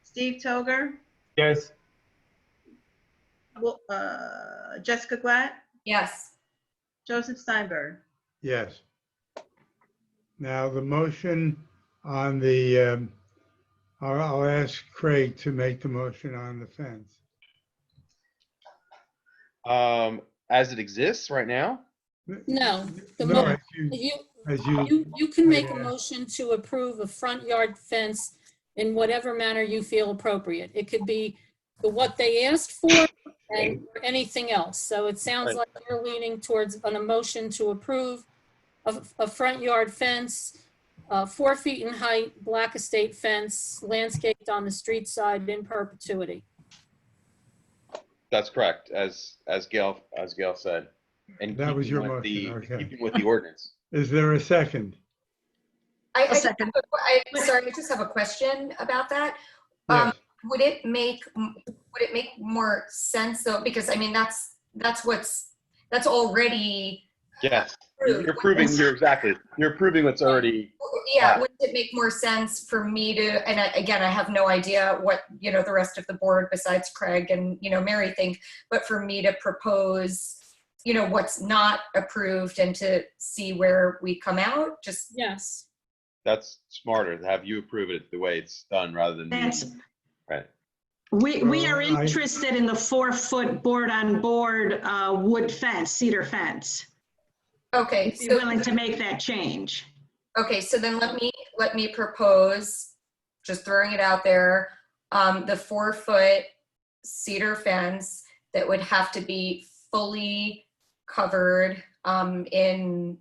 Speaker 2: Steve Toger,
Speaker 21: Yes.
Speaker 2: Jessica Glatt,
Speaker 13: Yes.
Speaker 2: Joseph Steinberg.
Speaker 1: Yes. Now, the motion on the, I'll ask Craig to make the motion on the fence.
Speaker 18: As it exists right now?
Speaker 3: No,
Speaker 1: No,
Speaker 3: you can make a motion to approve a front yard fence in whatever manner you feel appropriate. It could be what they asked for and anything else. So it sounds
Speaker 18: Right.
Speaker 3: like you're leaning towards a motion to approve a front yard fence, 4 feet in height, black estate fence, landscaped on the street side in perpetuity.
Speaker 18: That's correct, as Gail said. And
Speaker 1: That was
Speaker 18: keeping
Speaker 1: your
Speaker 18: with
Speaker 1: motion, okay.
Speaker 18: Keeping with the ordinance.
Speaker 1: Is there a second?
Speaker 13: I sorry, I just have a question about that.
Speaker 1: Yes.
Speaker 13: Would it make more sense though? Because I mean, that's already
Speaker 18: Yes, you're approving what's already.
Speaker 13: Yeah, wouldn't it make more sense for me to, and again, I have no idea what, the rest of the board besides Craig and, Mary think, but for me to propose, what's not approved and to see where we come out, just.
Speaker 3: Yes.
Speaker 18: That's smarter to have you approve it the way it's done rather than me. Right.
Speaker 19: We are interested in the 4-foot board on board wood fence, cedar fence.
Speaker 13: Okay.
Speaker 19: If you're willing to make that change.
Speaker 13: Okay, so then let me propose, just throwing it out there, the 4-foot cedar fence that would have to be fully covered in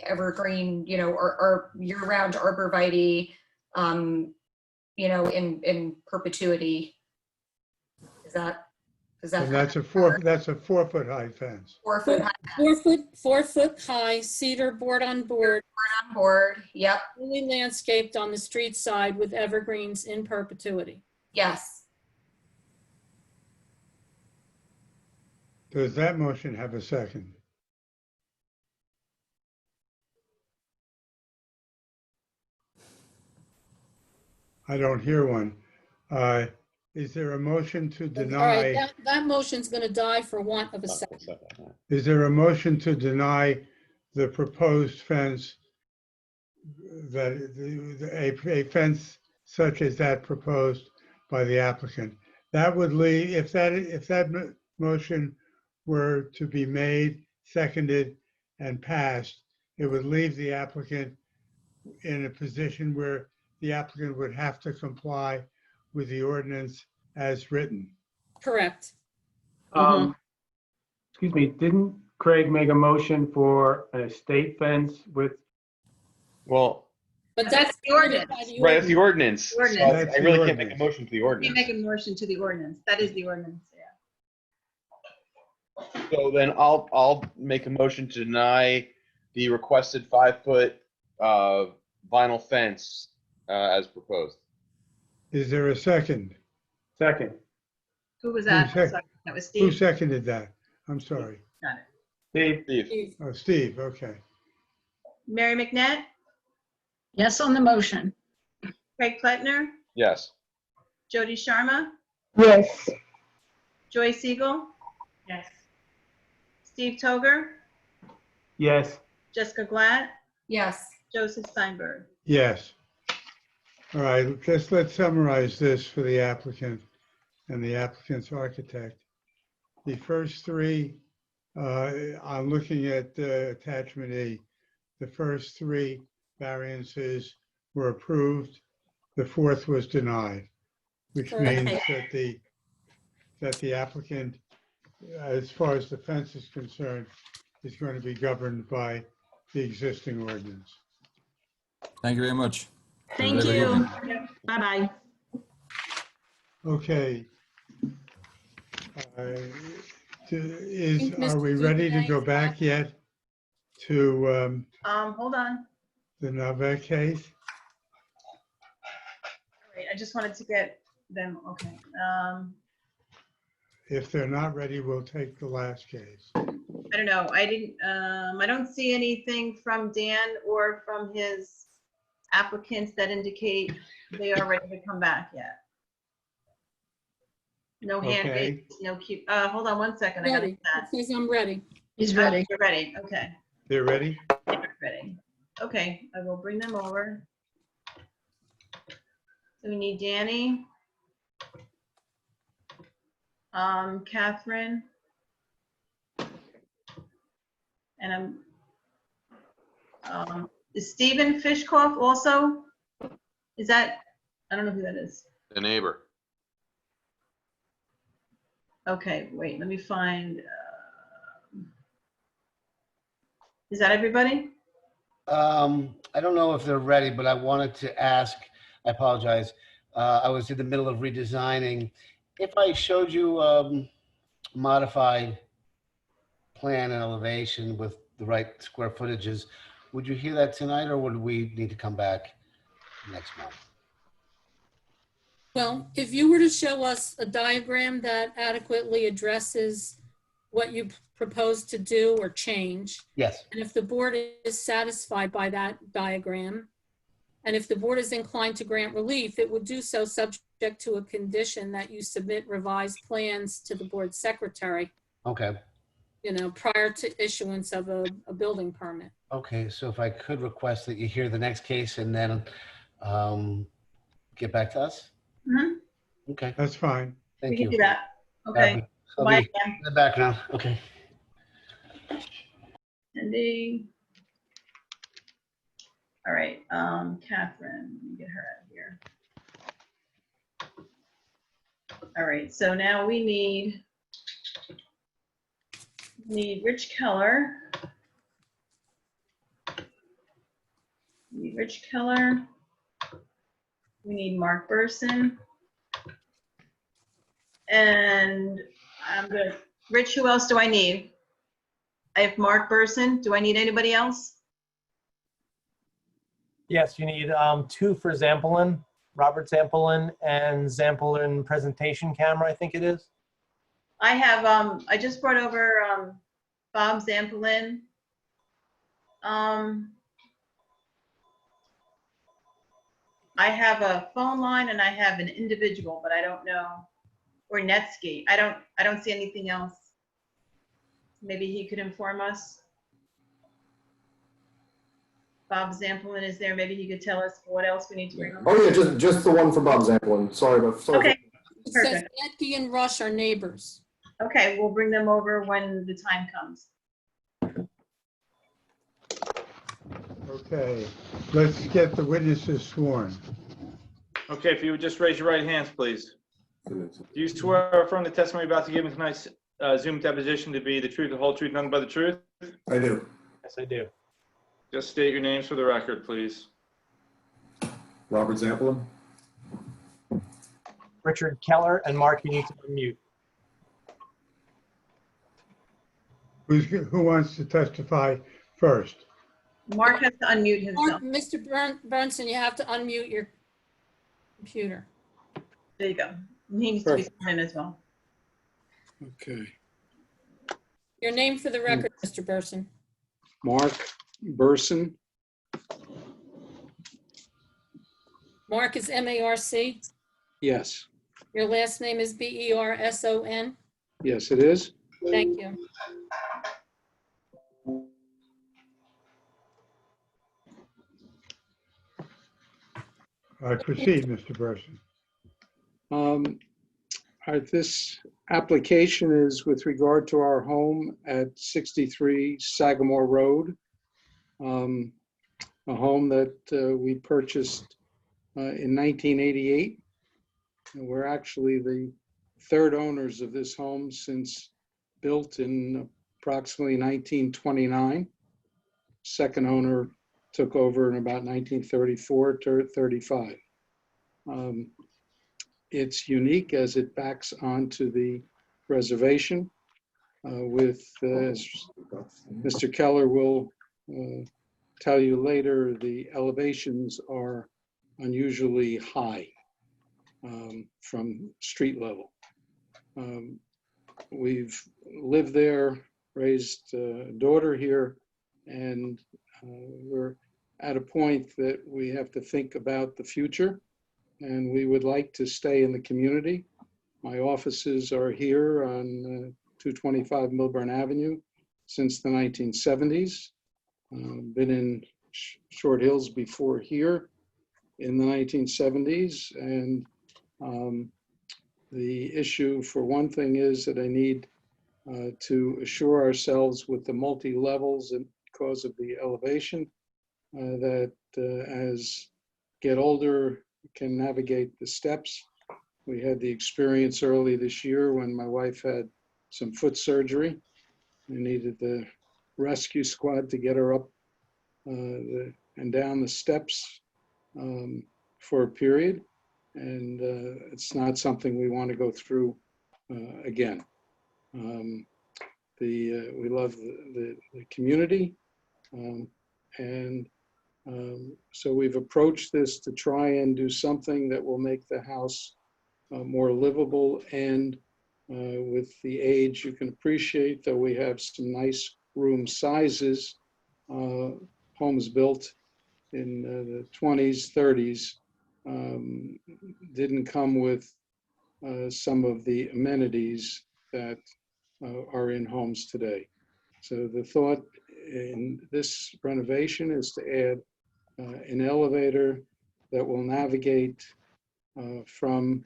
Speaker 13: evergreen, or year-round arborvitae, in perpetuity. Does that
Speaker 1: And that's a 4-foot high fence.
Speaker 13: 4 foot high?
Speaker 3: 4 foot high cedar board on board.
Speaker 13: On board, yep.
Speaker 3: Fully landscaped on the street side with evergreens in perpetuity.
Speaker 13: Yes.
Speaker 1: Does that motion have a second? I don't hear one. Is there a motion to
Speaker 3: All right,
Speaker 1: deny?
Speaker 3: that motion's going to die for want of a second.
Speaker 1: Is there a motion to deny the proposed fence, that a fence such as that proposed by the applicant? That would leave, if that motion were to be made, seconded, and passed, it would leave the applicant in a position where the applicant would have to comply with the ordinance as written.
Speaker 3: Correct.
Speaker 21: Excuse me, didn't Craig make a motion for an estate fence with?
Speaker 18: Well,
Speaker 3: But that's
Speaker 2: the ordinance.
Speaker 18: right, that's the ordinance. So
Speaker 2: Ordinance.
Speaker 18: I really can't make a motion to the
Speaker 2: You
Speaker 18: ordinance.
Speaker 2: make a motion to the ordinance. That is the ordinance, yeah.
Speaker 18: So then I'll make a motion to deny the requested 5-foot vinyl fence as proposed.
Speaker 1: Is there a second?
Speaker 21: Second.
Speaker 2: Who was that?
Speaker 1: Who sec-
Speaker 2: Sorry, that was
Speaker 1: Who
Speaker 2: Steve.
Speaker 1: seconded that? I'm sorry.
Speaker 2: Got it.
Speaker 21: Steve.
Speaker 1: Oh, Steve, okay.
Speaker 2: Mary McNett,
Speaker 4: Yes on the motion.
Speaker 2: Craig Pletner,
Speaker 18: Yes.
Speaker 2: Jody Sharma,
Speaker 7: Yes.
Speaker 2: Joy Siegel,
Speaker 11: Yes.
Speaker 2: Steve Toger,
Speaker 21: Yes.
Speaker 2: Jessica Glad,
Speaker 13: Yes.
Speaker 2: Joseph Steinberg.
Speaker 1: Yes. All right, let's summarize this for the applicant and the applicant's architect. The first three, I'm looking at attachment E. The first three variances were approved. The fourth was denied, which means that the applicant, as far as the fence is concerned, is going to be governed by the existing ordinance.
Speaker 20: Thank you very much.
Speaker 19: Thank you. Bye-bye.
Speaker 1: Okay. Are we ready to go back yet to
Speaker 2: Hold on.
Speaker 1: the Navet case?
Speaker 2: Wait, I just wanted to get them, okay.
Speaker 1: If they're not ready, we'll take the last case.
Speaker 2: I don't know. I don't see anything from Dan or from his applicants that indicate they are ready to come back yet. No hand
Speaker 1: Okay.
Speaker 2: raised, no cue. Hold on one second. I got
Speaker 3: Ready.
Speaker 2: that.
Speaker 3: It says I'm ready.
Speaker 4: He's ready.
Speaker 2: You're ready. Okay.
Speaker 1: They're ready?
Speaker 2: They're ready. Okay, I will bring them over. So we need Danny. Catherine. And is Stephen Fishkoff also? Is that, I don't know who that is.
Speaker 18: The neighbor.
Speaker 2: Okay, wait, let me find, is that everybody?
Speaker 16: I don't know if they're ready, but I wanted to ask, I apologize. I was in the middle of redesigning. If I showed you modified plan and elevation with the right square footages, would you hear that tonight or would we need to come back next month?
Speaker 3: Well, if you were to show us a diagram that adequately addresses what you propose to do or change,
Speaker 16: Yes.
Speaker 3: and if the board is satisfied by that diagram, and if the board is inclined to grant relief, it would do so subject to a condition that you submit revised plans to the board secretary,
Speaker 16: Okay.
Speaker 3: Prior to issuance of a building permit.
Speaker 16: Okay, so if I could request that you hear the next case and then get back to us?
Speaker 2: Mhm.
Speaker 16: Okay.
Speaker 1: That's fine.
Speaker 2: We
Speaker 16: Thank
Speaker 2: can
Speaker 16: you.
Speaker 2: do that. Okay.
Speaker 16: I'll
Speaker 2: Bye
Speaker 16: be
Speaker 2: again.
Speaker 16: in the background. Okay.
Speaker 2: Cindy. All right, Catherine, let me get her out of here. All right, so now we need Need Rich Keller. Need Rich Keller. We need Mark Burson. And I'm good. Rich, who else do I need? I have Mark Burson. Do I need anybody else?
Speaker 5: Yes, you need 2 for Zampolin, Robert Zampolin, and Zampolin presentation camera, I think it is.
Speaker 2: I have, I just brought over Bob Zampolin. I have a phone line and I have an individual, but I don't know, or Netscape. I don't see anything else. Maybe he could inform us. Bob Zampolin is there. Maybe he could tell us what else we need to bring on.
Speaker 22: Oh yeah, just the one for Bob Zampolin. Sorry about.
Speaker 2: Okay,
Speaker 3: It says
Speaker 2: perfect.
Speaker 3: Etke and Rush are neighbors.
Speaker 2: Okay, we'll bring them over when the time comes.
Speaker 1: Okay, let's get the witnesses sworn.
Speaker 15: Okay, if you would just raise your right hands, please. Do you swear or affirm the testimony you're about to give in tonight's Zoom deposition to be the truth, the whole truth, nothing but the truth?
Speaker 22: I do.
Speaker 5: Yes, I do.
Speaker 15: Just state your names for the record, please.
Speaker 22: Robert Zampolin.
Speaker 5: Richard Keller, and Mark, you need to unmute.
Speaker 1: Who wants to testify first?
Speaker 2: Mark has to unmute
Speaker 3: Mark,
Speaker 2: himself.
Speaker 3: Mr. Burnson, you have to unmute your computer.
Speaker 2: There you go. He needs to be sworn in as well.
Speaker 23: Okay.
Speaker 3: Your name for the record, Mr. Burson.
Speaker 23: Mark Burson.
Speaker 3: Mark is M-A-R-C.
Speaker 23: Yes.
Speaker 3: Your last name is B-E-R-S-O-N.
Speaker 23: Yes, it is.
Speaker 3: Thank you.
Speaker 1: All right, proceed, Mr. Burson.
Speaker 23: All right, this application is with regard to our home at 63 Sagamore Road. A home that we purchased in 1988. And we're actually the 3rd owners of this home since built in approximately 1929. Second owner took over in about 1934 to 35. It's unique as it backs onto the reservation with, as Mr. Keller will tell you later, the elevations are unusually high from street level. We've lived there, raised a daughter here, and we're at a point that we have to think about the future, and we would like to stay in the community. My offices are here on 225 Millburn Avenue since the 1970s. Been in Short Hills before here in the 1970s, and the issue for one thing is that I need to assure ourselves with the multi-levels and because of the elevation that as get older can navigate the steps. We had the experience early this year when my wife had some foot surgery. We needed the rescue squad to get her up and down the steps for a period. And it's not something we want to go through again. We love the community. So we've approached this to try and do something that will make the house more livable, and with the age you can appreciate that we have some nice room sizes. Homes built in the 20s, 30s didn't come with some of the amenities that are in homes today. So the thought in this renovation is to add an elevator that will navigate from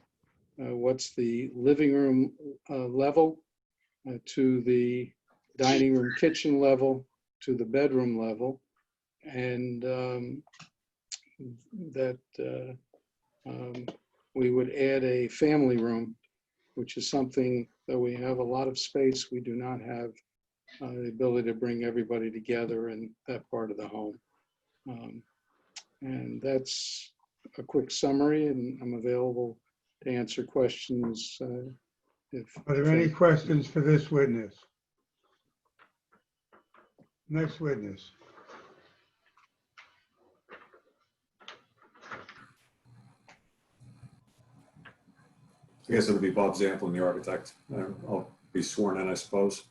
Speaker 23: what's the living room level to the dining room kitchen level to the bedroom level, and that we would add a family room, which is something that we have a lot of space we do not have the ability to bring everybody together in that part of the home. And that's a quick summary, and I'm available to answer questions if.
Speaker 1: Are there any questions for this witness? Next witness.
Speaker 22: I guess it'll be Bob Zamplin, the architect. I'll be sworn in, I suppose.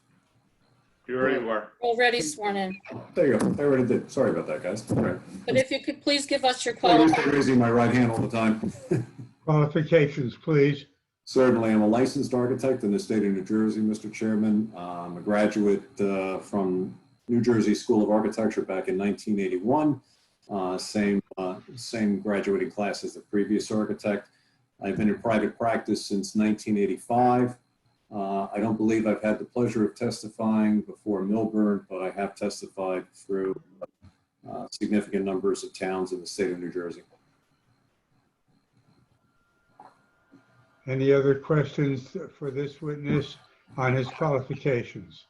Speaker 15: You already were.
Speaker 3: Already sworn in.
Speaker 22: There you go. I already did. Sorry about that, guys. All right.
Speaker 3: But if you could please give us your
Speaker 22: I'm used to
Speaker 3: qualifications.
Speaker 22: raising my right hand all the time.
Speaker 1: Qualifications, please.
Speaker 22: Certainly, I'm a licensed architect in the state of New Jersey, Mr. Chairman. I'm a graduate from New Jersey School of Architecture back in 1981. Same graduating class as the previous architect. I've been in private practice since 1985. I don't believe I've had the pleasure of testifying before Millburn, but I have testified through significant numbers of towns in the state of New Jersey.
Speaker 1: Any other questions for this witness on his qualifications?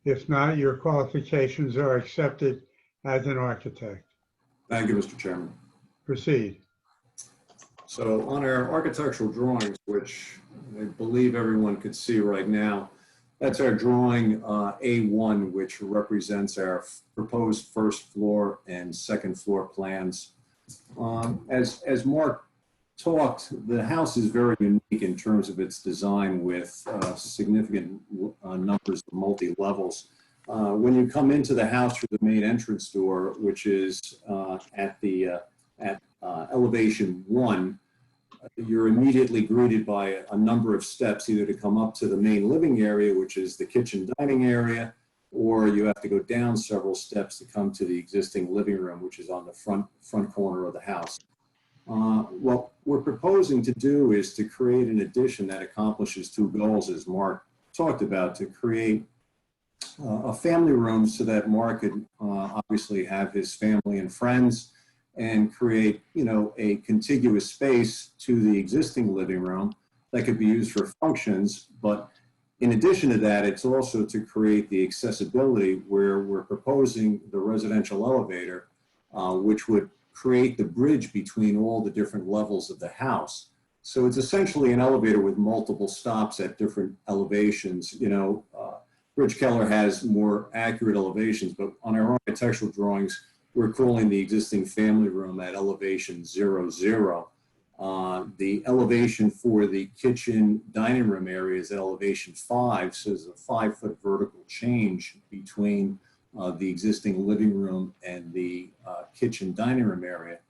Speaker 1: If not, your qualifications are accepted as an architect.
Speaker 22: Thank you, Mr. Chairman.
Speaker 1: Proceed.
Speaker 22: So on our architectural drawings, which I believe everyone could see right now, that's our drawing A1, which represents our proposed first floor and second floor plans. As Mark talked, the house is very unique in terms of its design with significant numbers of multi-levels. When you come into the house through the main entrance door, which is at elevation 1, you're immediately greeted by a number of steps, either to come up to the main living area, which is the kitchen dining area, or you have to go down several steps to come to the existing living room, which is on the front corner of the house. What we're proposing to do is to create an addition that accomplishes two goals, as Mark talked about, to create a family room so that Mark could obviously have his family and friends, and create, a contiguous space to the existing living room that could be used for functions. But in addition to that, it's also to create the accessibility where we're proposing the residential elevator, which would create the bridge between all the different levels of the house. So it's essentially an elevator with multiple stops at different elevations. Rich Keller has more accurate elevations, but on our architectural drawings, we're calling the existing family room at elevation 00. The elevation for the kitchen dining room area is at elevation 5, so there's a 5-foot vertical change between the existing living room and the kitchen dining room area.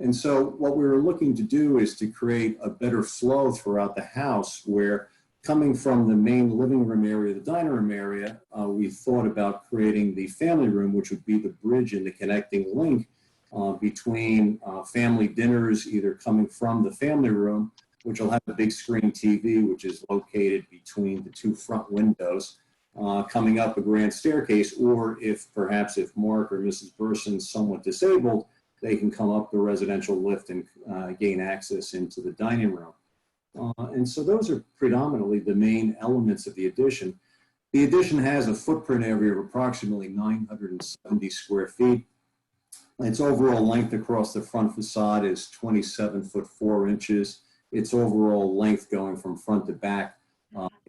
Speaker 22: And so what we were looking to do is to create a better flow throughout the house, where coming from the main living room area, the dining room area, we thought about creating the family room, which would be the bridge and the connecting link between family dinners, either coming from the family room, which will have a big screen TV, which is located between the two front windows, coming up a grand staircase, or if Mark or Mrs. Burson's somewhat disabled, they can come up the residential lift and gain access into the dining room. And so those are predominantly the main elements of the addition. The addition has a footprint area of approximately 970 square feet. Its overall length across the front facade is 27 foot 4 inches. Its overall length going from front to back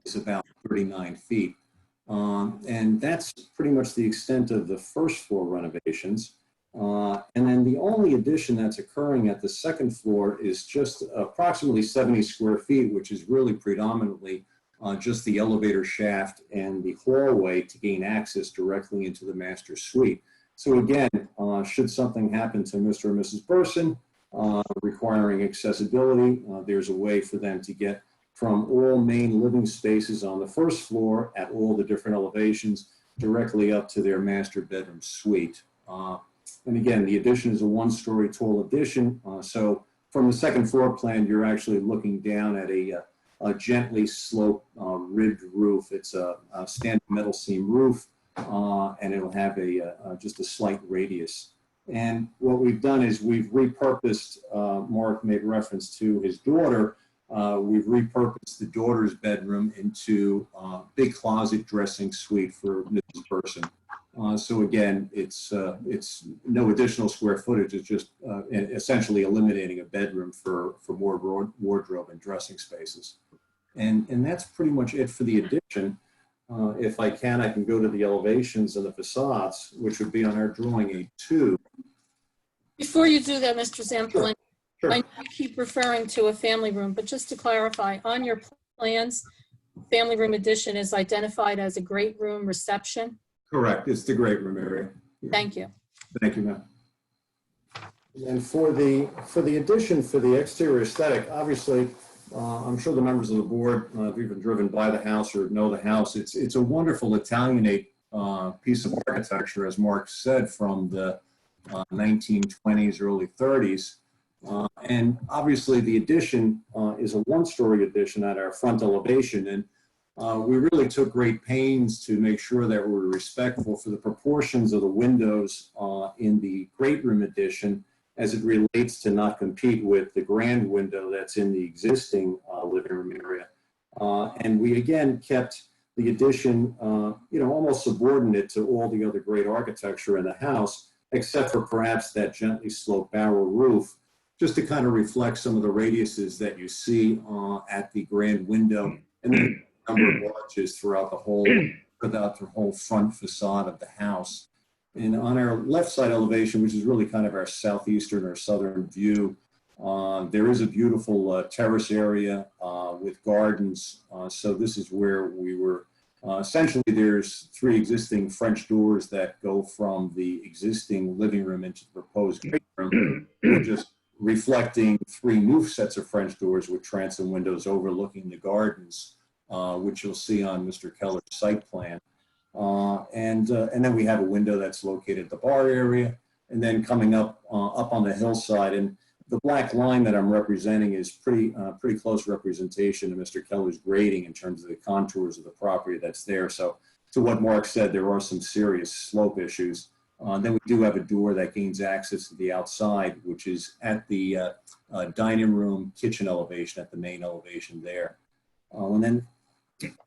Speaker 22: is about 39 feet. And that's pretty much the extent of the first floor renovations. And then the only addition that's occurring at the second floor is just approximately 70 square feet, which is really predominantly just the elevator shaft and the hallway to gain access directly into the master suite. So again, should something happen to Mr. or Mrs. Burson requiring accessibility, there's a way for them to get from all main living spaces on the first floor at all the different elevations directly up to their master bedroom suite. And again, the addition is a 1-story tall addition. So from the second floor plan, you're actually looking down at a gently sloped ribbed roof. It's a standard metal seam roof, and it'll have just a slight radius. And what we've done is we've repurposed, Mark made reference to his daughter, we've repurposed the daughter's bedroom into a big closet dressing suite for Mrs. Person. So again, it's no additional square footage. It's just essentially eliminating a bedroom for more wardrobe and dressing spaces. And that's pretty much it for the addition. If I can go to the elevations and the facades, which would be on our drawing A2.
Speaker 3: Before you do that, Mr. Zampolin,
Speaker 22: Sure.
Speaker 3: I know you keep referring to a family room, but just to clarify, on your plans, family room addition is identified as a great room reception?
Speaker 22: Correct. It's the great room area.
Speaker 3: Thank you.
Speaker 22: Thank you, ma'am. And for the addition, for the exterior aesthetic, obviously, I'm sure the members of the board, if you've been driven by the house or know the house, it's a wonderful Italianate piece of architecture, as Mark said, from the 1920s, early 30s. And obviously the addition is a one-story addition at our front elevation. And we really took great pains to make sure that we were respectful for the proportions of the windows in the great room addition as it relates to not compete with the grand window that's in the existing living room area. And we again kept the addition, almost subordinate to all the other great architecture in the house, except for perhaps that gently sloped barrel roof, just to kind of reflect some of the radiuses that you see at the grand window, and then a number of arches throughout the whole front facade of the house. And on our left side elevation, which is really kind of our southeastern or southern view, there is a beautiful terrace area with gardens. So this is where we were. Essentially, there's 3 existing French doors that go from the existing living room into the proposed great room. We're just reflecting 3 new sets of French doors with transom windows overlooking the gardens, which you'll see on Mr. Keller's site plan. And then we have a window that's located at the bar area, and then coming up on the hillside. And the black line that I'm representing is pretty close representation of Mr. Keller's grading in terms of the contours of the property that's there. So to what Mark said, there are some serious slope issues. Then we do have a door that gains access to the outside, which is at the dining room, kitchen elevation, at the main elevation there. And then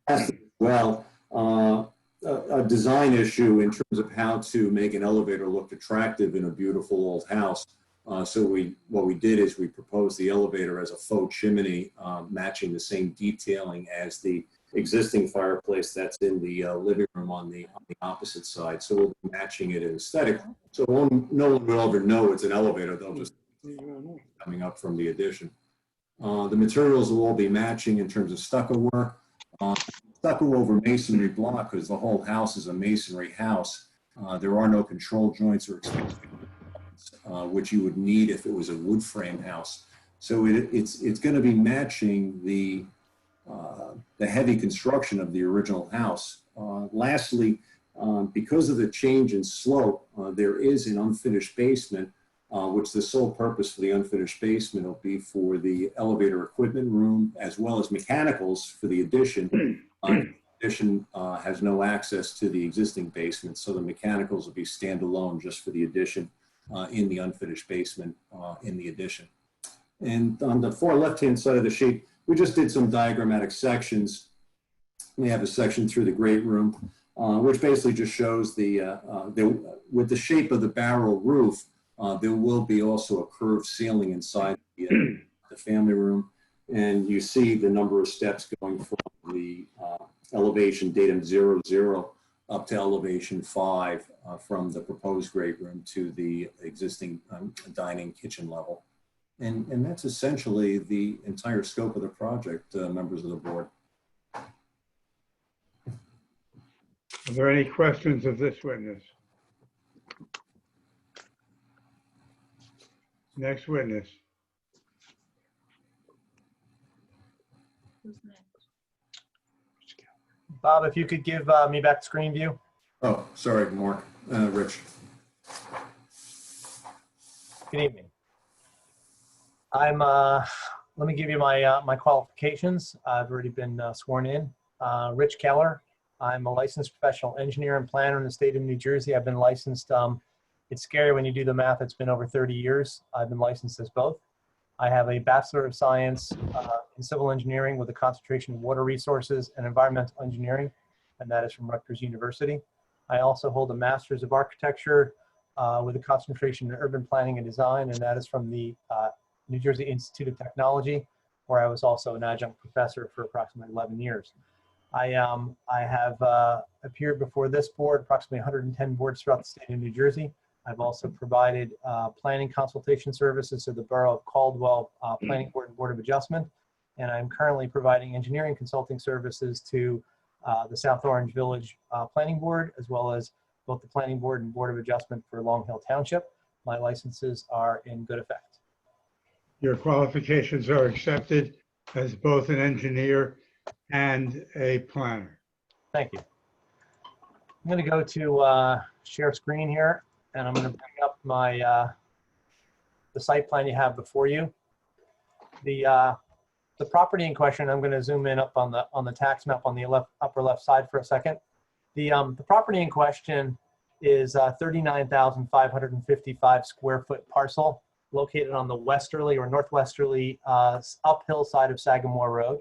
Speaker 22: as well, a design issue in terms of how to make an elevator look attractive in a beautiful old house. So what we did is we proposed the elevator as a faux chimney, matching the same detailing as the existing fireplace that's in the living room on the opposite side. So we'll be matching it in aesthetic. So no one will ever know it's an elevator. They'll just coming up from the addition. The materials will all be matching in terms of stucco work. Stucco over masonry block, because the whole house is a masonry house. There are no control joints or extension which you would need if it was a wood frame house. So it's going to be matching the heavy construction of the original house. Lastly, because of the change in slope, there is an unfinished basement, which the sole purpose for the unfinished basement will be for the elevator equipment room, as well as mechanicals for the addition. The addition has no access to the existing basement, so the mechanicals will be standalone just for the addition in the unfinished basement in the addition. And on the far left-hand side of the sheet, we just did some diagrammatic sections. We have a section through the great room, which basically just shows with the shape of the barrel roof, there will be also a curved ceiling inside the family room. And you see the number of steps going from the elevation datum 00 up to elevation 5 from the proposed great room to the existing dining kitchen level. And that's essentially the entire scope of the project, members of the board.
Speaker 1: Are there any questions of this witness? Next witness.
Speaker 5: Bob, if you could give me back screen view.
Speaker 22: Oh, sorry, Mark. Rich.
Speaker 5: Good evening. Let me give you my qualifications. I've already been sworn in. Rich Keller. I'm a licensed professional engineer and planner in the state of New Jersey. I've been licensed, it's scary when you do the math, it's been over 30 years. I've been licensed as both. I have a Bachelor of Science in Civil Engineering with a concentration in Water Resources and Environmental Engineering, and that is from Rutgers University. I also hold a Master's of Architecture with a concentration in Urban Planning and Design, and that is from the New Jersey Institute of Technology, where I was also an adjunct professor for approximately 11 years. I have appeared before this board, approximately 110 boards throughout the state of New Jersey. I've also provided planning consultation services to the Borough of Caldwell Planning Board and Board of Adjustment, and I'm currently providing engineering consulting services to the South Orange Village Planning Board, as well as both the Planning Board and Board of Adjustment for Long Hill Township. My licenses are in good effect.
Speaker 1: Your qualifications are accepted as both an engineer and a planner.
Speaker 5: Thank you. I'm going to go to share screen here, and I'm going to bring up my the site plan you have before you. The property in question, I'm going to zoom in up on the tax map on the upper left side for a second. The property in question is 39,555 square foot parcel located on the westerly or northwesterly uphill side of Sagamore Road.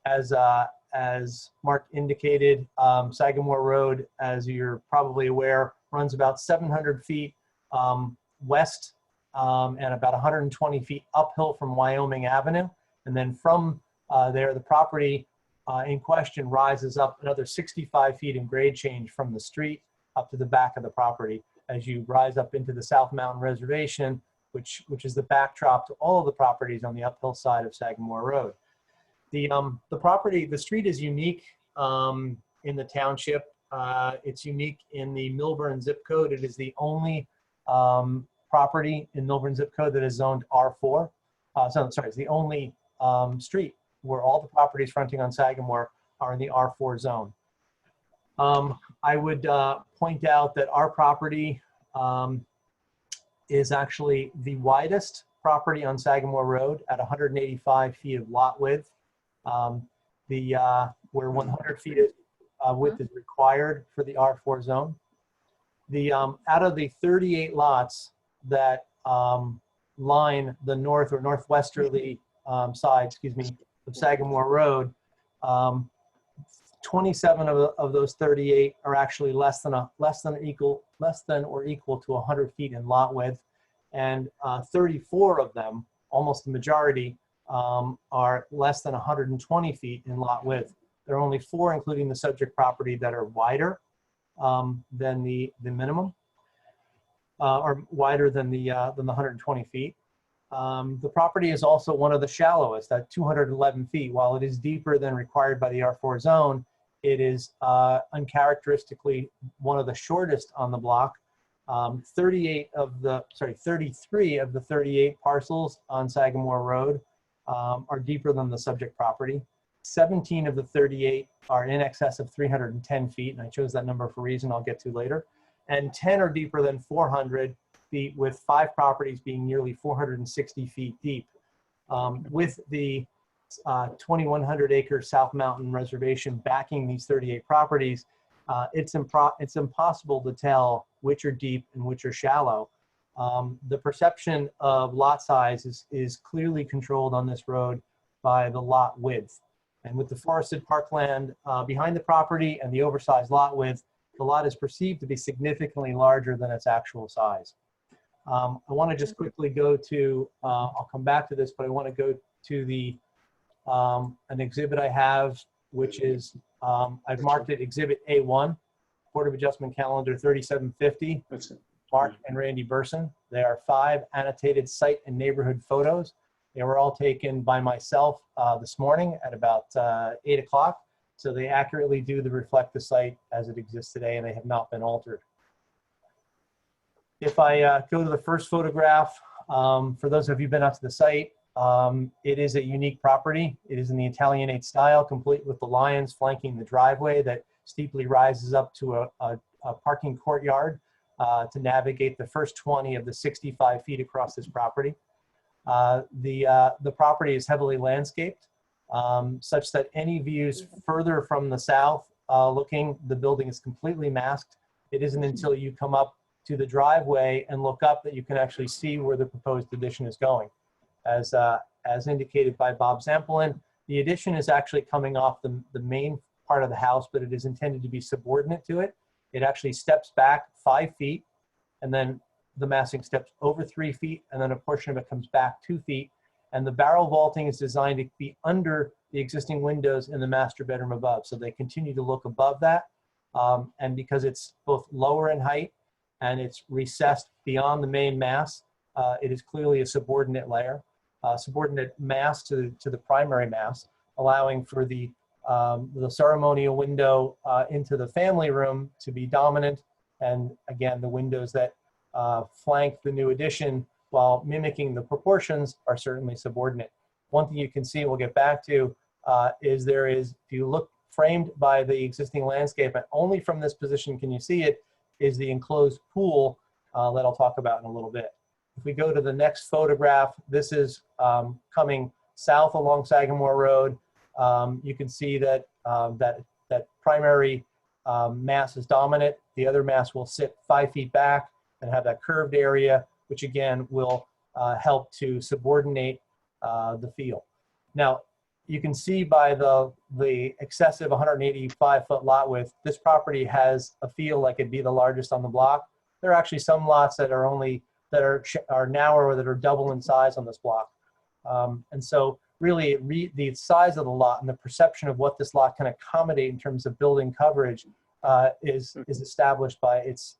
Speaker 5: As Mark indicated, Sagamore Road, as you're probably aware, runs about 700 feet west and about 120 feet uphill from Wyoming Avenue. And then from there, the property in question rises up another 65 feet in grade change from the street up to the back of the property as you rise up into the South Mountain Reservation, which is the backdrop to all of the properties on the uphill side of Sagamore Road. The street is unique in the township. It's unique in the Millburn zip code. It is the only property in Millburn zip code that is zoned R4. It's the only street where all the properties fronting on Sagamore are in the R4 zone. I would point out that our property is actually the widest property on Sagamore Road at 185 feet of lot width. Where 100 feet width is required for the R4 zone. Out of the 38 lots that line the north or northwesterly side, of Sagamore Road, 27 of those 38 are actually less than or equal to 100 feet in lot width, and 34 of them, almost the majority, are less than 120 feet in lot width. There are only 4, including the subject property, that are wider than the minimum, or wider than the 120 feet. The property is also one of the shallowest at 211 feet. While it is deeper than required by the R4 zone, it is uncharacteristically one of the shortest on the block. 33 of the 38 parcels on Sagamore Road are deeper than the subject property. 17 of the 38 are in excess of 310 feet, and I chose that number for a reason I'll get to later. And 10 are deeper than 400 feet, with 5 properties being nearly 460 feet deep. With the 2,100 acre South Mountain Reservation backing these 38 properties, it's impossible to tell which are deep and which are shallow. The perception of lot size is clearly controlled on this road by the lot width. And with the forested parkland behind the property and the oversized lot width, the lot is perceived to be significantly larger than its actual size. I want to just quickly go to, I'll come back to this, but I want to go to the an exhibit I have, which is, I've marked it Exhibit A1, Board of Adjustment Calendar 3750, Mark and Randy Burson. They are 5 annotated site and neighborhood photos. They were all taken by myself this morning at about 8 o'clock. So they accurately do reflect the site as it exists today, and they have not been altered. If I go to the first photograph, for those of you who've been out to the site, it is a unique property. It is in the Italianate style, complete with the lions flanking the driveway that steeply rises up to a parking courtyard to navigate the first 20 of the 65 feet across this property. The property is heavily landscaped, such that any views further from the south looking, the building is completely masked. It isn't until you come up to the driveway and look up, that you can actually see where the proposed addition is going. As indicated by Bob Zampolin, the addition is actually coming off the main part of the house, but it is intended to be subordinate to it. It actually steps back 5 feet, and then the massing steps over 3 feet, and then a portion of it comes back 2 feet. And the barrel vaulting is designed to be under the existing windows in the master bedroom above. So they continue to look above that. And because it's both lower in height and it's recessed beyond the main mass, it is clearly a subordinate layer, subordinate mass to the primary mass, allowing for the ceremonial window into the family room to be dominant. And again, the windows that flank the new addition, while mimicking the proportions, are certainly subordinate. One thing you can see, we'll get back to, is if you look framed by the existing landscape, and only from this position can you see it, is the enclosed pool that I'll talk about in a little bit. If we go to the next photograph, this is coming south along Sagamore Road. You can see that that primary mass is dominant. The other mass will sit 5 feet back and have that curved area, which again will help to subordinate the feel. Now, you can see by the excessive 185-foot lot width, this property has a feel like it'd be the largest on the block. There are actually some lots that are narrower, or that are double in size on this block. And so really the size of the lot and the perception of what this lot can accommodate in terms of building coverage is established by its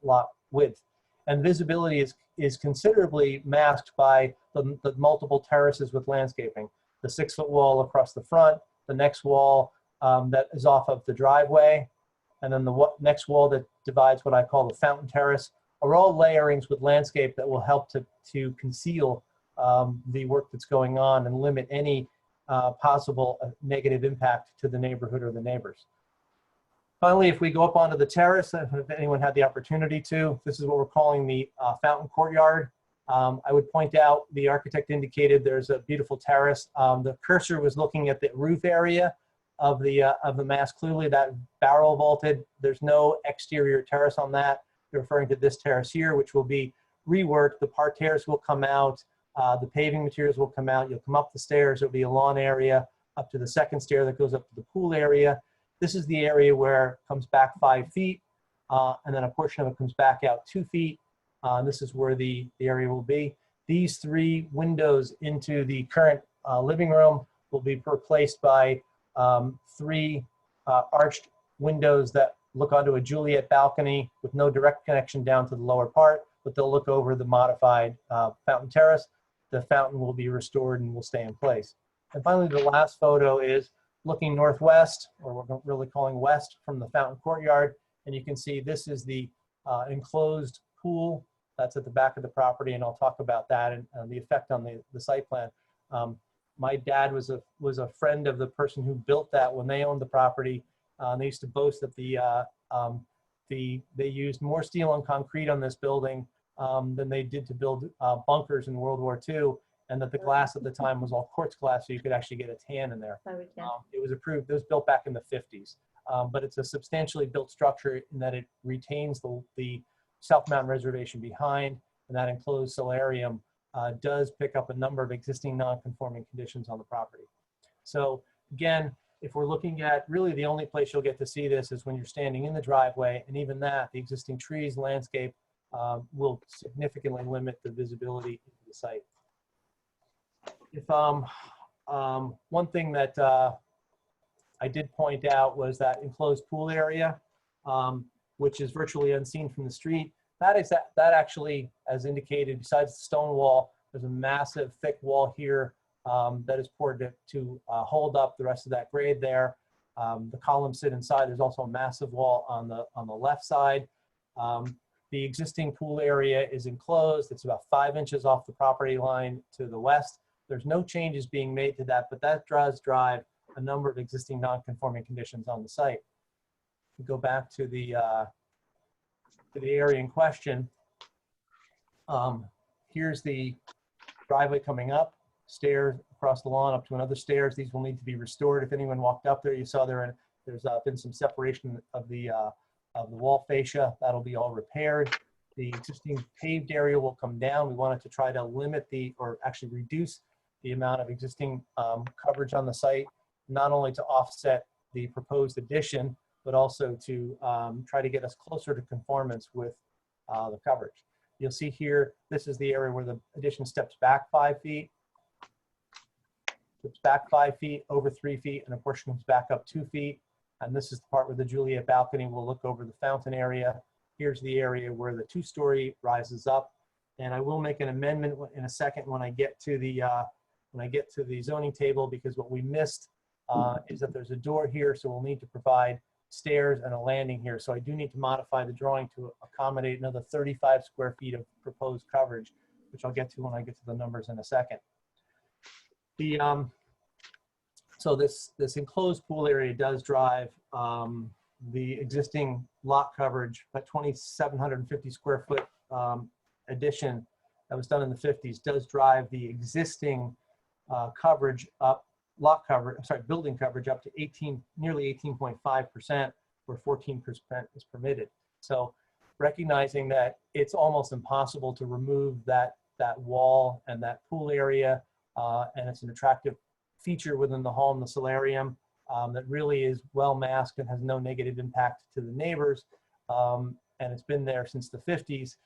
Speaker 5: lot width. And visibility is considerably masked by the multiple terraces with landscaping. The 6-foot wall across the front, the next wall that is off of the driveway, and then the next wall that divides what I call the fountain terrace, are all layerings with landscape that will help to conceal the work that's going on and limit any possible negative impact to the neighborhood or the neighbors. Finally, if we go up onto the terrace, if anyone had the opportunity to, this is what we're calling the fountain courtyard. I would point out, the architect indicated there's a beautiful terrace. The cursor was looking at the roof area of the mass. Clearly that barrel vaulted. There's no exterior terrace on that. They're referring to this terrace here, which will be reworked. The parterres will come out. The paving materials will come out. You'll come up the stairs. There'll be a lawn area up to the second stair that goes up to the pool area. This is the area where it comes back 5 feet, and then a portion of it comes back out 2 feet. This is where the area will be. These 3 windows into the current living room will be replaced by 3 arched windows that look onto a Juliet balcony with no direct connection down to the lower part, but they'll look over the modified fountain terrace. The fountain will be restored and will stay in place. And finally, the last photo is looking northwest, or we're really calling west, from the fountain courtyard. And you can see this is the enclosed pool that's at the back of the property, and I'll talk about that and the effect on the site plan. My dad was a friend of the person who built that when they owned the property. They used to boast that they used more steel and concrete on this building than they did to build bunkers in World War II, and that the glass at the time was all quartz glass, so you could actually get a tan in there. It was approved. It was built back in the 50s, but it's a substantially built structure in that it retains the South Mountain Reservation behind, and that enclosed solarium does pick up a number of existing non-conforming conditions on the property. So again, if we're looking at, really the only place you'll get to see this is when you're standing in the driveway, and even that, the existing trees, landscape will significantly limit the visibility into the site. If one thing that I did point out was that enclosed pool area, which is virtually unseen from the street. That actually, as indicated, besides the stone wall, there's a massive thick wall here that is poured to hold up the rest of that grade there. The columns sit inside. There's also a massive wall on the left side. The existing pool area is enclosed. It's about 5 inches off the property line to the west. There's no changes being made to that, but that does drive a number of existing non-conforming conditions on the site. We go back to the area in question. Here's the driveway coming up, stairs across the lawn up to another stairs. These will need to be restored. If anyone walked up there, you saw there's been some separation of the wall fascia. That'll be all repaired. The existing paved area will come down. We wanted to try to limit or actually reduce the amount of existing coverage on the site, not only to offset the proposed addition, but also to try to get us closer to conformance with the coverage. You'll see here, this is the area where the addition steps back 5 feet. Steps back 5 feet, over 3 feet, and a portion comes back up 2 feet. And this is the part where the Juliet balcony will look over the fountain area. Here's the area where the 2-story rises up. And I will make an amendment in a second when I get to the zoning table, because what we missed is that there's a door here, so we'll need to provide stairs and a landing here. So I do need to modify the drawing to accommodate another 35 square feet of proposed coverage, which I'll get to when I get to the numbers in a second. So this enclosed pool area does drive the existing lot coverage, that 2,750 square foot addition that was done in the 50s does drive the existing coverage up, building coverage up to nearly 18.5%, where 14% is permitted. So recognizing that it's almost impossible to remove that wall and that pool area, and it's an attractive feature within the home, the solarium, that really is well masked and has no negative impact to the neighbors, and it's been there since the 50s.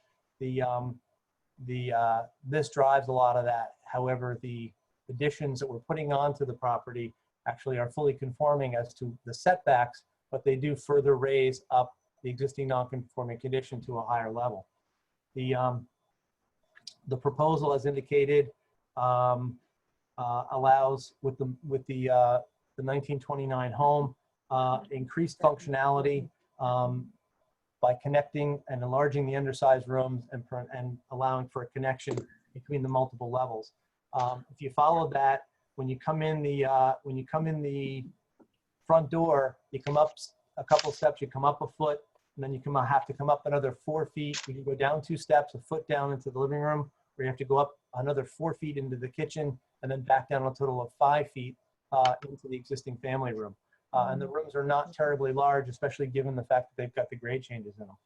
Speaker 5: This drives a lot of that. However, the additions that we're putting onto the property actually are fully conforming as to the setbacks, but they do further raise up the existing non-conforming condition to a higher level. The proposal, as indicated, allows with the 1929 home increased functionality by connecting and enlarging the undersized rooms and allowing for a connection between the multiple levels. If you follow that, when you come in the front door, you come up a couple steps, you come up a foot, and then you have to come up another 4 feet. You can go down 2 steps, a foot down into the living room, or you have to go up another 4 feet into the kitchen, and then back down a total of 5 feet into the existing family room. And the rooms are not terribly large, especially given the fact that they've got the grade changes in them.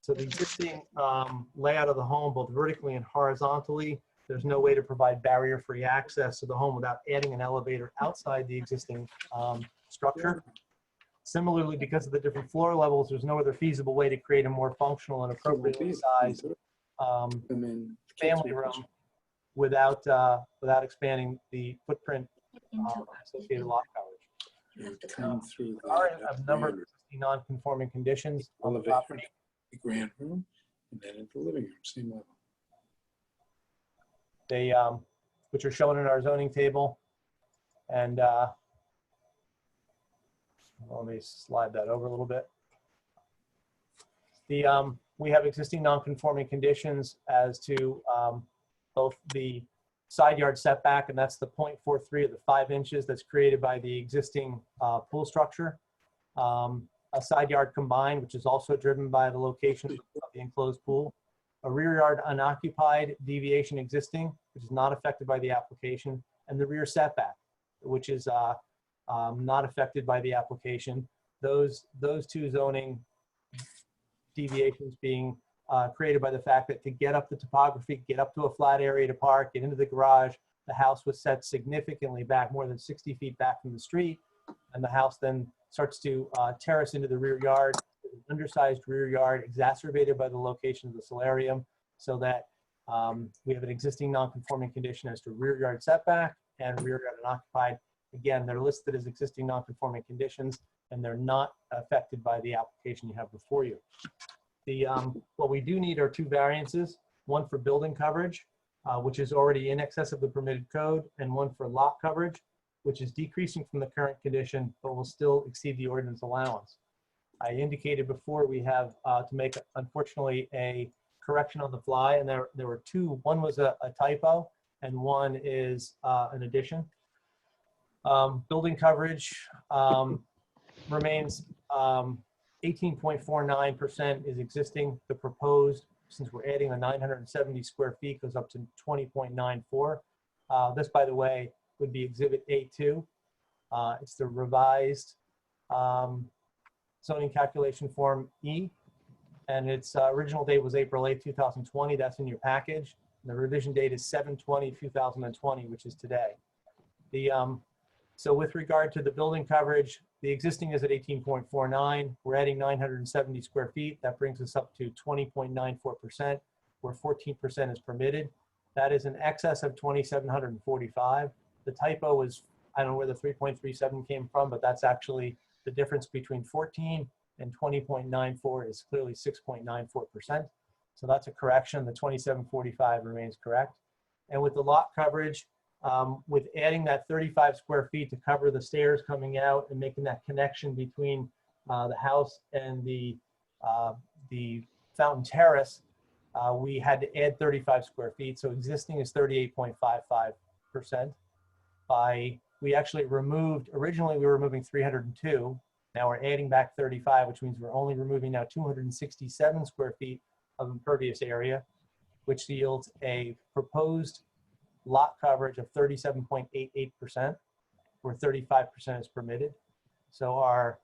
Speaker 5: So the existing layout of the home, both vertically and horizontally, there's no way to provide barrier-free access to the home without adding an elevator outside the existing structure. Similarly, because of the different floor levels, there's no other feasible way to create a more functional and appropriately sized family room without expanding the footprint associated lot coverage. There are a number of existing non-conforming conditions on the property.
Speaker 23: The grand room, and then into the living room, same level.
Speaker 5: They, which are shown in our zoning table. And let me slide that over a little bit. We have existing non-conforming conditions as to both the side yard setback, and that's the 0.43 of the 5 inches that's created by the existing pool structure. A side yard combined, which is also driven by the location of the enclosed pool. A rear yard unoccupied deviation existing, which is not affected by the application, and the rear setback, which is not affected by the application. Those two zoning deviations being created by the fact that to get up the topography, get up to a flat area to park, get into the garage, the house was set significantly back, more than 60 feet back from the street, and the house then starts to terrace into the rear yard, an undersized rear yard exacerbated by the location of the solarium, so that we have an existing non-conforming condition as to rear yard setback and rear yard unoccupied. Again, they're listed as existing non-conforming conditions, and they're not affected by the application you have before you. What we do need are 2 variances, one for building coverage, which is already in excess of the permitted code, and one for lot coverage, which is decreasing from the current condition, but will still exceed the ordinance allowance. I indicated before we have to make, unfortunately, a correction on the fly, and there were 2. One was a typo, and one is an addition. Building coverage remains 18.49% is existing. The proposed, since we're adding a 970 square feet, goes up to 20.94. This, by the way, would be Exhibit A2. It's the revised zoning calculation form E, and its original date was April 8, 2020. That's in your package. The revision date is 7/20/2020, which is today. So with regard to the building coverage, the existing is at 18.49. We're adding 970 square feet. That brings us up to 20.94%, where 14% is permitted. That is in excess of 2,745. The typo was, I don't know where the 3.37 came from, but that's actually the difference between 14 and 20.94 is clearly 6.94%. So that's a correction. The 2745 remains correct. And with the lot coverage, with adding that 35 square feet to cover the stairs coming out and making that connection between the house and the fountain terrace, we had to add 35 square feet. So existing is 38.55%. We actually removed, originally we were removing 302. Now we're adding back 35, which means we're only removing now 267 square feet of impervious area, which yields a proposed lot coverage of 37.88%, where 35% is permitted. So our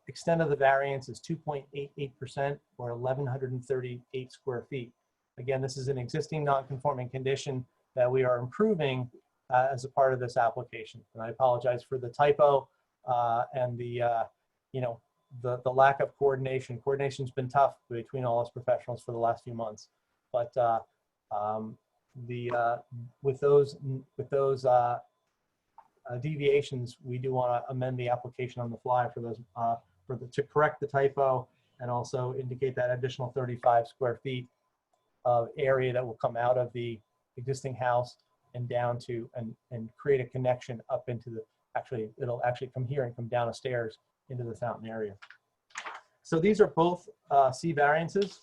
Speaker 5: extent of the variance is 2.88%, or 1,138 square feet. Again, this is an existing non-conforming condition that we are improving as a part of this application. And I apologize for the typo and the lack of coordination. Coordination's been tough between all us professionals for the last few months, but with those deviations, we do want to amend the application on the fly for those to correct the typo and also indicate that additional 35 square feet of area that will come out of the existing house and down to and create a connection up into the it'll actually come here and come down the stairs into the fountain area. So these are both C variances.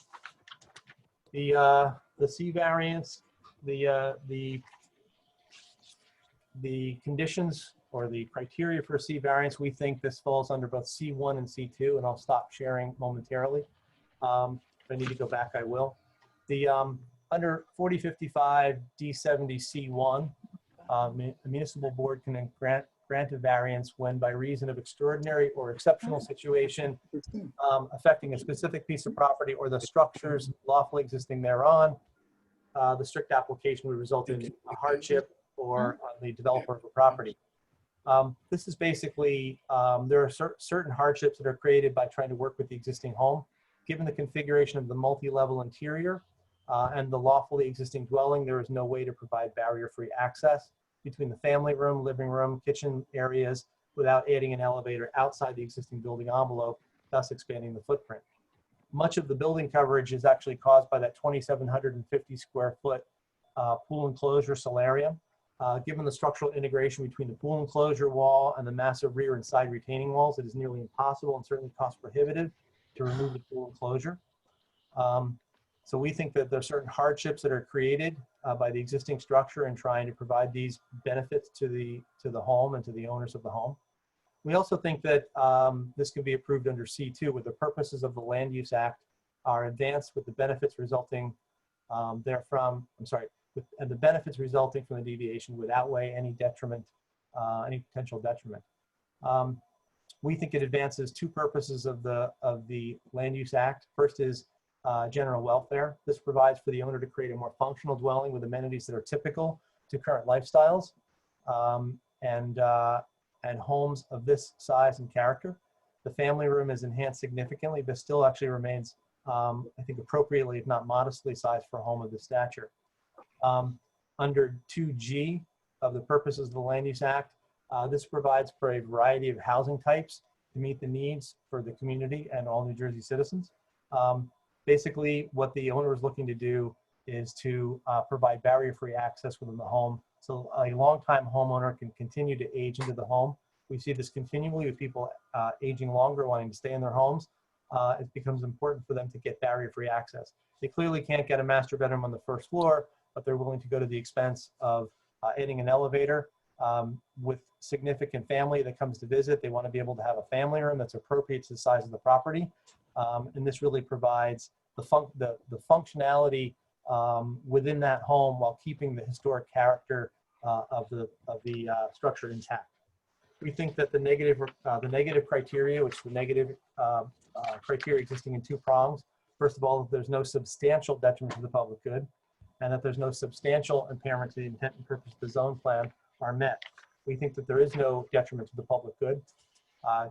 Speaker 5: The C variance, the conditions or the criteria for C variance, we think this falls under both C1 and C2, and I'll stop sharing momentarily. If I need to go back, I will. Under 4055 D70 C1, the municipal board can grant a variance when, by reason of extraordinary or exceptional situation affecting a specific piece of property or the structures lawfully existing thereon, the strict application would result in a hardship or on the developer of a property. This is basically, there are certain hardships that are created by trying to work with the existing home. Given the configuration of the multi-level interior and the lawfully existing dwelling, there is no way to provide barrier-free access between the family room, living room, kitchen areas without adding an elevator outside the existing building envelope, thus expanding the footprint. Much of the building coverage is actually caused by that 2,750 square foot pool enclosure solarium. Given the structural integration between the pool enclosure wall and the massive rear and side retaining walls, it is nearly impossible and certainly cost prohibitive to remove the pool enclosure. So we think that there are certain hardships that are created by the existing structure in trying to provide these benefits to the home and to the owners of the home. We also think that this can be approved under C2, with the purposes of the Land Use Act are advanced with the benefits resulting therefrom, and the benefits resulting from the deviation would outweigh any detriment, any potential detriment. We think it advances two purposes of the Land Use Act. First is general welfare. This provides for the owner to create a more functional dwelling with amenities that are typical to current lifestyles and homes of this size and character. The family room is enhanced significantly, but still actually remains, I think, appropriately, if not modestly sized for a home of this stature. Under 2G of the purposes of the Land Use Act, this provides for a variety of housing types to meet the needs for the community and all New Jersey citizens. Basically, what the owner is looking to do is to provide barrier-free access within the home, so a long-time homeowner can continue to age into the home. We see this continually with people aging longer, wanting to stay in their homes. It becomes important for them to get barrier-free access. They clearly can't get a master bedroom on the first floor, but they're willing to go to the expense of adding an elevator. With significant family that comes to visit, they want to be able to have a family room that's appropriate to the size of the property. And this really provides the functionality within that home while keeping the historic character of the structure intact. We think that the negative criteria, which the negative criteria existing in two prongs, first of all, that there's no substantial detriment to the public good, and that there's no substantial impairment to the intent and purpose of the zone plan are met. We think that there is no detriment to the public good,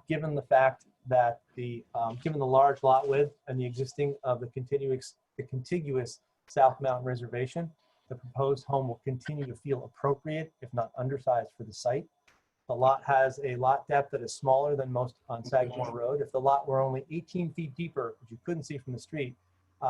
Speaker 5: given the fact that given the large lot width and the existing of the contiguous South Mountain Reservation, the proposed home will continue to feel appropriate, if not undersized, for the site. The lot has a lot depth that is smaller than most on Sagamore Road. If the lot were only 18 feet deeper, which you couldn't see from the street,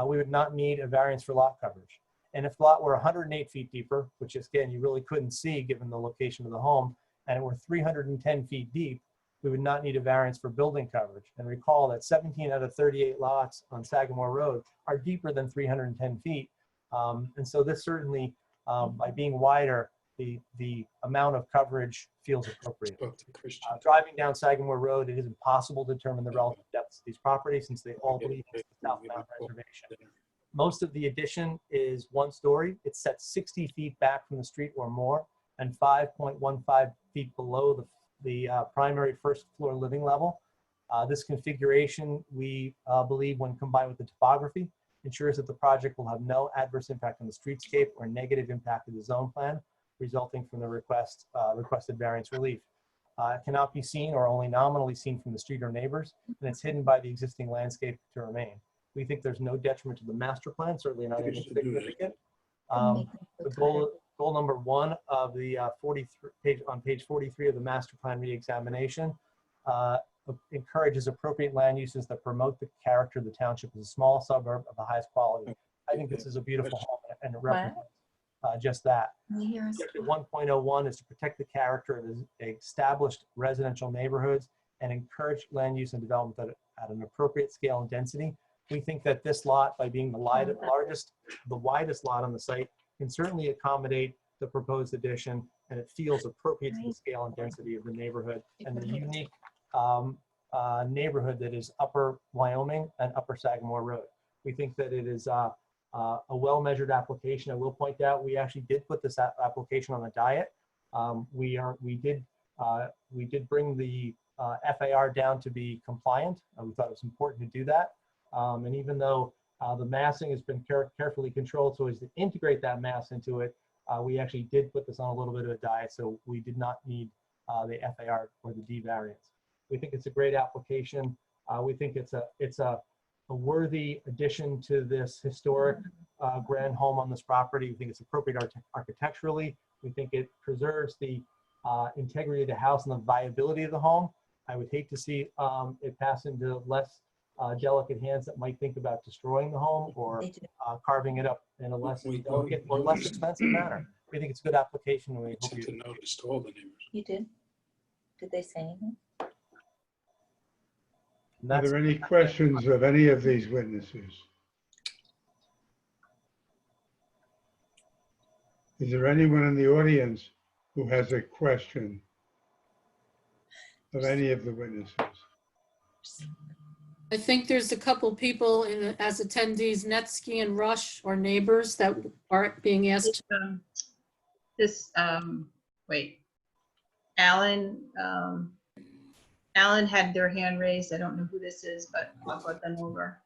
Speaker 5: we would not need a variance for lot coverage. And if the lot were 108 feet deeper, which is, again, you really couldn't see given the location of the home, and it were 310 feet deep, we would not need a variance for building coverage. And recall that 17 out of 38 lots on Sagamore Road are deeper than 310 feet. And so this certainly, by being wider, the amount of coverage feels appropriate. Driving down Sagamore Road, it is impossible to determine the relative depths of these properties since they all bleed into the South Mountain Reservation. Most of the addition is 1 story. It's set 60 feet back from the street or more, and 5.15 feet below the primary first floor living level. This configuration, we believe, when combined with the topography, ensures that the project will have no adverse impact on the streetscape or negative impact of the zone plan, resulting from the requested variance relief. It cannot be seen or only nominally seen from the street or neighbors, and it's hidden by the existing landscape to remain. We think there's no detriment to the master plan, certainly not anything significant. The goal number 1 of the on page 43 of the master plan re-examination encourages appropriate land uses that promote the character of the township as a small suburb of the highest quality. I think this is a beautiful home, and it represents just that. Section 1.01 is to protect the character of the established residential neighborhoods and encourage land use and development at an appropriate scale and density. We think that this lot, by being the widest lot on the site, can certainly accommodate the proposed addition, and it feels appropriate to the scale and density of the neighborhood and the unique neighborhood that is Upper Wyoming and Upper Sagamore Road. We think that it is a well-measured application. I will point out we actually did put this application on the diet. We did bring the FAR down to be compliant. We thought it was important to do that. And even though the massing has been carefully controlled so as to integrate that mass into it, we actually did put this on a little bit of a diet, so we did not need the FAR or the D variance. We think it's a great application. We think it's a worthy addition to this historic grand home on this property. We think it's appropriate architecturally. We think it preserves the integrity of the house and the viability of the home. I would hate to see it pass into less delicate hands that might think about destroying the home or carving it up in a less delicate or less expensive manner. We think it's a good application. And we hope you
Speaker 23: notice to all the neighbors.
Speaker 8: You did? Did they say anything?
Speaker 1: Are there any questions of any of these witnesses? Is there anyone in the audience who has a question of any of the witnesses?
Speaker 3: I think there's a couple people as attendees, Netsky and Rush, or neighbors that are being asked.
Speaker 2: Wait, Alan had their hand raised. I don't know who this is, but I'll put them over.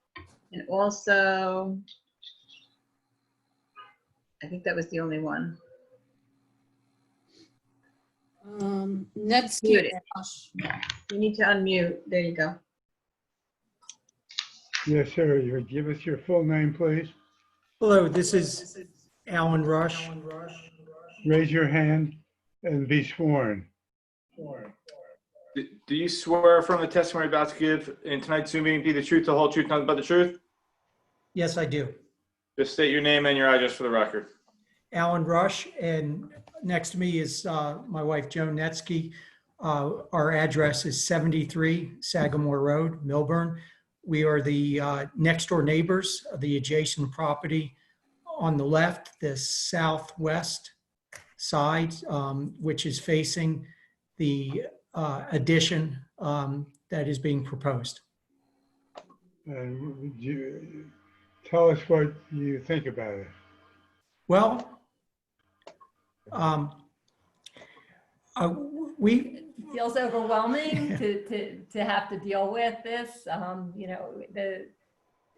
Speaker 2: And also, I think that was the only one.
Speaker 3: Netsky.
Speaker 2: You need to unmute. There you go.
Speaker 1: Yes, sir. You would give us your full name, please.
Speaker 10: Hello, this is Alan Rush.
Speaker 1: Raise your hand and be sworn.
Speaker 15: Do you swear from the testimony about to give in tonight's Zoom meeting be the truth, the whole truth, nothing but the truth?
Speaker 10: Yes, I do.
Speaker 15: Just state your name and your address for the record.
Speaker 10: Alan Rush, and next to me is my wife, Joan Netsky. Our address is 73 Sagamore Road, Millburn. We are the next door neighbors of the adjacent property on the left, the southwest side, which is facing the addition that is being proposed.
Speaker 1: And would you tell us what you think about it?
Speaker 10: Well,
Speaker 12: feels overwhelming to have to deal with this. You know,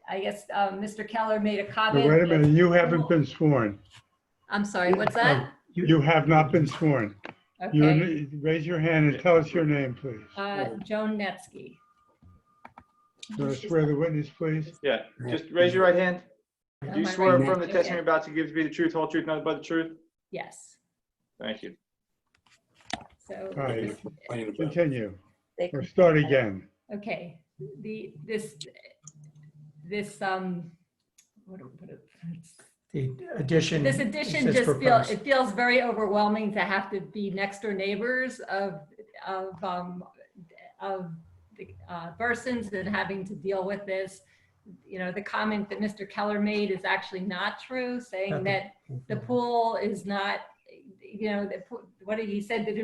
Speaker 9: I guess Mr. Keller made a
Speaker 1: Now,
Speaker 9: comment.
Speaker 1: wait a
Speaker 9: that-
Speaker 1: minute, you haven't been sworn.
Speaker 9: I'm sorry, what's that?
Speaker 1: You have not been sworn.
Speaker 9: Okay.
Speaker 1: Raise your hand and tell us your name, please.
Speaker 9: Joan Netsky.
Speaker 1: You want to swear the witness, please?
Speaker 15: Yeah, just raise your right hand. Do you
Speaker 9: my
Speaker 15: swear
Speaker 9: right
Speaker 15: affirm the
Speaker 9: hand.
Speaker 15: testimony you're about to give to be the truth, whole truth, nothing but the truth?
Speaker 9: Yes.
Speaker 15: Thank you.
Speaker 9: So,
Speaker 1: All right, continue, or start again.
Speaker 9: okay, this
Speaker 10: The addition.
Speaker 9: This addition
Speaker 10: says
Speaker 9: just
Speaker 10: proposed.
Speaker 9: feels very overwhelming to have to be next door neighbors of the Bursons and having to deal with this. You know, the comment that Mr. Keller made is actually not true, saying that the pool is not, you know, what he said, that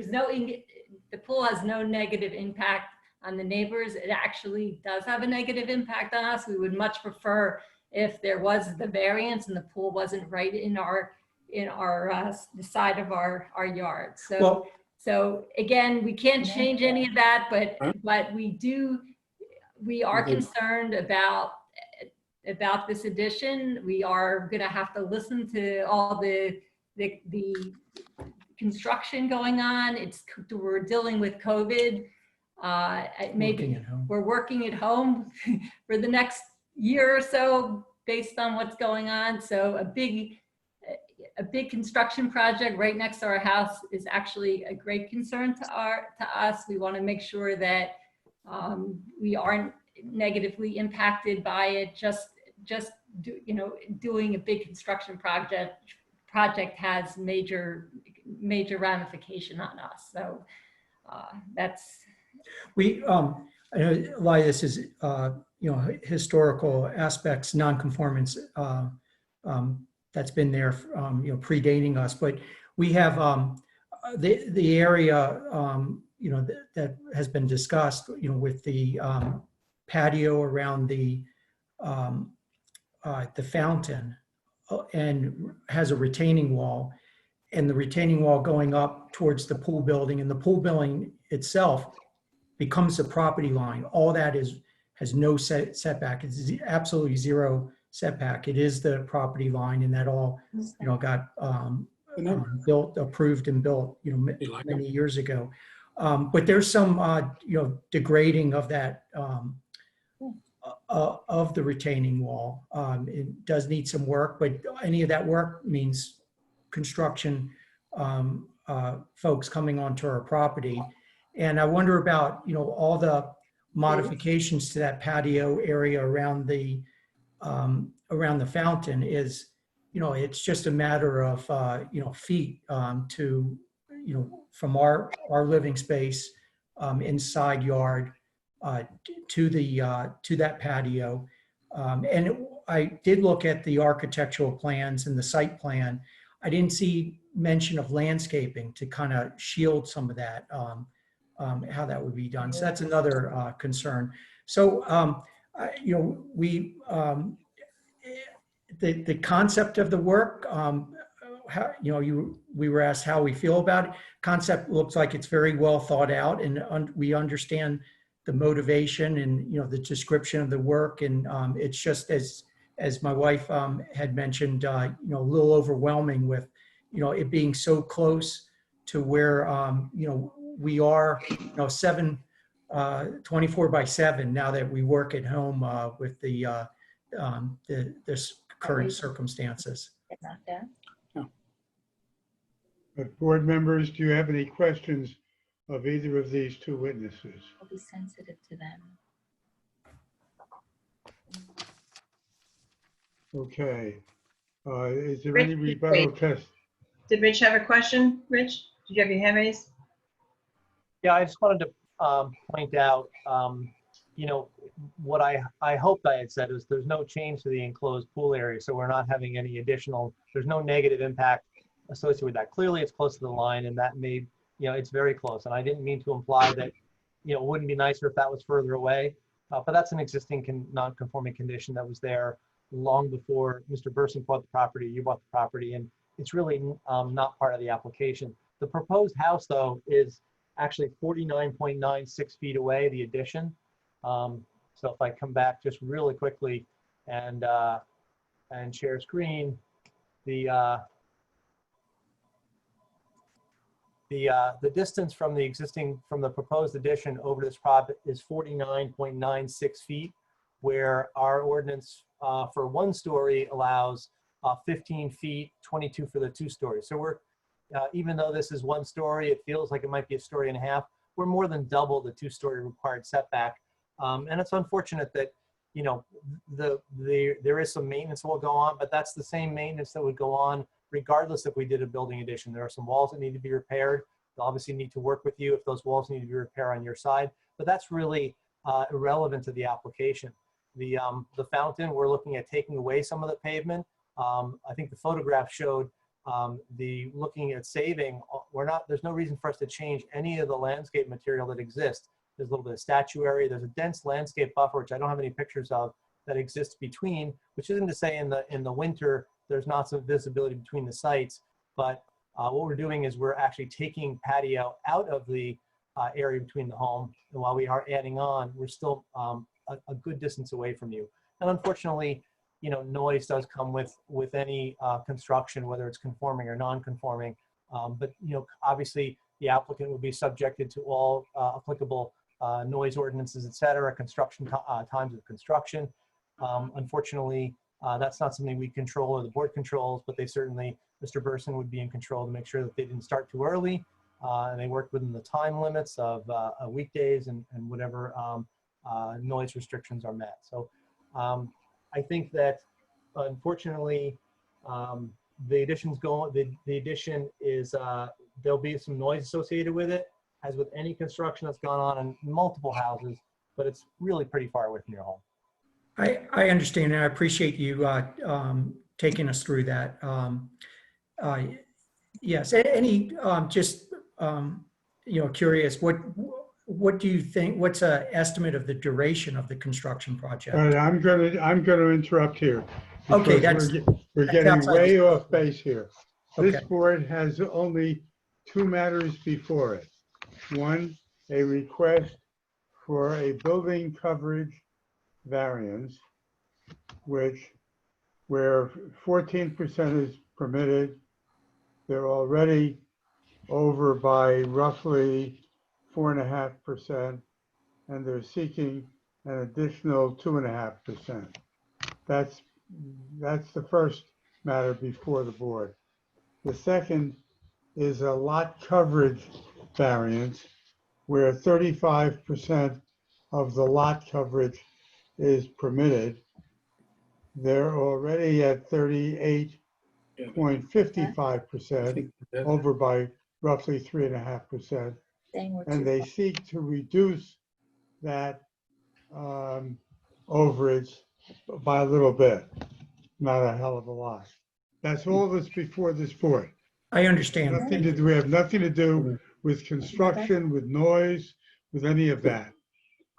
Speaker 9: the pool has no negative impact on the neighbors. It actually does have a negative impact on us. We would much prefer if there was the variance and the pool wasn't right in our the side of our yard. So
Speaker 10: Well,
Speaker 9: so again, we can't change any of that, but we are concerned about this addition. We are going to have to listen to all the construction going on. We're dealing with COVID. Maybe we're working at home for the next year or so based on what's going on. So a big construction project right next to our house is actually a great concern to us. We want to make sure that we aren't negatively impacted by it. Doing a big construction project has major ramification on us. So that's.
Speaker 10: I know a lot of this is, historical aspects, non-conformance, that's been there, predating us, but we have the area, that has been discussed, with the patio around the fountain and has a retaining wall, and the retaining wall going up towards the pool building, and the pool building itself becomes the property line. All that has no setback. It's absolutely zero setback. It is the property line, and that all got approved and built many years ago. But there's some degrading of that of the retaining wall. It does need some work, but any of that work means construction folks coming onto our property. And I wonder about, all the modifications to that patio area around the fountain is, it's just a matter of, feet to, from our living space inside yard to that patio. And I did look at the architectural plans and the site plan. I didn't see mention of landscaping to kind of shield some of that. How that would be done. So that's another concern. So, the concept of the work, we were asked how we feel about it. Concept looks like it's very well thought out, and we understand the motivation and, the description of the work. And it's just as my wife had mentioned, a little overwhelming with, it being so close to where, we are, 24/7 now that we work at home with this current circumstances.
Speaker 8: It's not there.
Speaker 1: But board members, do you have any questions of either of these two witnesses?
Speaker 8: I'll be sensitive to them.
Speaker 1: Okay. Is there any rebuttal test?
Speaker 2: Did Rich have a question? Rich, did you have your hand raised?
Speaker 5: Yeah, I just wanted to point out, what I hoped I had said is there's no change to the enclosed pool area, so we're not having any there's no negative impact associated with that. Clearly, it's close to the line, and that made, it's very close. And I didn't mean to imply that, it wouldn't be nicer if that was further away, but that's an existing non-conforming condition that was there long before Mr. Burson bought the property, you bought the property, and it's really not part of the application. The proposed house, though, is actually 49.96 feet away, the addition. So if I come back just really quickly, and share screen, the distance from the proposed addition over this prop is 49.96 feet, where our ordinance for 1 story allows 15 feet, 22 for the 2 stories. So we're, even though this is 1 story, it feels like it might be a story and a half. We're more than double the 2-story required setback. And it's unfortunate that, you know, there is some maintenance that will go on, but that's the same maintenance that would go on regardless if we did a building addition. There are some walls that need to be repaired. They'll obviously need to work with you if those walls need to be repaired on your side, but that's really irrelevant to the application. The fountain, we're looking at taking away some of the pavement. I think the photograph showed looking at saving. There's no reason for us to change any of the landscape material that exists. There's a little bit of statuary. There's a dense landscape buffer, which I don't have any pictures of, that exists between, which isn't to say in the winter, there's not some visibility between the sites, but what we're doing is we're actually taking patio out of the area between the home. And while we are adding on, we're still a good distance away from you. And unfortunately, you know, noise does come with any construction, whether it's conforming or non-conforming. But, you know, obviously the applicant will be subjected to all applicable noise ordinances, et cetera, construction times of construction. Unfortunately, that's not something we control or the board controls, but they certainly, Mr. Burson would be in control to make sure that they didn't start too early and they worked within the time limits of weekdays and whatever noise restrictions are met. So I think that unfortunately, the addition is, there'll be some noise associated with it, as with any construction that's gone on in multiple houses, but it's really pretty far away from your home.
Speaker 10: I understand, and I appreciate you taking us through that. Yes, any, you know, curious, what do you think, what's an estimate of the duration of the construction project?
Speaker 1: All right, I'm gonna interrupt here.
Speaker 10: Okay,
Speaker 1: because we're getting way off base here. This board has only 2 matters before it. One, a request for a building coverage variance, where 14% is permitted. They're already over by roughly 4.5%, and they're seeking an additional 2.5%. That's the first matter before the board. The second is a lot coverage variance, where 35% of the lot coverage is permitted. They're already at 38.55%, over by roughly 3.5%. And they seek to reduce that overage by a little bit, not a hell of a lot. That's all that's before this board.
Speaker 10: I understand.
Speaker 1: We have nothing to do with construction, with noise, with any of that.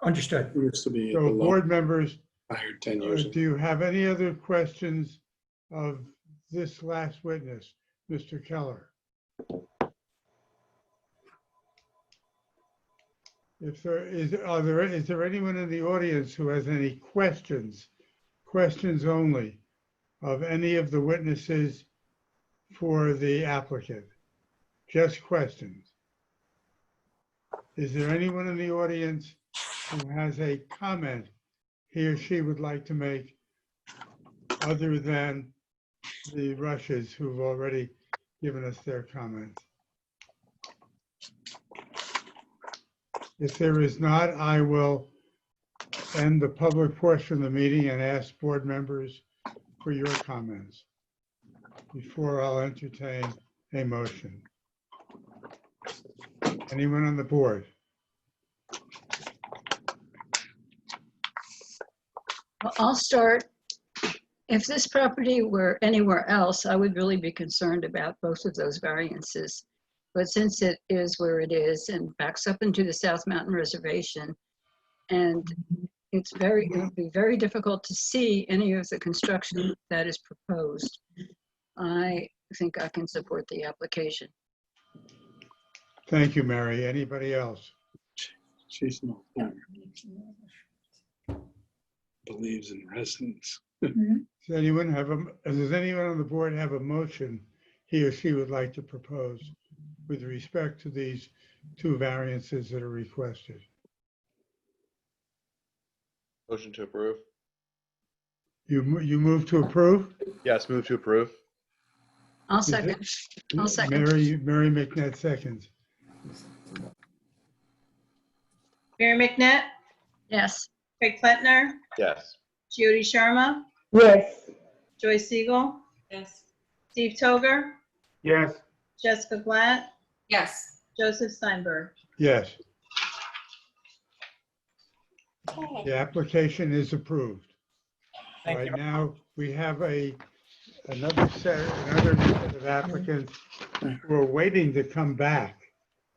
Speaker 10: Understood.
Speaker 1: So board members,
Speaker 23: hired 10 years ago.
Speaker 1: do you have any other questions of this last witness, Mr. Keller? If there is, is there anyone in the audience who has any questions only, of any of the witnesses for the applicant? Just questions. Is there anyone in the audience who has a comment he or she would like to make other than the Rushes who've already given us their comments? If there is not, I will end the public portion of the meeting and ask board members for your comments before I'll entertain a motion. Anyone on the board?
Speaker 4: I'll start. If this property were anywhere else, I would really be concerned about both of those variances. But since it is where it is and backs up into the South Mountain Reservation, and it would be very difficult to see any of the construction that is proposed, I think I can support the application.
Speaker 1: Thank you, Mary. Anybody else?
Speaker 23: She's not there. Believes in residence.
Speaker 1: Does anyone does anyone on the board have a motion he or she would like to propose with respect to these two variances that are requested?
Speaker 18: Motion to approve.
Speaker 1: You move to approve?
Speaker 18: Yes, move to approve.
Speaker 4: I'll
Speaker 1: Is it-
Speaker 4: second. I'll second.
Speaker 1: Mary McNett seconds.
Speaker 2: Mary McNett,
Speaker 4: Yes.
Speaker 2: Craig Plattner,
Speaker 18: Yes.
Speaker 2: Jyoti Sharma,
Speaker 12: Yes.
Speaker 2: Joyce Siegel,
Speaker 11: Yes.
Speaker 2: Steve Toger,
Speaker 21: Yes.
Speaker 2: Jessica Glatt,
Speaker 13: Yes.
Speaker 2: Joseph Steinberg.
Speaker 1: Yes, the application is approved. All
Speaker 5: Thank
Speaker 1: right,
Speaker 5: you.
Speaker 1: now we have another set of applicants who are waiting to come back.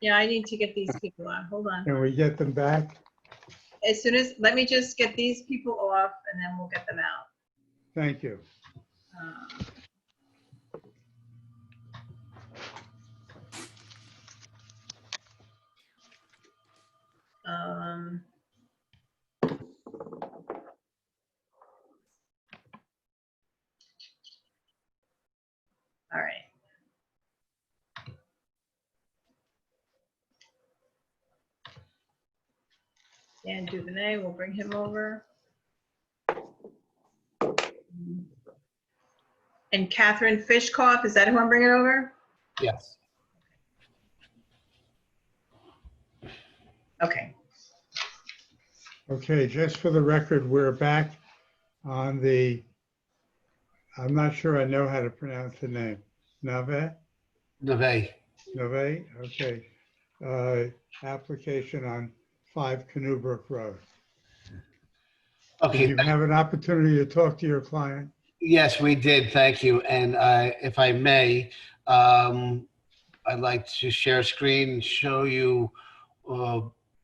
Speaker 2: Yeah, I need to get these people out. Hold on.
Speaker 1: Can we get them back?
Speaker 2: As soon as, let me just get these people off and then we'll get them out.
Speaker 1: Thank you.
Speaker 2: Um, all right. Dan Duvernay, we'll bring him over. And Catherine Fishkoff, is that who I'm bringing over?
Speaker 5: Yes.
Speaker 2: Okay.
Speaker 1: Okay, just for the record, we're back on I'm not sure I know how to pronounce the name. Nave?
Speaker 16: Neve.
Speaker 1: Nave, okay. Application on 5 Canoe Brook Road.
Speaker 16: Okay.
Speaker 1: Did you have an opportunity to talk to your client?
Speaker 16: Yes, we did. Thank you. And if I may, I'd like to share a screen and show you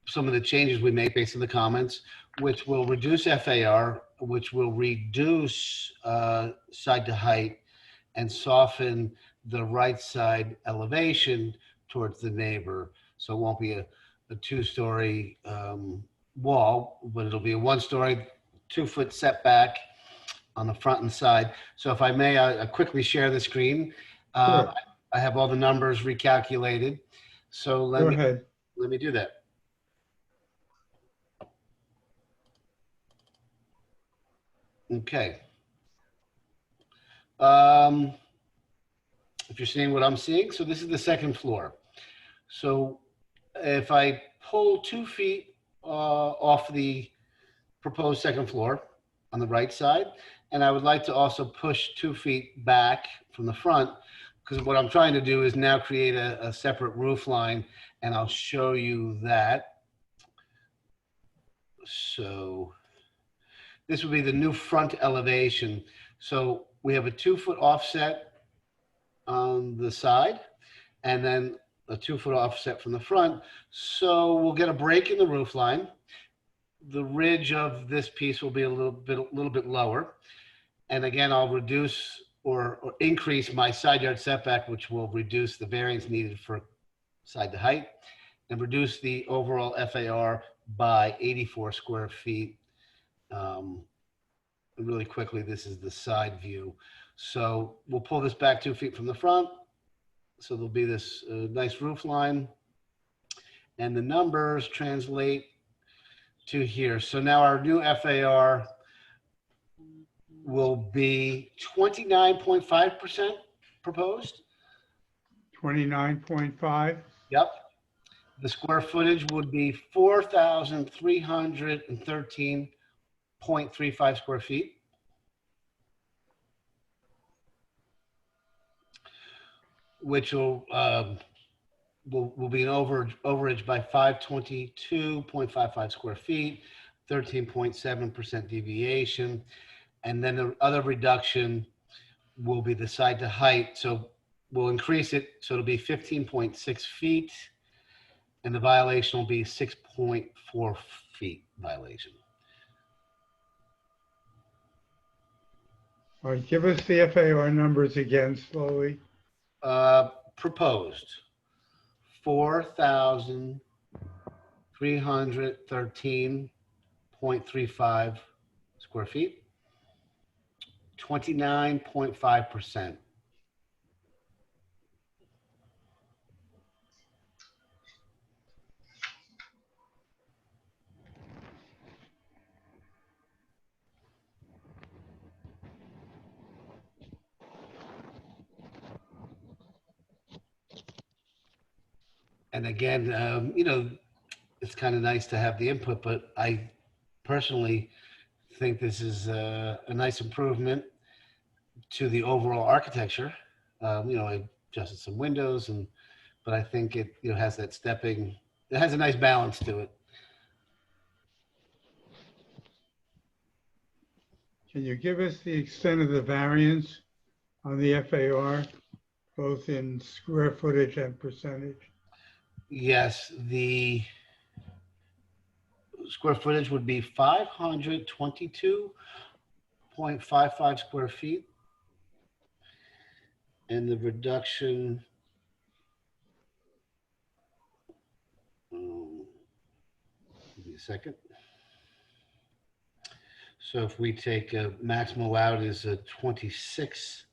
Speaker 16: some of the changes we made based on the comments, which will reduce FAR, which will reduce side to height and soften the right side elevation towards the neighbor. So it won't be a 2-story wall, but it'll be a 1-story, 2-foot setback on the front and side. So if I may, I'll quickly share the screen.
Speaker 1: Sure.
Speaker 16: I have all the numbers recalculated. So
Speaker 1: Go ahead.
Speaker 16: Let me do that. Okay. If you're seeing what I'm seeing, so this is the second floor. So if I pull 2 feet off the proposed second floor on the right side, and I would like to also push 2 feet back from the front, because what I'm trying to do is now create a separate roof line, and I'll show you that. So this would be the new front elevation. So we have a 2-foot offset on the side, and then a 2-foot offset from the front. So we'll get a break in the roof line. The ridge of this piece will be a little bit lower. And again, I'll reduce or increase my side yard setback, which will reduce the variance needed for side to height and reduce the overall FAR by 84 square feet. Really quickly, this is the side view. So we'll pull this back 2 feet from the front. So there'll be this nice roof line, and the numbers translate to here. So now our new FAR will be 29.5% proposed.
Speaker 1: 29.5?
Speaker 16: Yep. The square footage would be 4,313.35 square feet. Which will be an overage by 522.55 square feet, 13.7% deviation. And then the other reduction will be the side to height. So we'll increase it. So it'll be 15.6 feet. And the violation will be 6.4 feet violation.
Speaker 1: All right, give us the FAR numbers again slowly.
Speaker 16: Proposed 4,313.35 square feet. 29.5%. And again, it's kind of nice to have the input, but I personally think this is a nice improvement to the overall architecture. I adjusted some windows, but I think it has that stepping. It has a nice balance to it.
Speaker 1: Can you give us the extent of the variance on the FAR, both in square footage and percentage?
Speaker 16: Yes, the square footage would be 522.55 square feet. And the reduction, give me a second. So if we take a maximum allowed is a 26,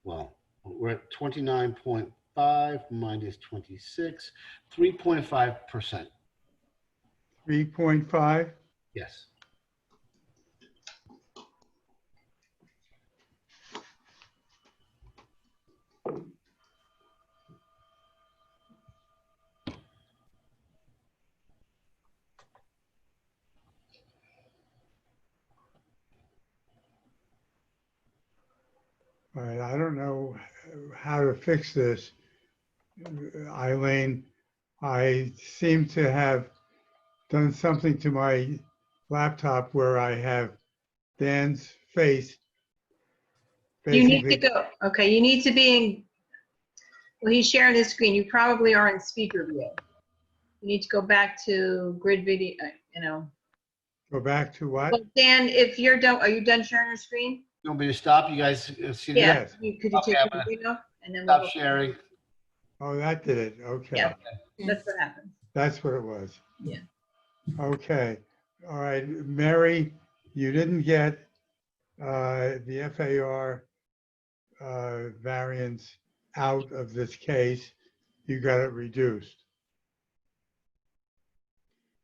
Speaker 16: well, we're at 29.5 minus 26, 3.5%.
Speaker 1: 3.5?
Speaker 16: Yes.
Speaker 1: All right, I don't know how to fix this. Eileen, I seem to have done something to my laptop where I have Dan's face.
Speaker 2: You need to
Speaker 1: Basically,
Speaker 2: go, okay, you need to be in, well, he's sharing his screen. You probably are in speaker view. You need to go back to grid video,
Speaker 1: go back to what?
Speaker 2: Well, Dan, if you're done, are you done sharing your screen?
Speaker 16: You want me to stop? You guys see the
Speaker 2: Yeah. Could you
Speaker 16: Okay,
Speaker 2: take
Speaker 16: I'm
Speaker 2: your
Speaker 16: gonna
Speaker 2: video and then
Speaker 16: stop
Speaker 2: we'll go.
Speaker 16: sharing.
Speaker 1: Oh, that did it. Okay.
Speaker 2: Yeah, that's what happens.
Speaker 1: That's what it was.
Speaker 2: Yeah.
Speaker 1: Okay. All right. Mary, you didn't get the FAR variance out of this case. You got it reduced.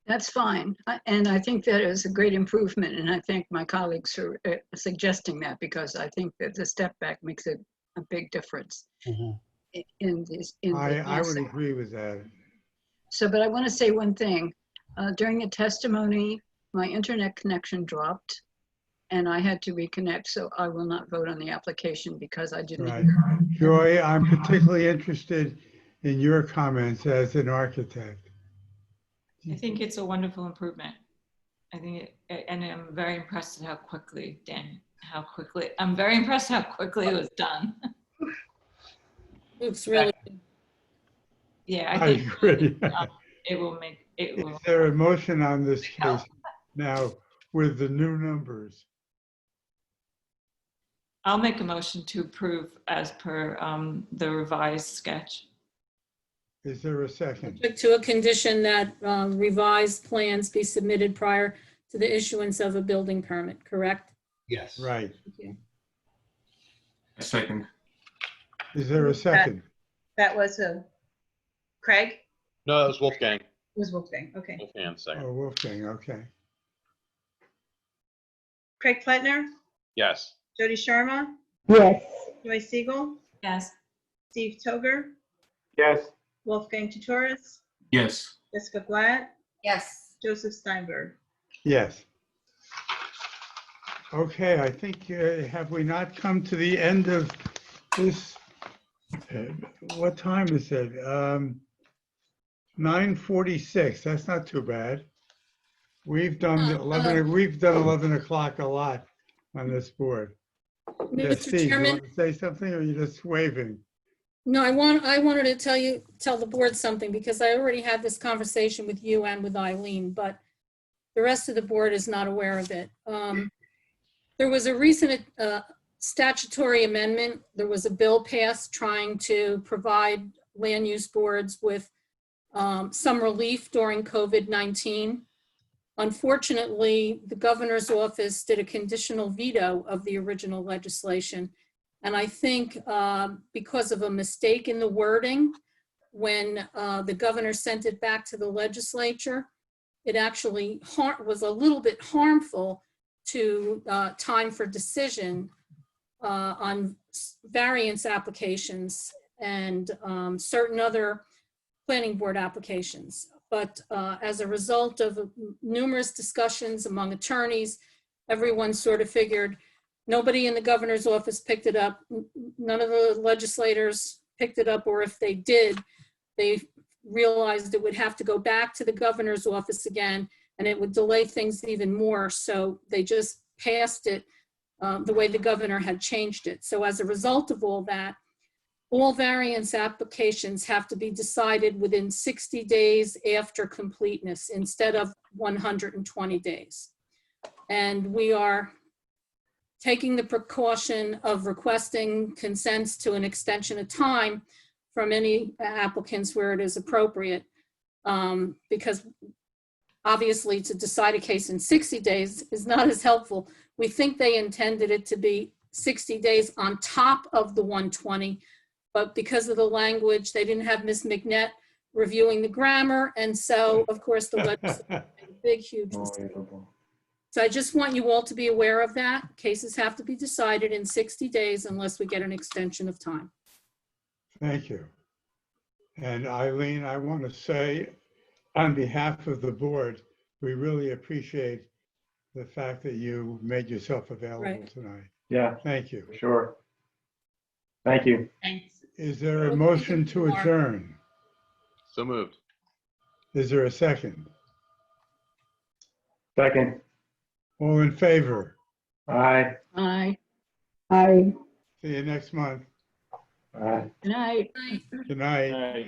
Speaker 4: That's fine. And I think that is a great improvement. And I thank my colleagues for suggesting that, because I think that the step back makes a big difference in this.
Speaker 1: I would agree with that.
Speaker 4: So, but I want to say one thing. During the testimony, my internet connection dropped and I had to reconnect. So I will not vote on the application because I didn't.
Speaker 1: Right. Joy, I'm particularly interested in your comments as an architect.
Speaker 6: I think it's a wonderful improvement. I think, and I'm very impressed at how quickly, I'm very impressed how quickly it was done.
Speaker 3: Looks really good.
Speaker 6: Yeah,
Speaker 1: I
Speaker 6: I think
Speaker 1: agree.
Speaker 6: it will make, it will.
Speaker 1: Is there a motion on this case now with the new numbers?
Speaker 6: I'll make a motion to approve as per the revised sketch.
Speaker 1: Is there a second?
Speaker 3: Subject to a condition that revised plans be submitted prior to the issuance of a building permit, correct?
Speaker 16: Yes.
Speaker 1: Right.
Speaker 3: Okay.
Speaker 21: Second.
Speaker 1: Is there a second?
Speaker 2: That was who? Craig?
Speaker 18: No, it was Wolfgang.
Speaker 2: It was Wolfgang, okay.
Speaker 18: Wolfgang second.
Speaker 1: Oh, Wolfgang, okay.
Speaker 2: Craig Pletner?
Speaker 18: Yes.
Speaker 2: Jody Sharma?
Speaker 12: Yes.
Speaker 2: Joy Siegel?
Speaker 6: Yes.
Speaker 2: Steve Toger?
Speaker 21: Yes.
Speaker 2: Wolfgang Tutoris?
Speaker 21: Yes.
Speaker 2: Jessica Blatt?
Speaker 11: Yes.
Speaker 2: Joseph Steinberg?
Speaker 1: Yes. Okay, I think, have we not come to the end of this? What time is it? 9:46. That's not too bad. We've done 11. We've done 11 o'clock a lot on this board. Yes,
Speaker 3: Mr.
Speaker 1: Steve, you
Speaker 3: Chairman?
Speaker 1: want to say something, or are you just waving?
Speaker 3: No, I wanted to tell the board something, because I already had this conversation with you and with Eileen, but the rest of the board is not aware of it. There was a recent statutory amendment. There was a bill passed trying to provide land use boards with some relief during COVID-19. Unfortunately, the governor's office did a conditional veto of the original legislation. And I think because of a mistake in the wording, when the governor sent it back to the legislature, it actually was a little bit harmful to time for decision on variance applications and certain other planning board applications. But as a result of numerous discussions among attorneys, everyone sort of figured nobody in the governor's office picked it up. None of the legislators picked it up, or if they did, they realized it would have to go back to the governor's office again, and it would delay things even more. So they just passed it the way the governor had changed it. So as a result of all that, all variance applications have to be decided within 60 days after completeness instead of 120 days. And we are taking the precaution of requesting consents to an extension of time from any applicants where it is appropriate, because obviously to decide a case in 60 days is not as helpful. We think they intended it to be 60 days on top of the 120, but because of the language, they didn't have Ms. McNett reviewing the grammar, and so of course the legislature made a big, huge mistake. So I just want you all to be aware of that. Cases have to be decided in 60 days unless we get an extension of time.
Speaker 1: Thank you. And Eileen, I want to say on behalf of the board, we really appreciate the fact that you made yourself available tonight.
Speaker 21: Yeah.
Speaker 1: Thank you.
Speaker 21: Sure. Thank you.
Speaker 1: Is there a motion to adjourn?
Speaker 18: So moved.
Speaker 1: Is there a second?
Speaker 21: Second.
Speaker 1: All in favor?
Speaker 21: Aye.
Speaker 4: Aye.
Speaker 1: See you next month.
Speaker 21: Aye.
Speaker 4: Good night.
Speaker 1: Good night.